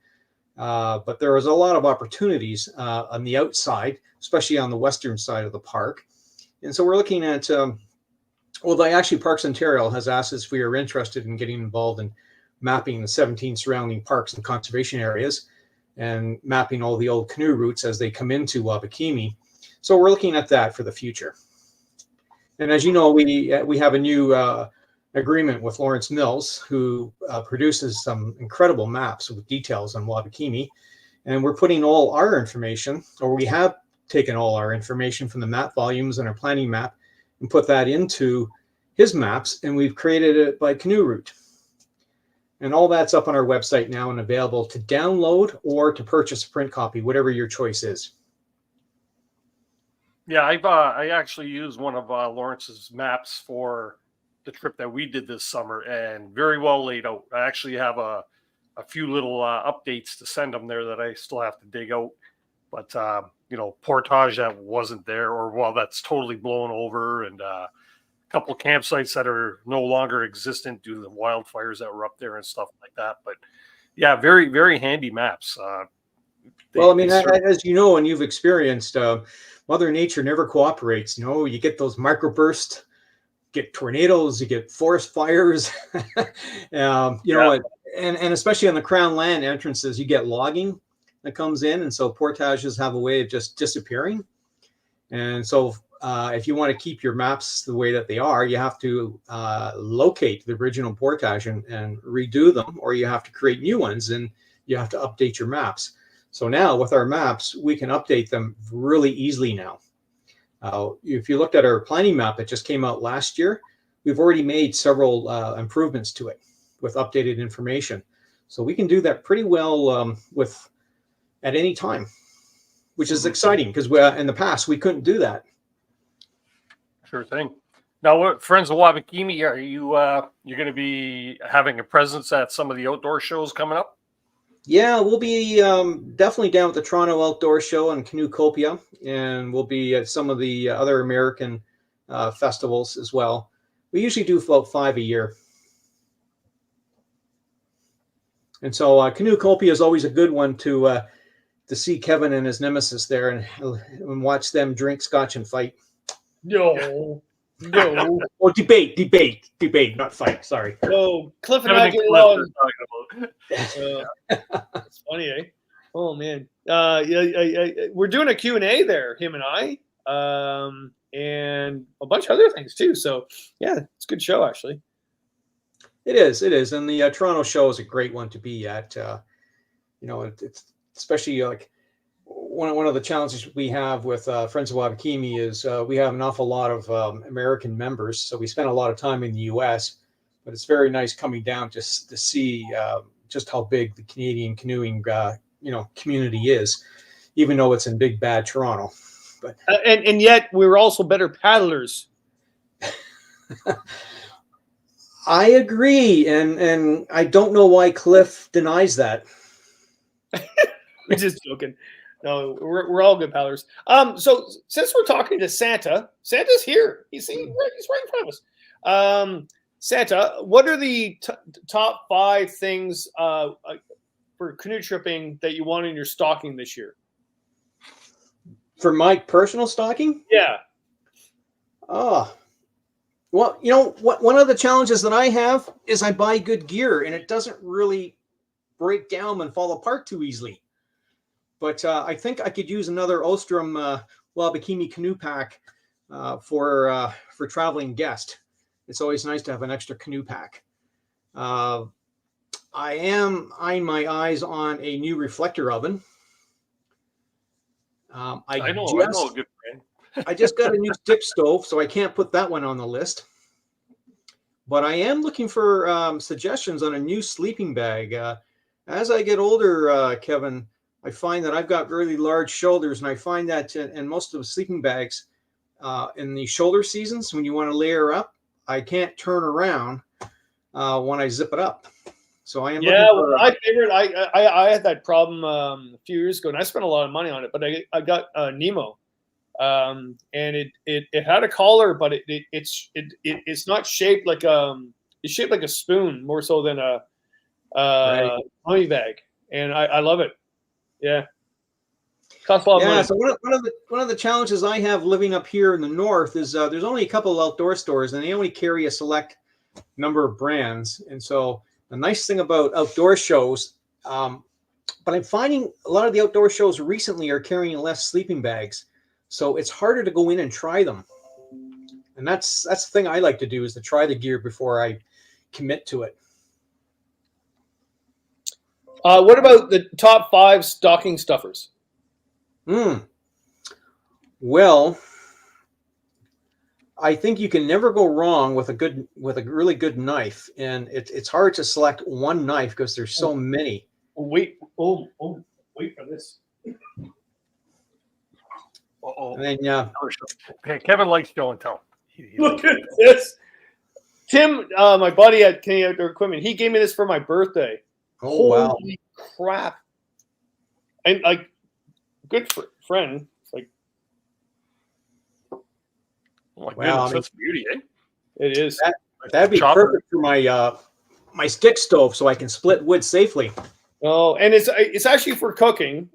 But there is a lot of opportunities on the outside, especially on the western side of the park. And so we're looking at actually Parks Ontario has asked us if we are interested in getting involved in mapping the 17 surrounding parks and conservation areas and mapping all the old canoe routes as they come into Wabakimi. So we're looking at that for the future. And as you know, we have a new agreement with Lawrence Mills, who produces some incredible maps with details on Wabakimi. And we're putting all our information, or we have taken all our information from the map volumes and our planning map and put that into his maps, and we've created it by canoe route. And all that's up on our website now and available to download or to purchase a print copy, whatever your choice is. Yeah, I actually used one of Lawrence's maps for the trip that we did this summer, and very well laid out. I actually have a few little updates to send them there that I still have to dig out. But portage that wasn't there, or that's totally blown over, and a couple of campsites that are no longer existent due to the wildfires that were up there and stuff like that. But yeah, very, very handy maps. As you know, and you've experienced, Mother Nature never cooperates. You get those microbursts, get tornadoes, you get forest fires, and especially on the Crown land entrances, you get logging that comes in, and so portages have a way of just disappearing. And so if you want to keep your maps the way that they are, you have to locate the original portage and redo them, or you have to create new ones and you have to update your maps. So now with our maps, we can update them really easily now. If you looked at our planning map that just came out last year, we've already made several improvements to it with updated information. So we can do that pretty well at any time, which is exciting because in the past we couldn't do that. Sure thing. Now, Friends of Wabakimi, are you're going to be having a presence at some of the outdoor shows coming up? Yeah, we'll be definitely down at the Toronto Outdoor Show and CANOEHOUND'S, and we'll be at some of the other American festivals as well. We usually do about 5 a year. And so CANOEHOUND'S is always a good one to see Kevin and his nemesis there and watch them drink scotch and fight. No. Or debate, not fight. Sorry. No, Cliff and I get along. It's funny, eh? Oh man, we're doing a Q&A there, him and I, and a bunch of other things too. So yeah, it's a good show actually. It is, and the Toronto show is a great one to be at. It's especially like one of the challenges we have with Friends of Wabakimi is we have an awful lot of American members, so we spend a lot of time in the U.S. But it's very nice coming down just to see just how big the Canadian canoeing community is, even though it's in big bad Toronto. But and yet we were also better paddlers. I agree, and I don't know why Cliff denies that. We're just joking. No, we're all good paddlers. So since we're talking to Santa, Santa's here. He's right in front of us. Santa, what are the top 5 things for canoe tripping that you want in your stocking this year? For my personal stocking? Yeah. Oh, well, you know what? One of the challenges that I have is I buy good gear, and it doesn't really break down and fall apart too easily. But I think I could use another Ostrom Bikini canoe pack for traveling guest. It's always nice to have an extra canoe pack. I am eyeing my eyes on a new reflector oven. I know a good friend. I just got a new stick stove, so I can't put that one on the list. But I am looking for suggestions on a new sleeping bag. As I get older, Kevin, I find that I've got really large shoulders, and I find that in most of the sleeping bags, in the shoulder seasons, when you want to layer up, I can't turn around when I zip it up. So I am. Yeah, well, my favorite. I had that problem a few years ago, and I spent a lot of money on it. But I got Nemo, and it had a collar, but it's not shaped like it's shaped like a spoon more so than a honey bag, and I love it. Yeah, costs a lot of money. So one of the challenges I have living up here in the north is there's only a couple of outdoor stores, and they only carry a select number of brands. And so the nice thing about outdoor shows, but I'm finding a lot of the outdoor shows recently are carrying less sleeping bags, so it's harder to go in and try them. And that's the thing I like to do, is to try the gear before I commit to it. What about the top 5 stocking stuffers? Well, I think you can never go wrong with a really good knife, and it's hard to select one knife because there's so many. Wait for this. And then Okay, Kevin likes show and tell. Look at this. Tim, my buddy at Canadian Outdoor Equipment, he gave me this for my birthday. Oh, wow. Holy crap. And like, good friend. It's like, oh my Wow, goodness, that's beauty, eh? it is. That'd be Chopper. perfect for my stick stove, so I can split wood safely. Oh, and it's actually for cooking.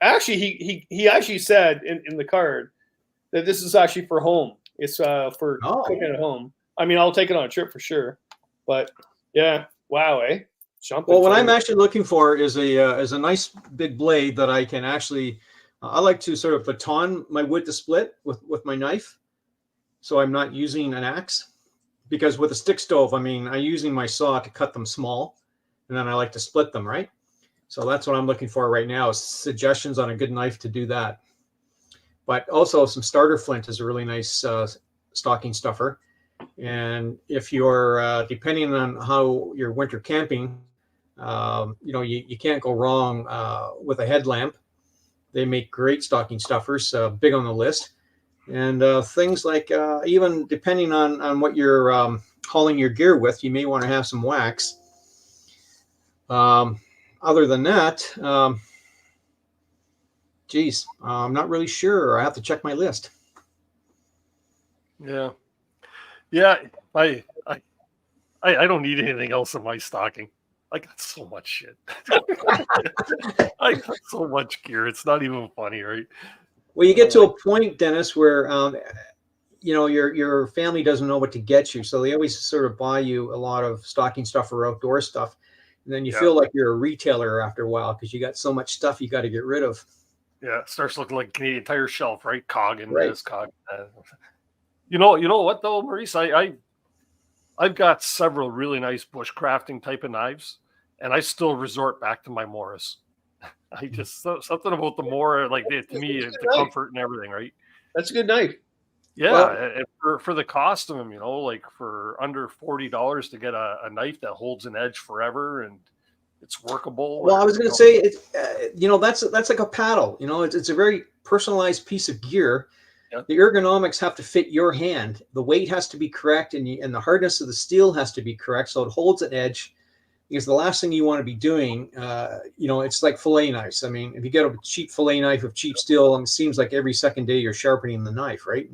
Actually, he actually said in the card that this is actually for home. It's for cooking at home. I mean, I'll take it on a trip for sure. But yeah, wow, eh? Well, what I'm actually looking for is a nice big blade that I can actually. I like to sort of baton my wood to split with my knife, so I'm not using an axe. Because with a stick stove, I mean, I'm using my saw to cut them small, and then I like to split them, right? So that's what I'm looking for right now, is suggestions on a good knife to do that. But also some starter flint is a really nice stocking stuffer. And if you're, depending on how you're winter camping, you can't go wrong with a headlamp. They make great stocking stuffers, big on the list. And things like, even depending on what you're hauling your gear with, you may want to have some wax. Other than that, I'm not really sure. I have to check my list. Yeah. I don't need anything else in my stocking. I got so much shit. I got so much gear. It's not even funny, right? Well, you get to a point, Dennis, where your family doesn't know what to get you, so they always sort of buy you a lot of stocking stuff or outdoor stuff, and then you feel like you're a retailer after a while because you got so much stuff you got to get rid of. Yeah, it starts looking like a Canadian Tire shelf, right? Cog and Right. this cog. You know what though, Maurice? I've got several really nice bushcrafting type of knives, and I still resort back to my Morris. I just something about the more like to me, the comfort and everything, right? That's a good knife. Yeah, Well- and for the cost of them, like for under $40 to get a knife that holds an edge forever and it's workable. Well, I was going to say, that's like a paddle. It's a very personalized piece of gear. Yep. The ergonomics have to fit your hand. The weight has to be correct, and the hardness of the steel has to be correct so it holds an edge. Because the last thing you want to be doing, it's like fillet knives. I mean, if you get a cheap fillet knife with cheap steel, it seems like every second day you're sharpening the knife, right?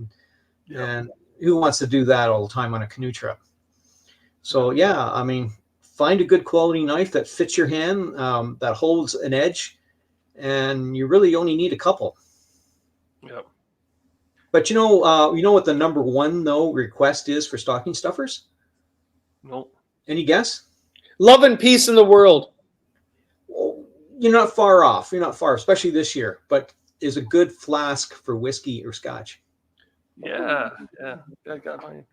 And who wants to do that all the time on a canoe trip? So yeah, I mean, find a good quality knife that fits your hand, that holds an edge, and you really only need a couple. Yep. But you know what the number one though request is for stocking stuffers? No. Any guess? Love and peace in the world. Well, you're not far off. You're not far, especially this year. But is a good flask for whiskey or scotch. Yeah. I got mine.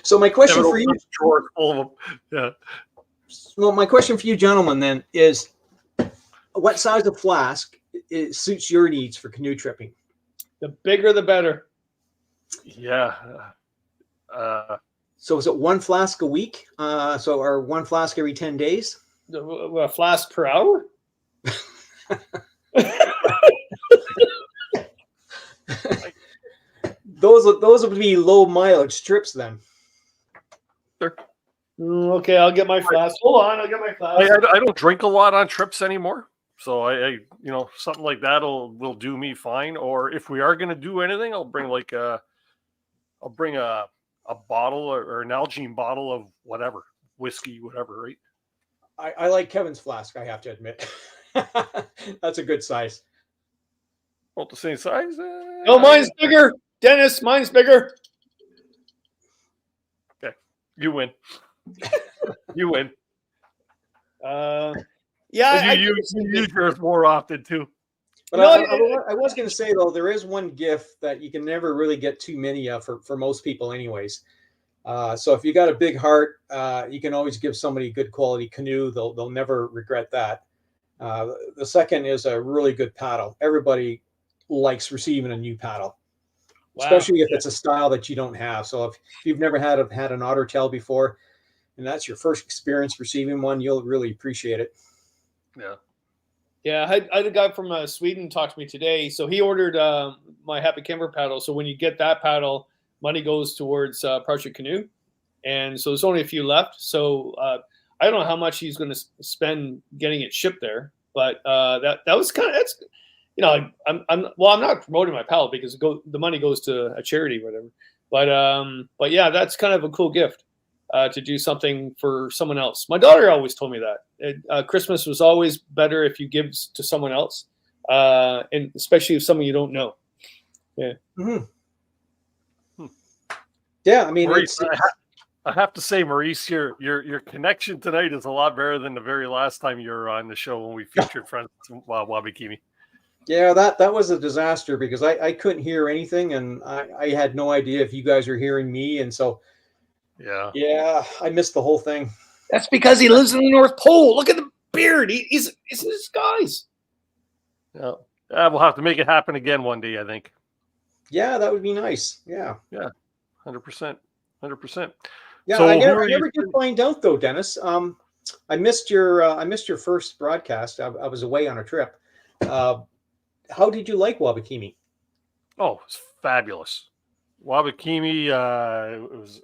So my question for you, drawer full of them. Yeah. well, my question for you, gentlemen, then is, what size of flask suits your needs for canoe tripping? The bigger, the better. Yeah. So is it one flask a week? Or one flask every 10 days? A flask per hour? Those would be low mileage trips then. Sure. Okay, I'll get my flask. Hold on, I'll get my flask. I don't drink a lot on trips anymore, so I something like that will do me fine. Or if we are going to do anything, I'll bring a bottle or an Algene bottle of whatever, whiskey, whatever, right? I like Kevin's flask, I have to admit. That's a good size. About the same size? No, mine's bigger. Dennis, mine's bigger. Okay, you win. You win. Yeah, you use yours more often too. But No, I was going to say, though, there is one gift that you can never really get too many of for most people anyways. So if you got a big heart, you can always give somebody a good quality canoe. They'll never regret that. The second is a really good paddle. Everybody likes receiving a new paddle, especially if it's a style that you don't have. So if you've never had an otter tail before, and that's your first experience receiving one, you'll really appreciate it. Yeah. Yeah, I had a guy from Sweden talk to me today. So he ordered my Happy Camper paddle. So when you get that paddle, money goes towards Project Canoe. And so there's only a few left. So I don't know how much he's going to spend getting it shipped there. But that was kind of, that's, I'm not promoting my paddle because the money goes to a charity or whatever. But yeah, that's kind of a cool gift to do something for someone else. My daughter always told me that Christmas was always better if you give to someone else, and especially if someone you don't know. Yeah. Mm-hmm. Yeah, I mean, Maurice, I have to say, Maurice, your connection tonight is a lot better than the very last time you were on the show when we featured friends Wabakimi. Yeah, that was a disaster because I couldn't hear anything, and I had no idea if you guys were hearing me, and so yeah, I missed the whole thing. That's because he lives in the North Pole. Look at the beard. He's in disguise. Yeah, we'll have to make it happen again one day, I think. Yeah, that would be nice. Yeah. 100%. Yeah, so I never did find out though, Dennis. I missed your first broadcast. I was away on a trip. How did you like Wabakimi? Oh, it's fabulous. Wabakimi,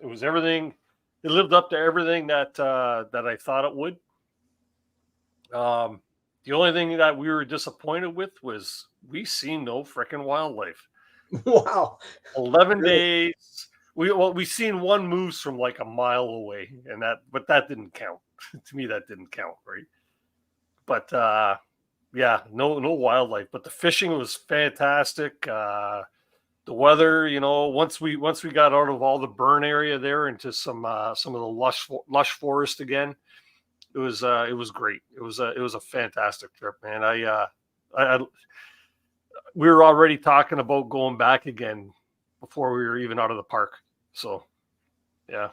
it was everything. It lived up to everything that I thought it would. The only thing that we were disappointed with was we seen no freaking wildlife. Wow. 11 days. We seen one moose from like a mile away, but that didn't count. To me, that didn't count, right? But yeah, no wildlife. But the fishing was fantastic. The weather, once we got out of all the burn area there into some of the lush forest again, it was great. It was a fantastic trip, man. We were already talking about going back again before we were even out of the park. So, yeah.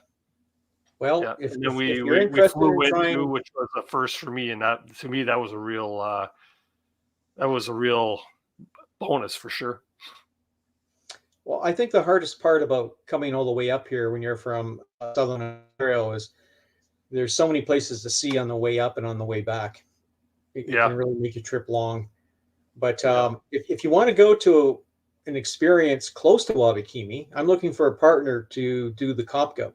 Well, yeah. if we flew into, which was a first for me, and that to me that was a real bonus for sure. Well, I think the hardest part about coming all the way up here when you're from Southern Ontario is there's so many places to see on the way up and on the way back. It Yeah. can really make your trip long. But if you want to go to an experience close to Wabakimi, I'm looking for a partner to do the Kopko.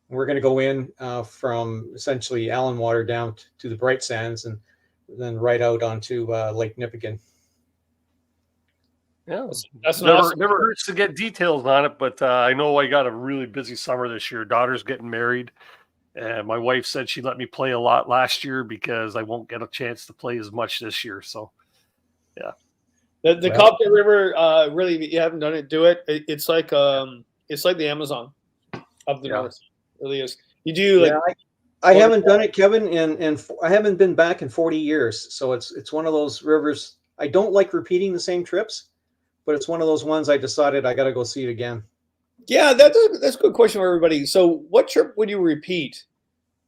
We're going to go in from essentially Allen Water down to the Bright Sands and then right out onto Lake Nipigon. Yeah, That's never hurts to get details on it, but I know I got a really busy summer this year. Daughter's getting married, and my wife said she let me play a lot last year because I won't get a chance to play as much this year. So, yeah. The Kopko River, really, if you haven't done it, do it. It's like the Amazon of the north. It really is. You do like. I haven't done it, Kevin, and I haven't been back in 40 years. So it's one of those rivers. I don't like repeating the same trips, but it's one of those ones I decided I got to go see it again. Yeah, that's a good question for everybody. So what trip would you repeat?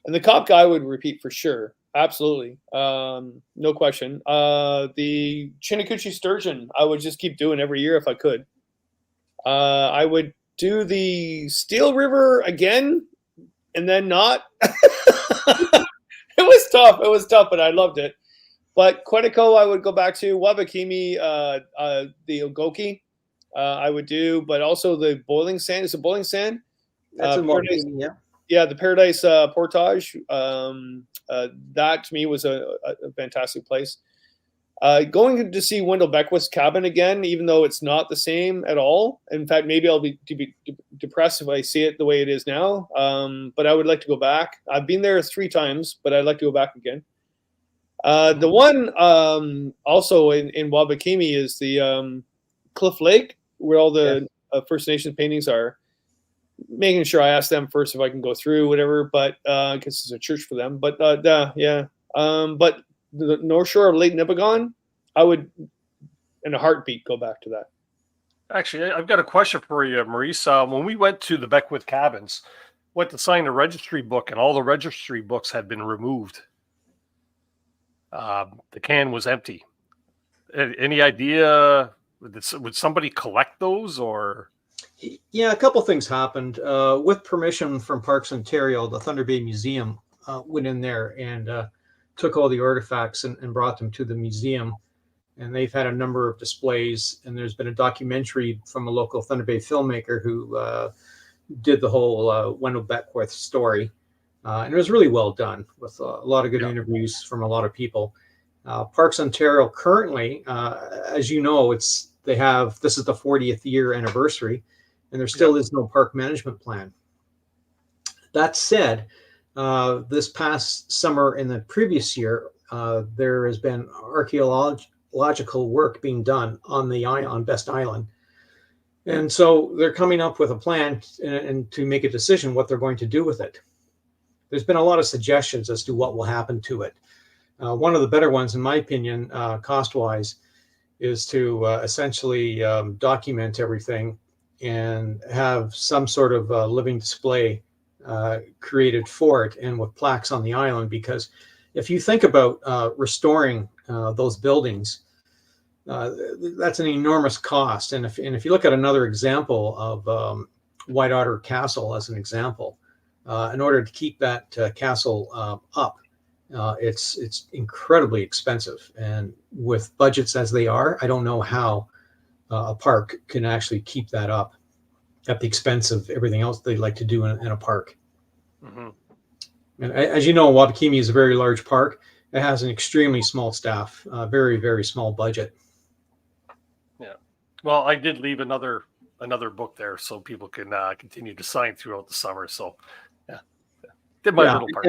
And the Kopko I would repeat for sure. Absolutely. No question. The Chinnakuchi Sturgeon, I would just keep doing every year if I could. I would do the Steel River again and then not. It was tough, but I loved it. But Quetico, I would go back to. Wabakimi, the Ogoki, I would do, but also the Boiling Sand. Is it Boiling Sand? That's in Paradise, Wabakimi, yeah. Yeah, the Paradise Portage. That to me was a fantastic place. Going to see Wendell Beckwith's cabin again, even though it's not the same at all. In fact, maybe I'll be depressed if I see it the way it is now. But I would like to go back. I've been there 3 times, but I'd like to go back again. The one also in Wabakimi is the Cliff Lake, where all the First Nations paintings are. Making sure I ask them first if I can go through, whatever, but because it's a church for them. But but the North Shore of Lake Nipigon, I would, in a heartbeat, go back to that. Actually, I've got a question for you, Maurice. When we went to the Beckwith cabins, went to sign the registry book, and all the registry books had been removed. The can was empty. Any idea? Would somebody collect those, or? Yeah, a couple things happened. With permission from Parks Ontario, the Thunder Bay Museum went in there and took all the artifacts and brought them to the museum. And they've had a number of displays. And there's been a documentary from a local Thunder Bay filmmaker who did the whole Wendell Beckwith story. And it was really well done with a lot of good interviews from a lot of people. Parks Ontario currently, as you know, this is the 40th year anniversary, and there still is no park management plan. That said, this past summer and the previous year, there has been archaeological work being done on Best Island. And so they're coming up with a plan and to make a decision what they're going to do with it. There's been a lot of suggestions as to what will happen to it. One of the better ones, in my opinion, cost-wise, is to essentially document everything and have some sort of living display created for it and with plaques on the island. Because if you think about restoring those buildings, that's an enormous cost. And if you look at another example of White Otter Castle as an example, in order to keep that castle up, it's incredibly expensive. And with budgets as they are, I don't know how a park can actually keep that up at the expense of everything else they'd like to do in a park. Mm-hmm. And as you know, Wabakimi is a very large park. It has an extremely small staff, very, very small budget. Yeah. Well, I did leave another book there so people can continue to sign throughout the summer. So, did my little part.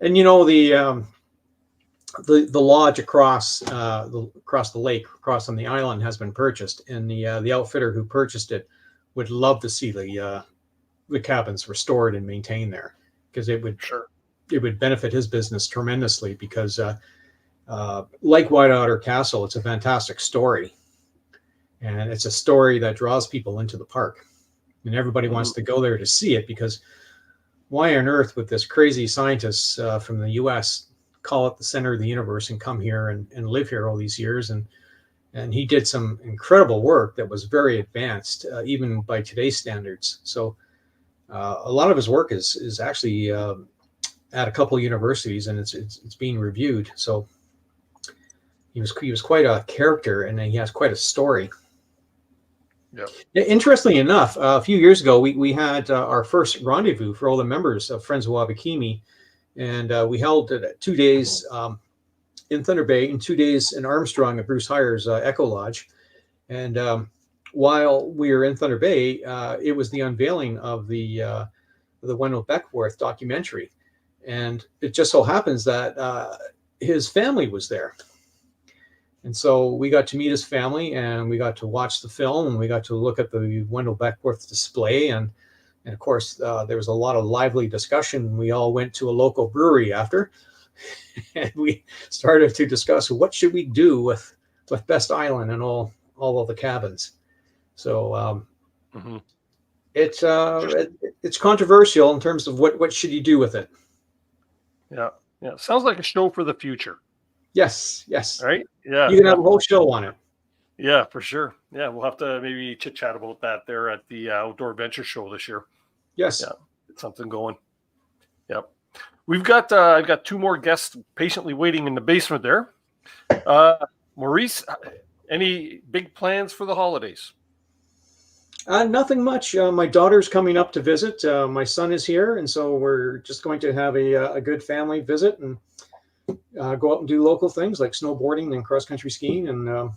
And you know, the lodge across the lake, across on the island, has been purchased, and the outfitter who purchased it would love to see the cabins restored and maintained there, because it would benefit his business tremendously. Because like White Otter Castle, it's a fantastic story, and it's a story that draws people into the park, and everybody wants to go there to see it. Because why on earth would this crazy scientist from the U.S. call it the center of the universe and come here and live here all these years? And he did some incredible work that was very advanced, even by today's standards. So a lot of his work is actually at a couple of universities, and it's being reviewed. So he was quite a character, and he has quite a story. Yep. Interestingly enough, a few years ago, we had our first rendezvous for all the members of Friends of Wabakimi, and we held it 2 days in Thunder Bay and 2 days in Armstrong at Bruce Heyer's Echo Lodge. And while we were in Thunder Bay, it was the unveiling of the Wendell Beckworth documentary. And it just so happens that his family was there. And so we got to meet his family, and we got to watch the film, and we got to look at the Wendell Beckworth display. And of course, there was a lot of lively discussion. We all went to a local brewery after, and we started to discuss what should we do with Best Island and all of the cabins. So it's controversial in terms of what should you do with it. Yeah. Sounds like a show for the future. Yes. Right? Yeah. You can have a whole show on it. Yeah, for sure. Yeah, we'll have to maybe chit chat about that there at the Outdoor Adventure Show this year. Yes. Yeah, get something going. Yep. I've got 2 more guests patiently waiting in the basement there. Maurice, any big plans for the holidays? Nothing much. My daughter's coming up to visit. My son is here, and so we're just going to have a good family visit and go out and do local things like snowboarding and cross-country skiing, and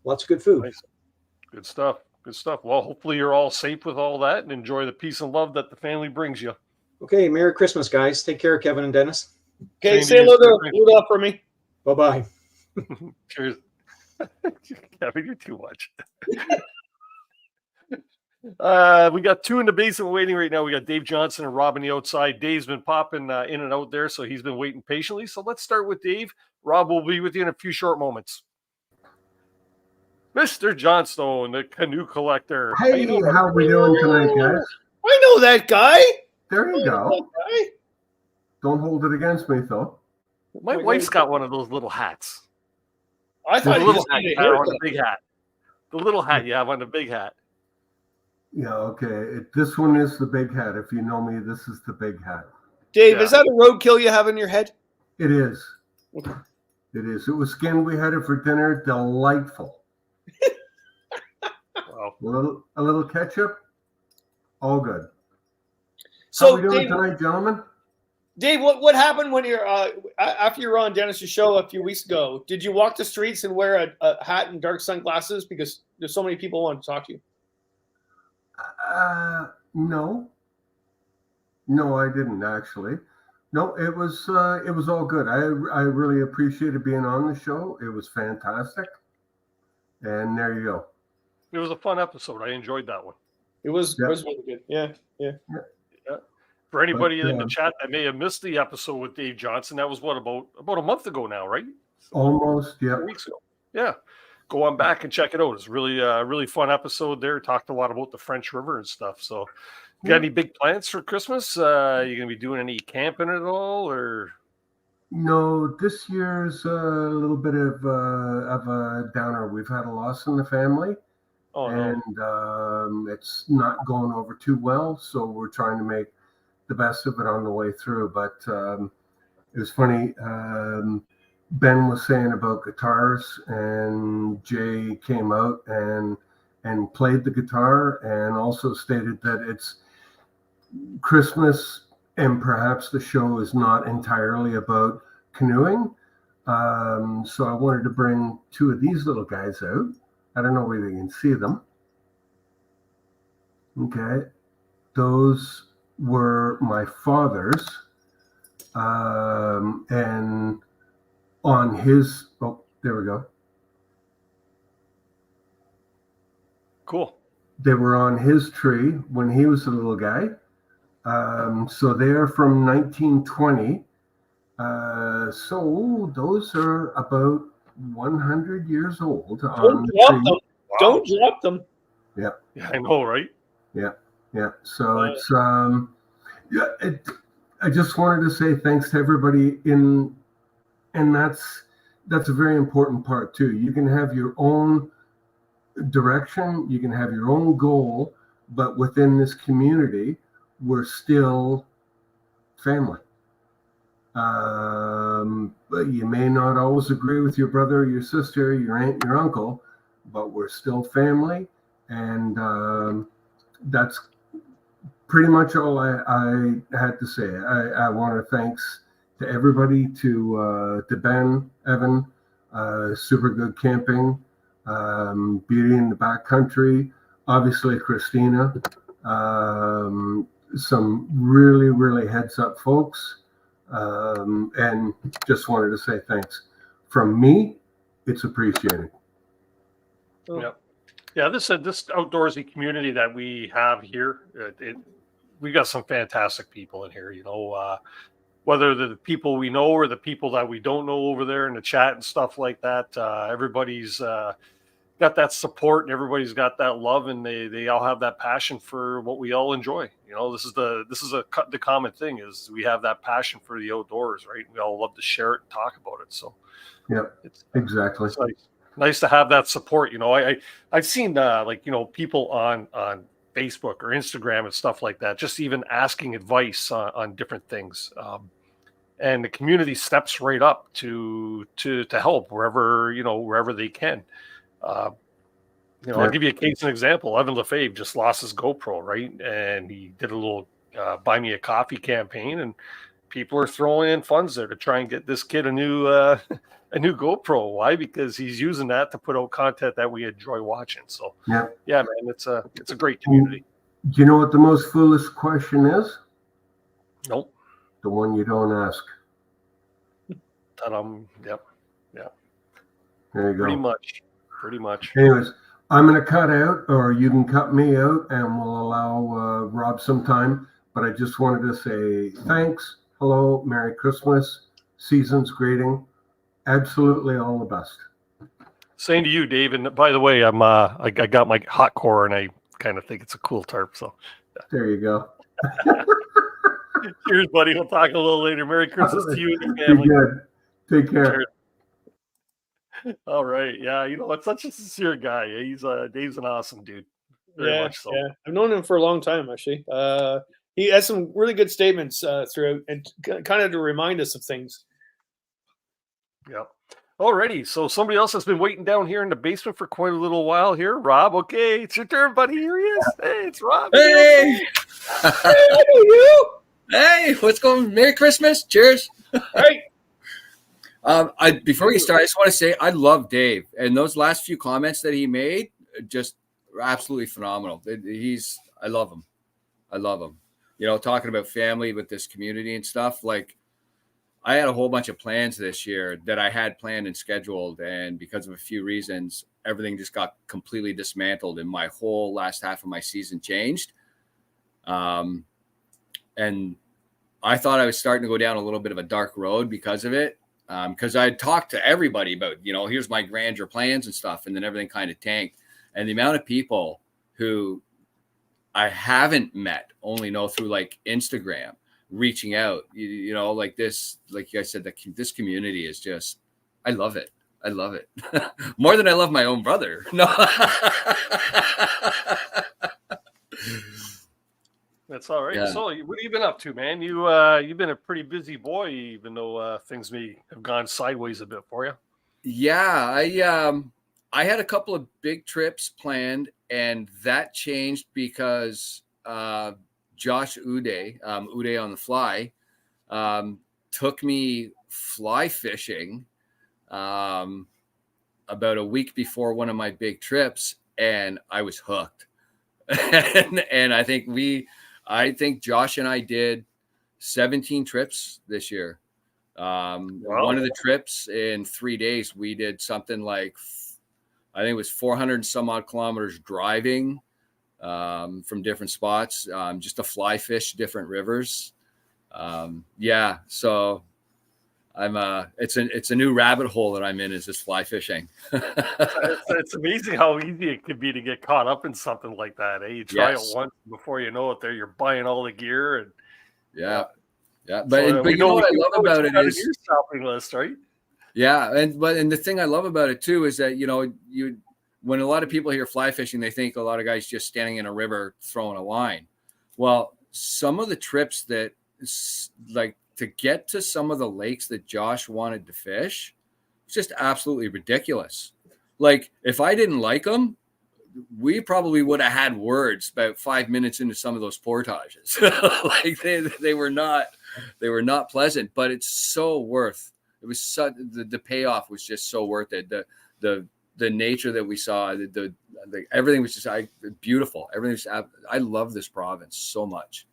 lots of good food. Nice. Good stuff. Well, hopefully you're all safe with all that and enjoy the peace and love that the family brings you. Okay, Merry Christmas, guys. Take care, Kevin and Dennis. Okay, say hello to Rudolph for me. Bye-bye. Cheers. Kevin, you're too much. We got 2 in the basement waiting right now. We got Dave Johnson and Rob on the outside. Dave's been popping in and out there, so he's been waiting patiently. So let's start with Dave. Rob will be with you in a few short moments. Mr. Johnstone, the canoe collector. Hey, how are we doing tonight, guys? I know that guy. There you go. Don't hold it against me, though. My wife's got one of those little hats. I thought the little hat you have on the big hat. The little hat you have on the big hat. Yeah, okay. This one is the big hat. If you know me, this is the big hat. Dave, is that a roadkill you have in your head? It is. It is. It was skinned. We had it for dinner. Delightful. Wow. A little ketchup. All good. So, how are we doing Dave, tonight, gentlemen? Dave, what happened when you're after you were on Dennis's show a few weeks ago? Did you walk the streets and wear a hat and dark sunglasses because there's so many people wanting to talk to you? No, I didn't actually. No, it was all good. I really appreciated being on the show. It was fantastic. And there you go. It was a fun episode. I enjoyed that one. It was really good. Yeah. For anybody in the chat that may have missed the episode with Dave Johnson, that was about a month ago now, right? Almost, yeah. 4 weeks ago. Yeah. Go on back and check it out. It's really fun episode there. Talked a lot about the French River and stuff. So, got any big plans for Christmas? You gonna be doing any camping at all, or? No, this year's a little bit of a downer. We've had a loss in the family, and it's not going over too well. So we're trying to make the best of it on the way through. But it was funny. Ben was saying about guitars, and Jay came out and played the guitar, and also stated that it's Christmas and perhaps the show is not entirely about canoeing. So I wanted to bring 2 of these little guys out. I don't know whether you can see them. Okay, those were my father's, and on his, there we go. Cool. They were on his tree when he was a little guy. So they're from 1920. So those are about 100 years old. Don't drop them. Wow. Don't drop them. Yeah. Yeah, I know, right? Yeah. So it's I just wanted to say thanks to everybody and that's a very important part too. You can have your own direction, you can have your own goal, but within this community, we're still family. But you may not always agree with your brother, your sister, your aunt, your uncle, but we're still family. And that's pretty much all I had to say. I want to thanks to everybody, to Ben, Evan, Super Good Camping, Beauty in the Backcountry, obviously Christina, some really, really heads up folks. And just wanted to say thanks. From me, it's appreciated. Yeah, yeah. This outdoorsy community that we have here, we got some fantastic people in here. You know, whether the people we know or the people that we don't know over there in the chat and stuff like that. Everybody's got that support and everybody's got that love, and they all have that passion for what we all enjoy. You know, this is the common thing is we have that passion for the outdoors, right? We all love to share it and talk about it. So yeah, exactly. It's nice to have that support. You know, I've seen like, you know, people on Facebook or Instagram and stuff like that, just even asking advice on different things. And the community steps right up to help wherever they can. You know, I'll give you a case and example. Evan Lefebvre just lost his GoPro, right? And he did a little buy me a coffee campaign, and people are throwing in funds there to try and get this kid a new GoPro. Why? Because he's using that to put out content that we enjoy watching. So yeah, man, it's a great community. Do you know what the most foolish question is? Nope. The one you don't ask. Yep. Yeah. There you go. Pretty much. Anyways, I'm going to cut out, or you can cut me out, and we'll allow Rob some time. But I just wanted to say thanks, hello, Merry Christmas, season's greeting, absolutely all the best. Same to you, Dave. And by the way, I got my hot core, and I kind of think it's a cool tarp. So there you go. Cheers, buddy. We'll talk a little later. Merry Christmas to you and your family. Be good. Take care. Cheers. All right. Yeah, you know, it's such a sincere guy. Dave's an awesome dude. Very much so. Yeah. I've known him for a long time, actually. He has some really good statements throughout, and kind of to remind us of things. Yeah. Alrighty. So somebody else has been waiting down here in the basement for quite a little while here. Rob, okay, it's your turn, buddy. Here he is. Hey, it's Rob. Hey. Hey, you. Hey, what's going on? Merry Christmas. Cheers. Hey. Before we start, I just want to say I love Dave, and those last few comments that he made, just absolutely phenomenal. I love him. I love him. You know, talking about family with this community and stuff. Like, I had a whole bunch of plans this year that I had planned and scheduled, and because of a few reasons, everything just got completely dismantled, and my whole last half of my season changed. And I thought I was starting to go down a little bit of a dark road because of it. Because I had talked to everybody about, you know, here's my grandeur plans and stuff, and then everything kind of tanked. And the amount of people who I haven't met, only know through like Instagram, reaching out, you know, like this, like I said, this community is just, I love it. I love it more than I love my own brother. No. That's all right. Yeah. So, what have you been up to, man? You've been a pretty busy boy, even though things may have gone sideways a bit for you. Yeah, I had a couple of big trips planned, and that changed because Josh Uday on the Fly, took me fly fishing about a week before one of my big trips, and I was hooked. and I think Josh and I did 17 trips this year. Wow. One of the trips in 3 days, we did something like, I think it was 400 and some odd kilometers driving from different spots, just to fly fish different rivers. Yeah. So it's a new rabbit hole that I'm in, is this fly fishing. It's amazing how easy it could be to get caught up in something like that. You try it once, before you know it, you're buying all the gear and yeah. But you know what I love about it is your shopping list, right? Yeah, and the thing I love about it too is that, you know, when a lot of people hear fly fishing, they think a lot of guys just standing in a river throwing a line. Well, some of the trips that, like to get to some of the lakes that Josh wanted to fish, it's just absolutely ridiculous. Like, if I didn't like them, we probably would have had words about 5 minutes into some of those portages. Like they were not pleasant, but it's so worth. It was such the payoff was just so worth it. The nature that we saw, the everything was just beautiful. Everything was, I love this province so much.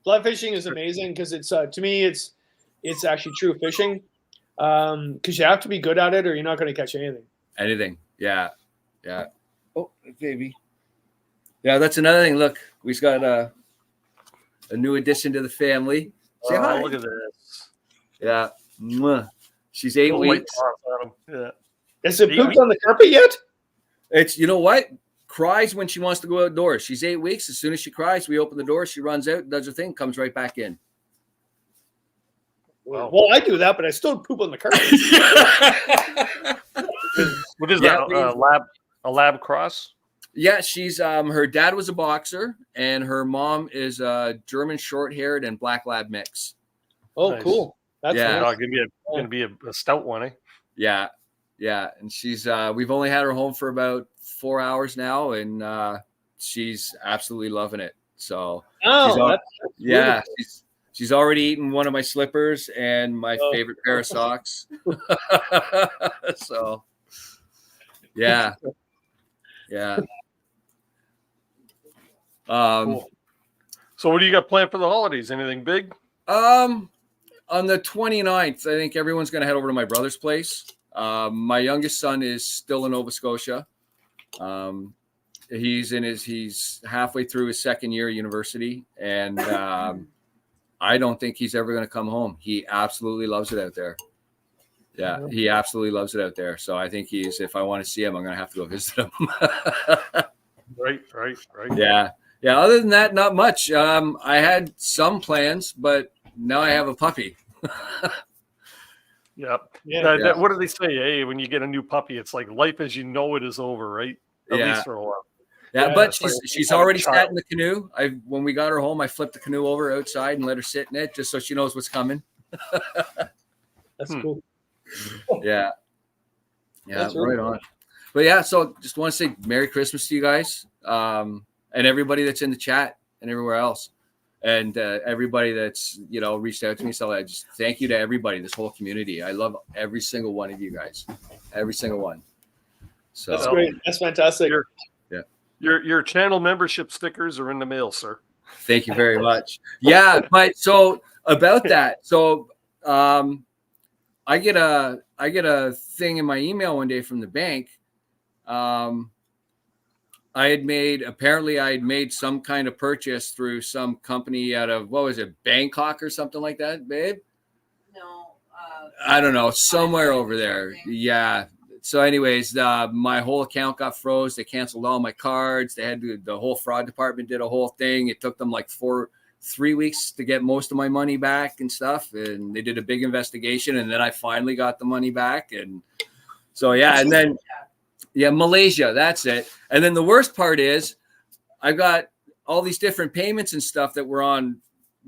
Fly fishing is amazing because it's to me it's actually true fishing, because you have to be good at it or you're not going to catch anything. Anything, yeah. Oh, baby, yeah. That's another thing. Look, we've got a new addition to the family. Say hi. Look at this. Yeah, mwah. She's 8 weeks. Yeah. Is it pooped on the carpet yet? It's, you know what? Cries when she wants to go outdoors. She's 8 weeks. As soon as she cries, we open the door. She runs out, does her thing, comes right back in. Well, I do that, but I still poop on the carpet. What is that? A lab cross? Yeah, she's her dad was a boxer, and her mom is a German short-haired and black lab mix. Oh, Nice. Cool. That's Yeah, nice. gonna be a stout one, eh? Yeah, and she's we've only had her home for about 4 hours now, and she's absolutely loving it. So she's already eaten one of my slippers and my favorite pair of socks. So yeah. Cool. So what do you got planned for the holidays? Anything big? On the 29th, I think everyone's going to head over to my brother's place. My youngest son is still in Nova Scotia. He's halfway through his second year at university, and I don't think he's ever going to come home. He absolutely loves it out there. Yeah, he absolutely loves it out there. So I think if I want to see him, I'm going to have to go visit him. Right. Yeah. Other than that, not much. I had some plans, but now I have a puppy. Yep. Yeah. What do they say? Hey, when you get a new puppy, it's like life as you know it is over, right? At least for a while. Yeah, but she's already child. sat in the canoe. When we got her home, I flipped the canoe over outside and let her sit in it just so she knows what's coming. That's cool. Yeah, That's really right on. But yeah, so just want to say Merry Christmas to you guys, and everybody that's in the chat and everywhere else, and everybody that's reached out to me. So I just thank you to everybody, this whole community. I love every single one of you guys, every single one. So that's great. That's fantastic. Your channel membership stickers are in the mail, sir. Thank you very much. Yeah, but so about that, so I get a thing in my email one day from the bank. I had made some kind of purchase through some company out of, what was it, Bangkok or something like that, babe? No. I don't know, somewhere over there. Yeah. So anyways, my whole account got froze. They canceled all my cards. They had the whole fraud department did a whole thing. It took them like 3 weeks to get most of my money back and stuff. And they did a big investigation. And then I finally got the money back. And so, yeah. And then, Malaysia, that's it. And then the worst part is I got all these different payments and stuff that were on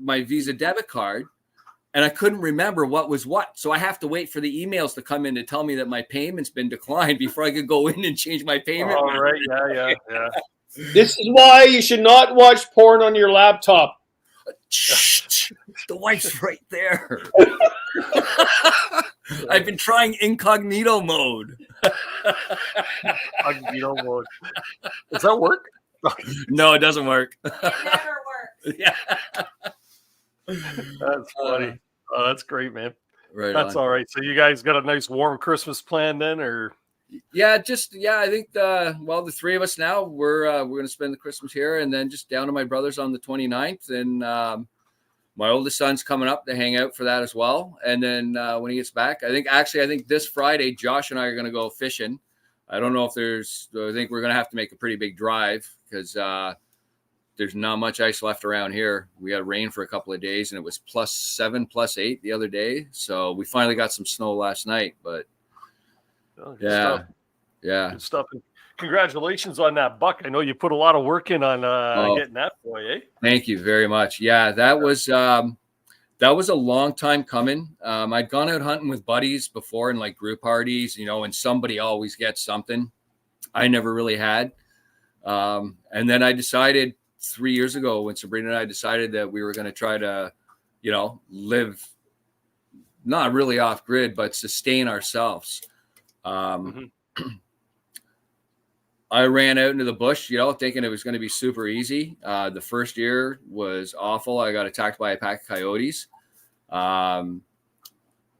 my Visa debit card. And I couldn't remember what was what. So I have to wait for the emails to come in to tell me that my payment's been declined before I could go in and change my payment. All right. Yeah. This is why you should not watch porn on your laptop. The wife's right there. I've been trying incognito mode. Incognito mode. Does that work? No, it doesn't work. It never works. Yeah. That's funny. Oh, that's great, man. Right. That's all right. So you guys got a nice warm Christmas plan then, or? Yeah, I think the three of us now we're going to spend the Christmas here, and then just down to my brother's on the 29th, and my oldest son's coming up to hang out for that as well. And then when he gets back, I think this Friday Josh and I are going to go fishing. I don't know if I think we're going to have to make a pretty big drive because there's not much ice left around here. We had rain for a couple of days, and it was +7, +8 the other day. So we finally got some snow last night, but Good stuff. yeah. Good stuff. Congratulations on that buck. I know you put a lot of work in on getting that boy, eh? Thank you very much. Yeah, that was a long time coming. I'd gone out hunting with buddies before in like group parties, and somebody always gets something. I never really had. And then I decided 3 years ago when Sabrina and I decided that we were going to try to, live not really off grid, but sustain ourselves. I ran out into the bush, thinking it was going to be super easy. The first year was awful. I got attacked by a pack of coyotes.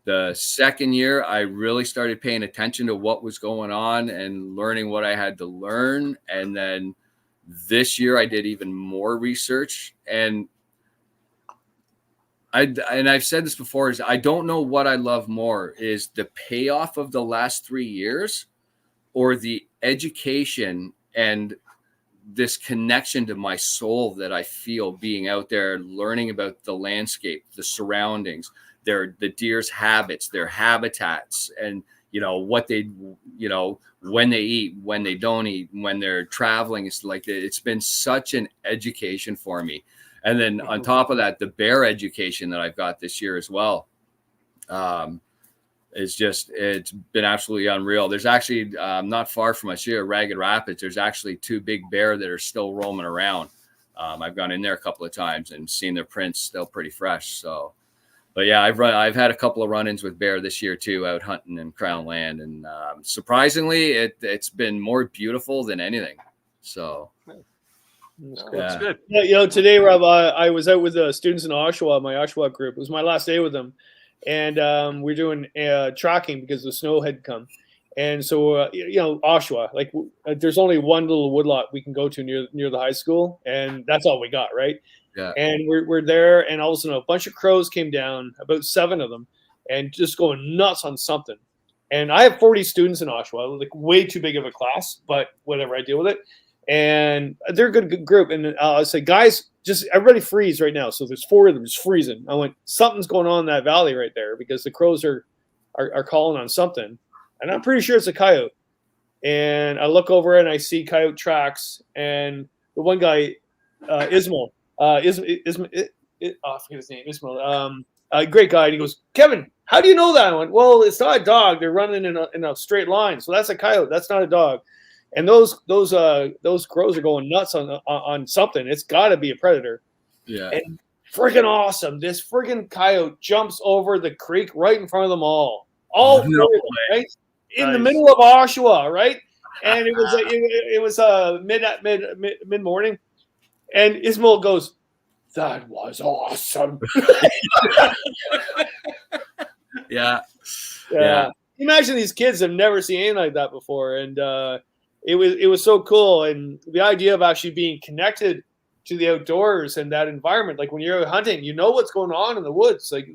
The second year, I really started paying attention to what was going on and learning what I had to learn. And then this year, I did even more research. And I've said this before, is I don't know what I love more, is the payoff of the last 3 years or the education and this connection to my soul that I feel being out there, learning about the landscape, the surroundings, the deer's habits, their habitats, and what they, when they eat, when they don't eat, when they're traveling. It's like, it's been such an education for me. And then on top of that, the bear education that I've got this year as well. It's been absolutely unreal. There's actually not far from us here, Ragged Rapids, there's actually 2 big bear that are still roaming around. I've gone in there a couple of times and seen their prints still pretty fresh. So, but yeah, I've had a couple of run-ins with bear this year too, out hunting in Crown Land, and surprisingly, it's been more beautiful than anything. So. That's good. Yeah, today, Rob, I was out with the students in Oshawa, my Oshawa group. It was my last day with them. And we're doing tracking because the snow had come. And so, Oshawa, like there's only one little woodlot we can go to near the high school. And that's all we got, right? Yeah. And we're there. And all of a sudden, a bunch of crows came down, about 7 of them, and just going nuts on something. And I have 40 students in Oshawa, like way too big of a class, but whatever, I deal with it. And they're a good group. And I say, guys, just everybody freeze right now. So there's 4 of them just freezing. I went, something's going on in that valley right there because the crows are calling on something. And I'm pretty sure it's a coyote. And I look over and I see coyote tracks. And the one guy, Ismail, I forget his name, Ismail, a great guy. And he goes, Kevin, how do you know that? I went, well, it's not a dog. They're running in a straight line. So that's a coyote. That's not a dog. And those crows are going nuts on something. It's got to be a predator. Yeah. And freaking awesome. This freaking coyote jumps over the creek right in front of them all. All 4 of them, right? In the middle of Oshawa, right? And it was mid morning. And Ismail goes, that was awesome. Yeah. Imagine these kids have never seen anything like that before. And it was so cool. And the idea of actually being connected to the outdoors and that environment, like when you're out hunting, you know what's going on in the woods, like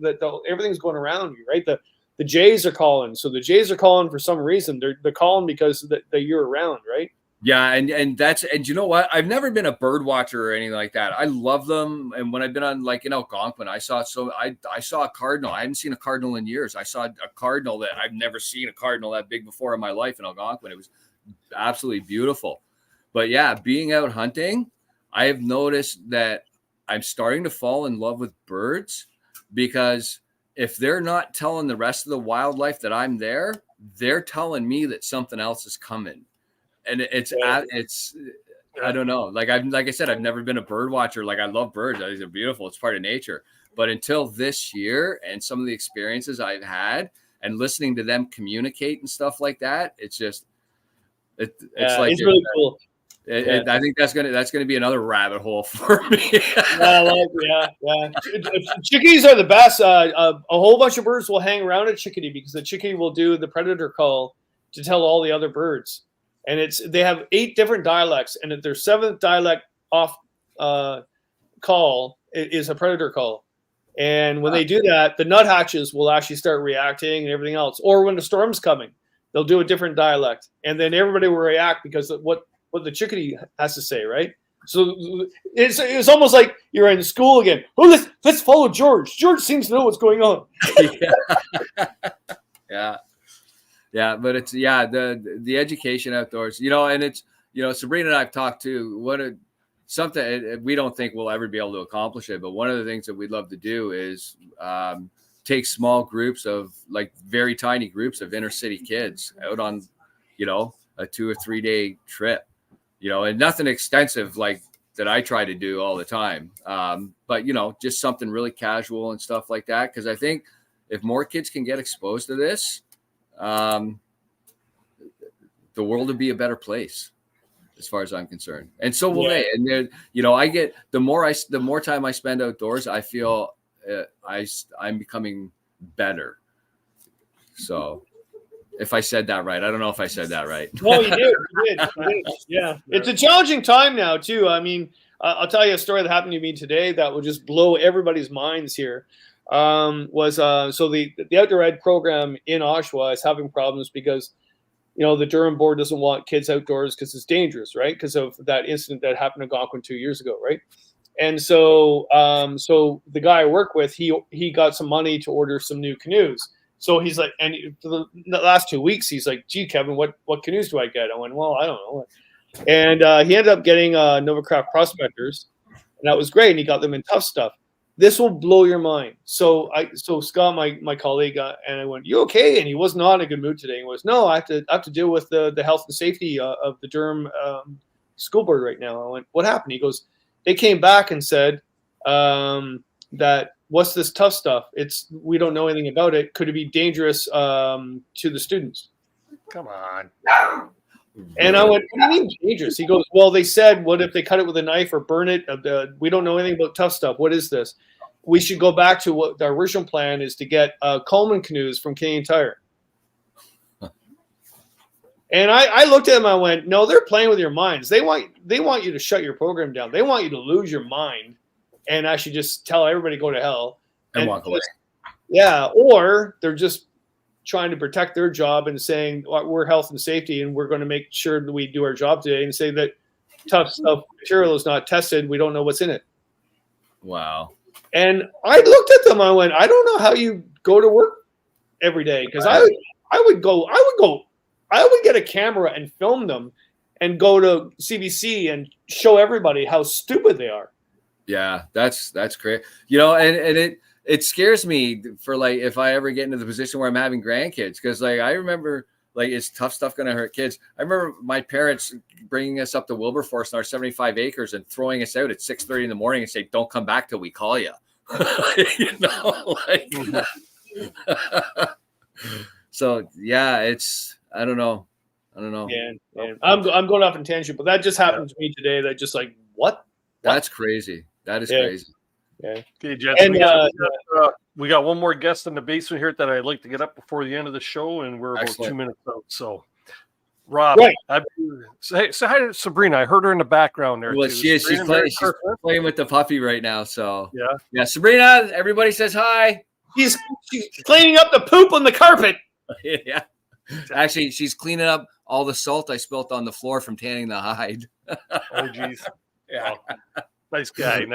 everything's going around you, right? The jays are calling. So the jays are calling for some reason. They're calling because that you're around, right? Yeah, and you know what? I've never been a bird watcher or anything like that. I love them, and when I've been on like in Algonquin, I saw a cardinal. I hadn't seen a cardinal in years. I saw a cardinal that I've never seen a cardinal that big before in my life in Algonquin. It was absolutely beautiful. But yeah, being out hunting, I have noticed that I'm starting to fall in love with birds, because if they're not telling the rest of the wildlife that I'm there, they're telling me that something else is coming. And it's I don't know. Like I said, I've never been a bird watcher. Like, I love birds. I think they're beautiful. It's part of nature. But until this year and some of the experiences I've had and listening to them communicate and stuff like that, it's just it's really cool. I think that's gonna be another rabbit hole for me. Yeah. Chickadees are the best. A whole bunch of birds will hang around a chickadee because the chickadee will do the predator call to tell all the other birds. And they have 8 different dialects, and their 7th dialect off call is a predator call. And when they do that, the nuthatches will actually start reacting and everything else. Or when the storm's coming, they'll do a different dialect, and then everybody will react because of what the chickadee has to say, right? So it's almost like you're in school again. Oh, let's follow George. George seems to know what's going on. Yeah. but it's the education outdoors, and it's Sabrina and I've talked to something we don't think we'll ever be able to accomplish it, but one of the things that we'd love to do is take small groups of very tiny groups of inner city kids out on a 2 or 3 day trip, and nothing extensive like that I try to do all the time, but just something really casual and stuff like that, because I think if more kids can get exposed to this, the world would be a better place, as far as I'm concerned, and so will they. And then, I get the more time I spend outdoors, I feel I'm becoming better. So, if I said that right, I don't know if I said that right. No, you did. You did. Yeah, it's a challenging time now too. I mean, I'll tell you a story that happened to me today that will just blow everybody's minds here. So the outdoor ed program in Oshawa is having problems because the Durham board doesn't want kids outdoors because it's dangerous, right? Because of that incident that happened in Algonquin 2 years ago, right? And so the guy I work with, he got some money to order some new canoes. So he's like, and for the last 2 weeks, he's like, "Gee, Kevin, what canoes do I get?" I went, "Well, I don't know." And he ended up getting Novacraft Prospectors, and that was great. And he got them in Tough Stuff. This will blow your mind. So Scott, my colleague, and I went, "You okay?" And he was not in a good mood today. He was, "No, I have to deal with the health and safety of the Durham school board right now." I went, "What happened?" He goes, "They came back and said that what's this Tough Stuff? We don't know anything about it. Could it be dangerous to the students?" Come on. And I went, "What do you mean dangerous?" He goes, "Well, they said, what if they cut it with a knife or burn it? We don't know anything about Tough Stuff. What is this? We should go back to what our original plan is, to get Coleman canoes from Canadian Tire." And I looked at him. I went, "No, they're playing with your minds. They want you to shut your program down. They want you to lose your mind and actually just tell everybody to go to hell and walk away." Yeah, or they're just trying to protect their job and saying, "We're health and safety, and we're going to make sure that we do our job today," and say that Tough Stuff material is not tested. We don't know what's in it. Wow. And I looked at them. I went, "I don't know how you go to work every day," because I would get a camera and film them and go to CBC and show everybody how stupid they are. Yeah, that's great. And it scares me for if I ever get into the position where I'm having grandkids, because I remember is Tough Stuff going to hurt kids? I remember my parents bringing us up to Wilberforce in our 75 acres and throwing us out at 6:30 in the morning and say, "Don't come back till we call you." So yeah, I don't know. Yeah. I'm going off in tangent, but that just happened to me today. That just what? That's crazy. That is crazy. Yeah. Okay, gents, we got one more guest in the basement here that I'd like to get up before the end of the show, and we're about 2 minutes out. So, Rob, say hi to Sabrina. I heard her in the background there. Well, too. she's playing with the puppy right now. So yeah, Sabrina, everybody says hi. She's cleaning up the poop on the carpet. Yeah, actually, she's cleaning up all the salt I spilt on the floor from tanning the hide. Oh, geez. Yeah. Nice guy.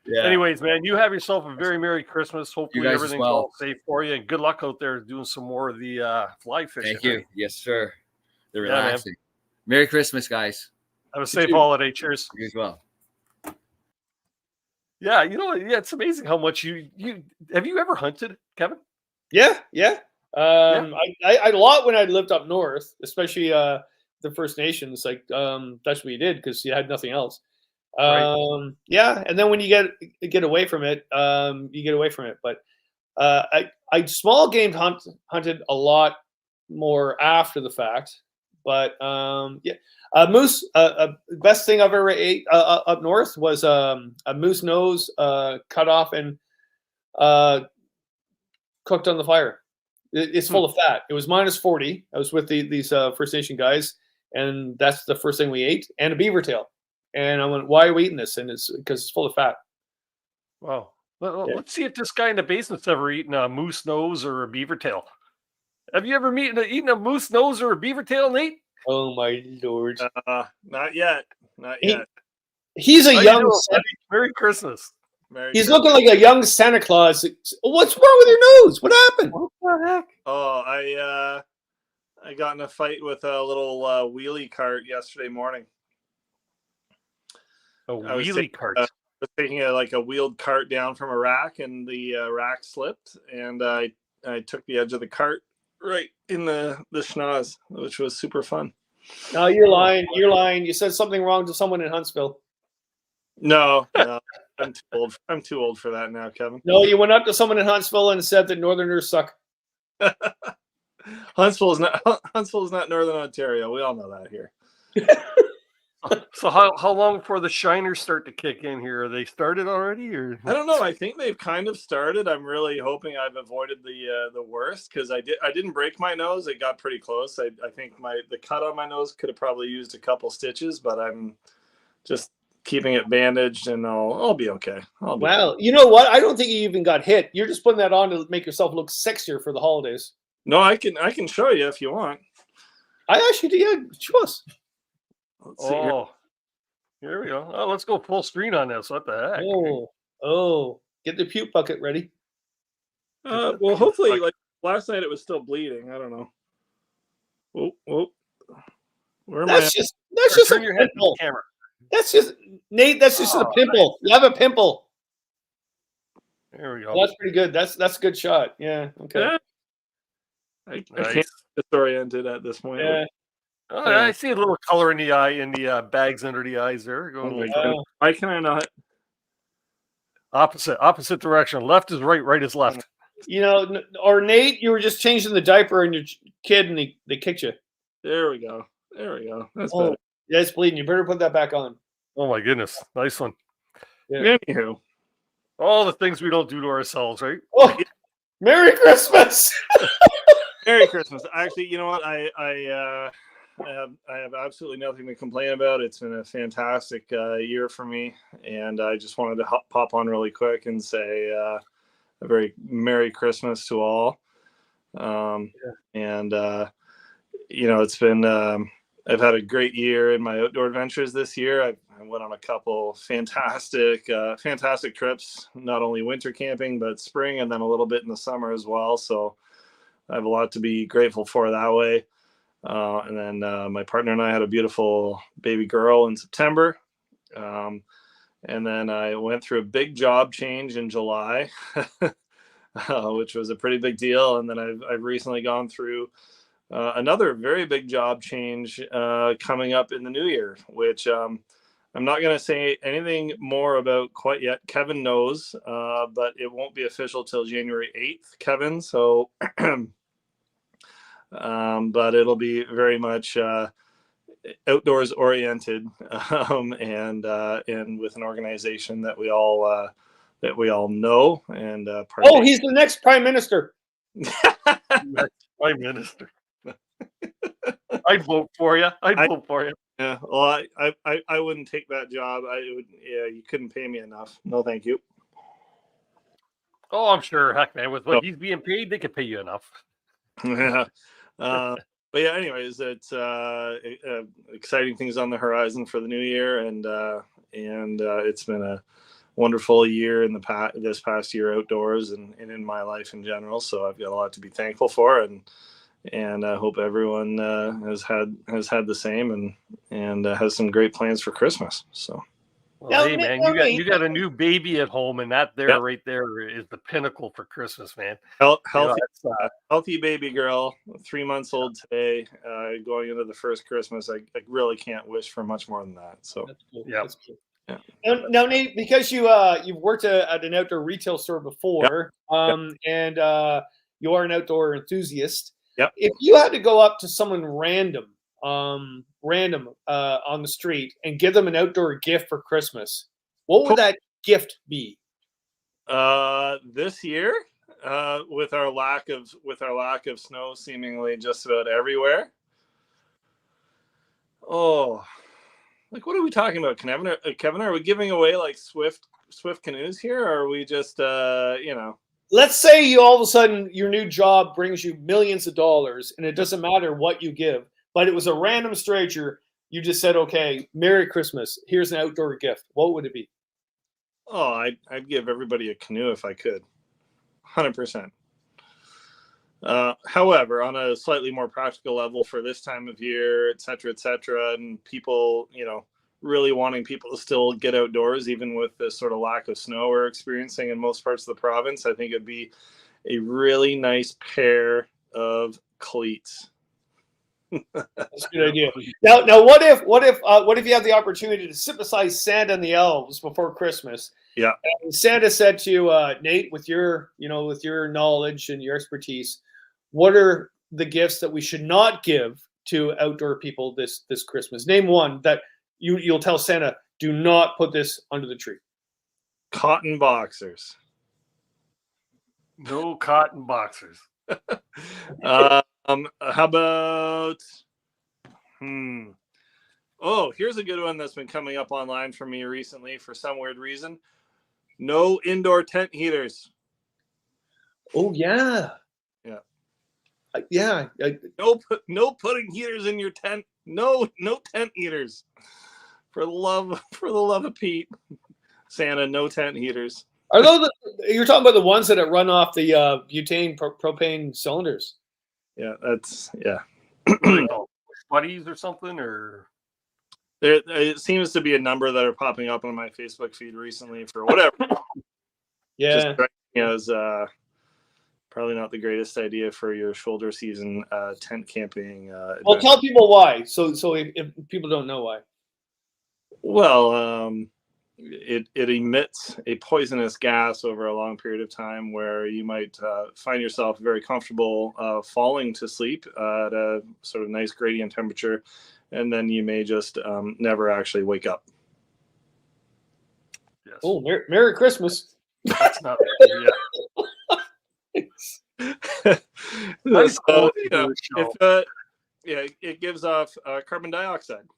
Yeah. Anyways, man, you have yourself a very Merry Christmas. Hopefully everything's all safe for you, and good luck out there doing some more of the fly fishing. Thank you. Right? Yes, sir. They're relaxing. Merry Christmas, guys. Have a safe holiday. Cheers. You as well. Yeah, it's amazing how much you have you ever hunted, Kevin? Yeah. I a lot when I lived up north, especially the First Nations. That's what you did because you had nothing else. Right. Yeah, and then when you get away from it, you get away from it. But I small game hunted a lot more after the fact. But moose. Best thing I've ever ate up north was a moose nose cut off and cooked on the fire. It's full of fat. It was minus 40. I was with these First Nation guys, and that's the first thing we ate, and a beaver tail. And I went, "Why are we eating this?" And it's because it's full of fat. Wow. Let's see if this guy in the basement's ever eaten a moose nose or a beaver tail. Have you ever eaten a moose nose or a beaver tail, Nate? Oh my Lord! Not yet. He's a young. Merry Christmas. He's looking like a young Santa Claus. What's wrong with your nose? What happened? What the heck? Oh, I got in a fight with a little wheelie cart yesterday morning. A wheelie cart. I was taking a wheeled cart down from a rack, and the rack slipped, and I took the edge of the cart right in the schnoz, which was super fun. No, you're lying. You're lying. You said something wrong to someone in Huntsville. No, I'm too old. I'm too old for that now, Kevin. No, you went up to someone in Huntsville and said that Northerners suck. Huntsville is not Northern Ontario. We all know that here. So how long before the shiners start to kick in here? Are they started already, or I don't know. I think they've kind of started. I'm really hoping I've avoided the worst, because I didn't break my nose. It got pretty close. I think the cut on my nose could have probably used a couple stitches, but I'm just keeping it bandaged, and I'll be okay. Well, you know what? I don't think you even got hit. You're just putting that on to make yourself look sexier for the holidays. No, I can show you if you want. I actually do. Yeah, show us. Let's see here we go. Oh, let's go full screen on this. What the heck? Oh, get the puke bucket ready. Well, hopefully, last night it was still bleeding. I don't know. Whoa. That's just a pimple. That's just Nate. That's just a pimple. Nice. You have a pimple. There we go. Well, that's pretty good. That's a good shot. Yeah. Okay. Yeah. I can't disoriented at this point. Yeah. Oh, I see a little color in the eye, in the bags under the eyes there. Why can I not? Opposite direction. Left is right. Right is left. You know, or Nate, you were just changing the diaper on your kid, and they kicked you. There we go. That's better. Yeah, it's bleeding. You better put that back on. Oh my goodness, nice one. Yeah. Anywho, all the things we don't do to ourselves, right? Oh, Merry Christmas! Merry Christmas. Actually, you know what? I have absolutely nothing to complain about. It's been a fantastic year for me, and I just wanted to pop on really quick and say a very Merry Christmas to all. And it's been I've had a great year in my outdoor adventures this year. I went on a couple fantastic trips, not only winter camping, but spring, and then a little bit in the summer as well. So I have a lot to be grateful for that way. And then my partner and I had a beautiful baby girl in September. And then I went through a big job change in July, which was a pretty big deal. And then I've recently gone through another very big job change coming up in the new year, which I'm not going to say anything more about quite yet. Kevin knows, but it won't be official till January 8th, Kevin. So, but it'll be very much outdoors oriented, and with an organization that we all know. And he's the next prime minister. Prime minister. I'd vote for you. Yeah. Well, I wouldn't take that job. You couldn't pay me enough. No, thank you. Oh, I'm sure. Heck, man, with what he's being paid, they could pay you enough. Yeah. But yeah, anyways, it's exciting things on the horizon for the new year, and it's been a wonderful year in this past year outdoors and in my life in general. So I've got a lot to be thankful for, and I hope everyone has had the same and has some great plans for Christmas. So, well, hey man, you got a new baby at home, and that right there is the pinnacle for Christmas, man. Healthy baby girl, 3 months old today, going into the first Christmas. I really can't wish for much more than that. So that's cool. Yeah. That's cool. Yeah. Now, Nate, because you've worked at an outdoor retail store before, and you are an outdoor enthusiast. Yep. If you had to go up to someone random on the street and give them an outdoor gift for Christmas, what would that gift be? This year, with our lack of snow seemingly just about everywhere. Oh, like what are we talking about, Kevin? Are we giving away like Swift canoes here, or are we just Let's say you all of a sudden your new job brings you millions of dollars, and it doesn't matter what you give, but it was a random stranger. You just said, "Okay, Merry Christmas. Here's an outdoor gift." What would it be? Oh, I'd give everybody a canoe if I could, 100%. However, on a slightly more practical level for this time of year, et cetera, and people, really wanting people to still get outdoors, even with this sort of lack of snow we're experiencing in most parts of the province, I think it'd be a really nice pair of cleats. That's a good idea. Now, what if you have the opportunity to sit beside Santa and the elves before Christmas? Yeah. And Santa said to Nate, with your knowledge and your expertise, what are the gifts that we should not give to outdoor people this Christmas? Name one that you'll tell Santa, do not put this under the tree. Cotton boxers. No cotton boxers. How about? Oh, here's a good one that's been coming up online for me recently for some weird reason. No indoor tent heaters. Oh yeah. Yeah. No putting heaters in your tent. No tent heaters. For the love of Pete, Santa, no tent heaters. Are those you're talking about the ones that run off the butane propane cylinders? Yeah, that's yeah. Buddies or something, or it seems to be a number that are popping up on my Facebook feed recently for whatever. Yeah, just as probably not the greatest idea for your shoulder season tent camping. Well, tell people why. So if people don't know why. Well, it emits a poisonous gas over a long period of time where you might find yourself very comfortable falling to sleep at a sort of nice gradient temperature, and then you may just never actually wake up. Yes. Oh, Merry Christmas. That's not it gives off carbon dioxide.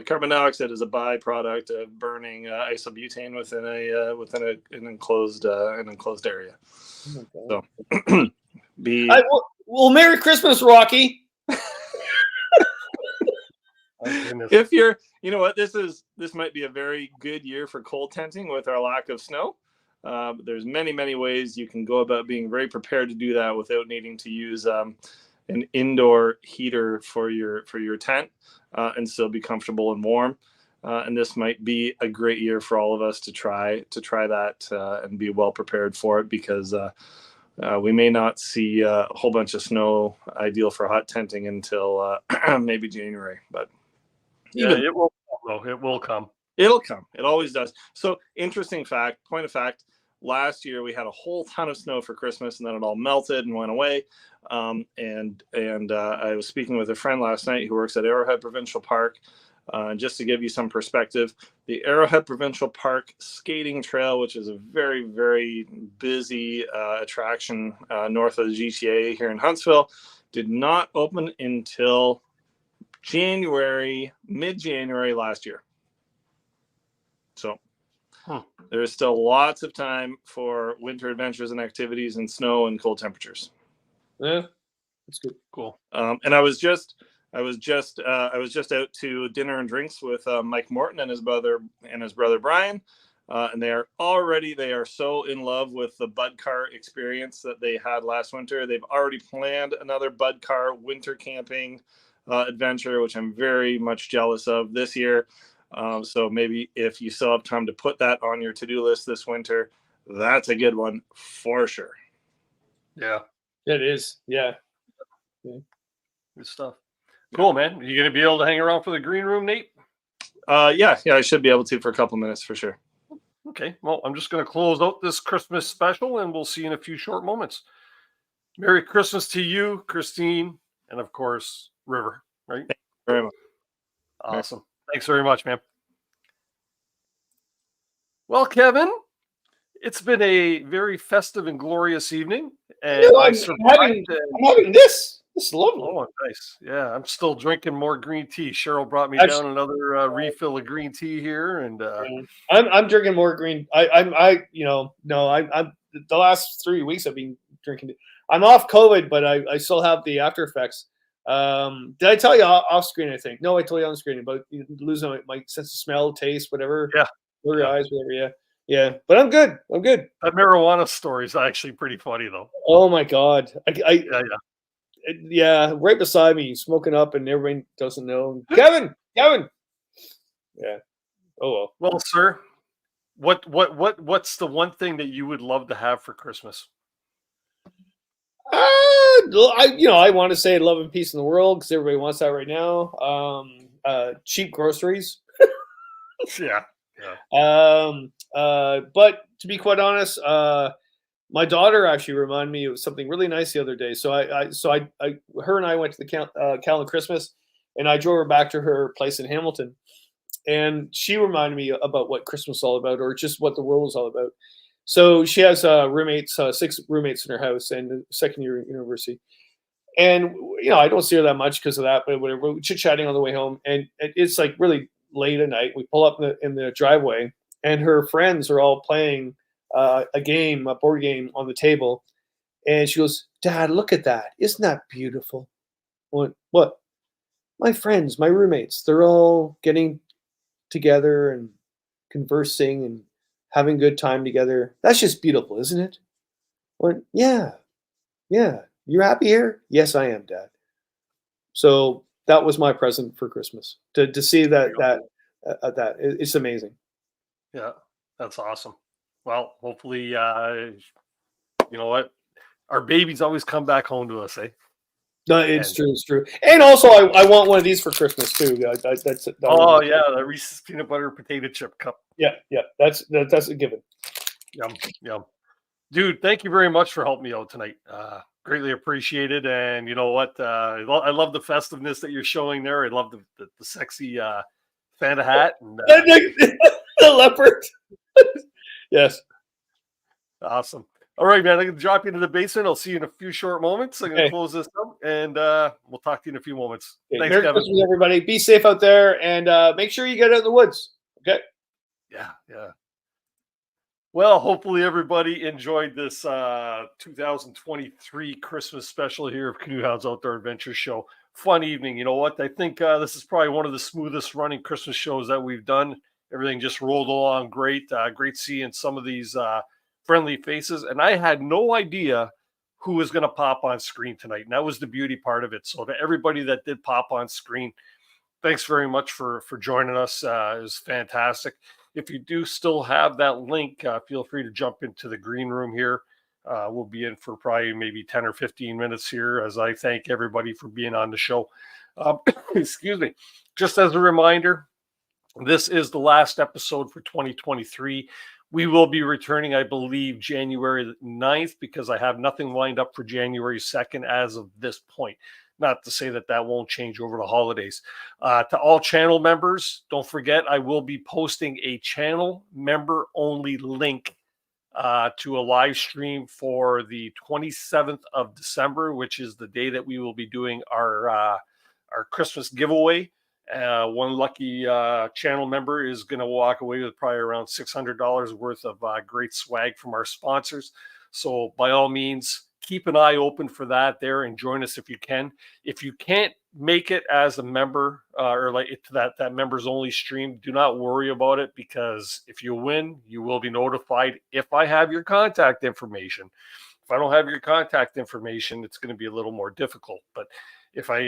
Carbon dioxide is a byproduct of burning isobutane within an enclosed area. Okay. So, well, Merry Christmas, Rocky. If you're, this might be a very good year for cold tenting with our lack of snow. There's many ways you can go about being very prepared to do that without needing to use an indoor heater for your tent and still be comfortable and warm. And this might be a great year for all of us to try that and be well prepared for it, because we may not see a whole bunch of snow ideal for hot tenting until maybe January. But it will come, though. It will come. It'll come. It always does. So, point of fact, last year we had a whole ton of snow for Christmas, and then it all melted and went away. And I was speaking with a friend last night who works at Arrowhead Provincial Park. Just to give you some perspective, the Arrowhead Provincial Park skating trail, which is a very, very busy attraction north of the GTA here in Huntsville, did not open until mid-January last year. So there's still lots of time for winter adventures and activities in snow and cold temperatures. Yeah, that's good. Cool. And I was just out to dinner and drinks with Mike Morton and his brother Brian, and they are so in love with the Bud Car experience that they had last winter. They've already planned another Bud Car winter camping adventure, which I'm very much jealous of this year. So maybe if you still have time to put that on your to-do list this winter, that's a good one for sure. Yeah, it is. Yeah. Good stuff. Cool, man. Are you going to be able to hang around for the green room, Nate? Yeah, I should be able to for a couple minutes for sure. Okay. Well, I'm just going to close out this Christmas special, and we'll see you in a few short moments. Merry Christmas to you, Christine, and of course, River. Right? Thank you very much. Awesome. Thanks very much, man. Well, Kevin, it's been a very festive and glorious evening. And I'm having this. This is lovely. Oh, nice. Yeah, I'm still drinking more green tea. Cheryl brought me down another refill of green tea here, and I'm drinking more green. I'm the last 3 weeks I've been drinking. I'm off COVID, but I still have the after effects. Did I tell you off screen? I think no, I told you on screen about losing my sense of smell, taste, whatever. Yeah, your eyes, whatever. Yeah. Yeah, but I'm good. I'm good. That marijuana story is actually pretty funny, though. Oh my God. Yeah. Yeah, right beside me, smoking up, and everybody doesn't know. Kevin. Yeah. Oh well. Well, sir, what's the one thing that you would love to have for Christmas? I want to say love and peace in the world because everybody wants that right now. Cheap groceries. Yeah. But to be quite honest, my daughter actually reminded me of something really nice the other day. So her and I went to the Callan Christmas, and I drove her back to her place in Hamilton, and she reminded me about what Christmas is all about, or just what the world is all about. So she has roommates, 6 roommates in her house, and second year at university. And I don't see her that much because of that, but whatever. We're chit chatting on the way home, and it's like really late at night. We pull up in the driveway, and her friends are all playing a board game on the table. And she goes, "Dad, look at that! Isn't that beautiful?" What? My friends, my roommates, they're all getting together and conversing and having good time together. That's just beautiful, isn't it? Yeah. You're happy here? Yes, I am, Dad. So that was my present for Christmas. To see that it's amazing. Yeah, that's awesome. Well, hopefully, you know what? Our babies always come back home to us, eh? No, it's true. And also, I want one of these for Christmas too. The Reese's peanut butter potato chip cup. Yeah, that's a given. Yum. Dude, thank you very much for helping me out tonight. Greatly appreciated. And you know what? I love the festiveness that you're showing there. I love the sexy Fanta hat. And, the leopard. Yes. Awesome. All right, man. I'm going to drop you into the basement. I'll see you in a few short moments. I'm going to close this up, and we'll talk to you in a few moments. Okay. Thanks, Merry Kevin. Christmas, everybody. Be safe out there, and make sure you get out in the woods. Okay. Yeah. Well, hopefully everybody enjoyed this 2023 Christmas special here of CANOEHOUND'S Outdoor Adventure Show. Fun evening. You know what? I think this is probably one of the smoothest running Christmas shows that we've done. Everything just rolled along great. Great seeing some of these friendly faces. And I had no idea who was going to pop on screen tonight. And that was the beauty part of it. So to everybody that did pop on screen, thanks very much for joining us. It was fantastic. If you do still have that link, feel free to jump into the green room here. We'll be in for probably maybe 10 or 15 minutes here as I thank everybody for being on the show. Excuse me. Just as a reminder, this is the last episode for 2023. We will be returning, I believe, January 9th because I have nothing lined up for January 2nd as of this point. Not to say that won't change over the holidays. To all channel members, don't forget, I will be posting a channel member only link to a live stream for the 27th of December, which is the day that we will be doing our Christmas giveaway. One lucky channel member is going to walk away with probably around $600 worth of great swag from our sponsors. So by all means, keep an eye open for that there and join us if you can. If you can't make it as a member or like to that members only stream, do not worry about it because if you win, you will be notified if I have your contact information. If I don't have your contact information, it's going to be a little more difficult. But if I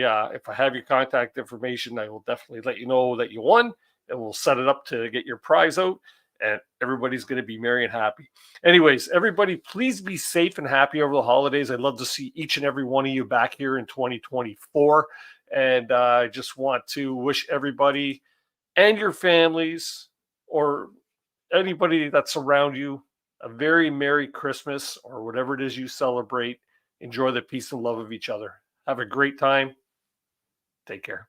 have your contact information, I will definitely let you know that you won, and we'll set it up to get your prize out, and everybody's going to be merry and happy. Anyways, everybody, please be safe and happy over the holidays. I'd love to see each and every one of you back here in 2024, and I just want to wish everybody and your families or anybody that's around you a very Merry Christmas or whatever it is you celebrate. Enjoy the peace and love of each other. Have a great time. Take care.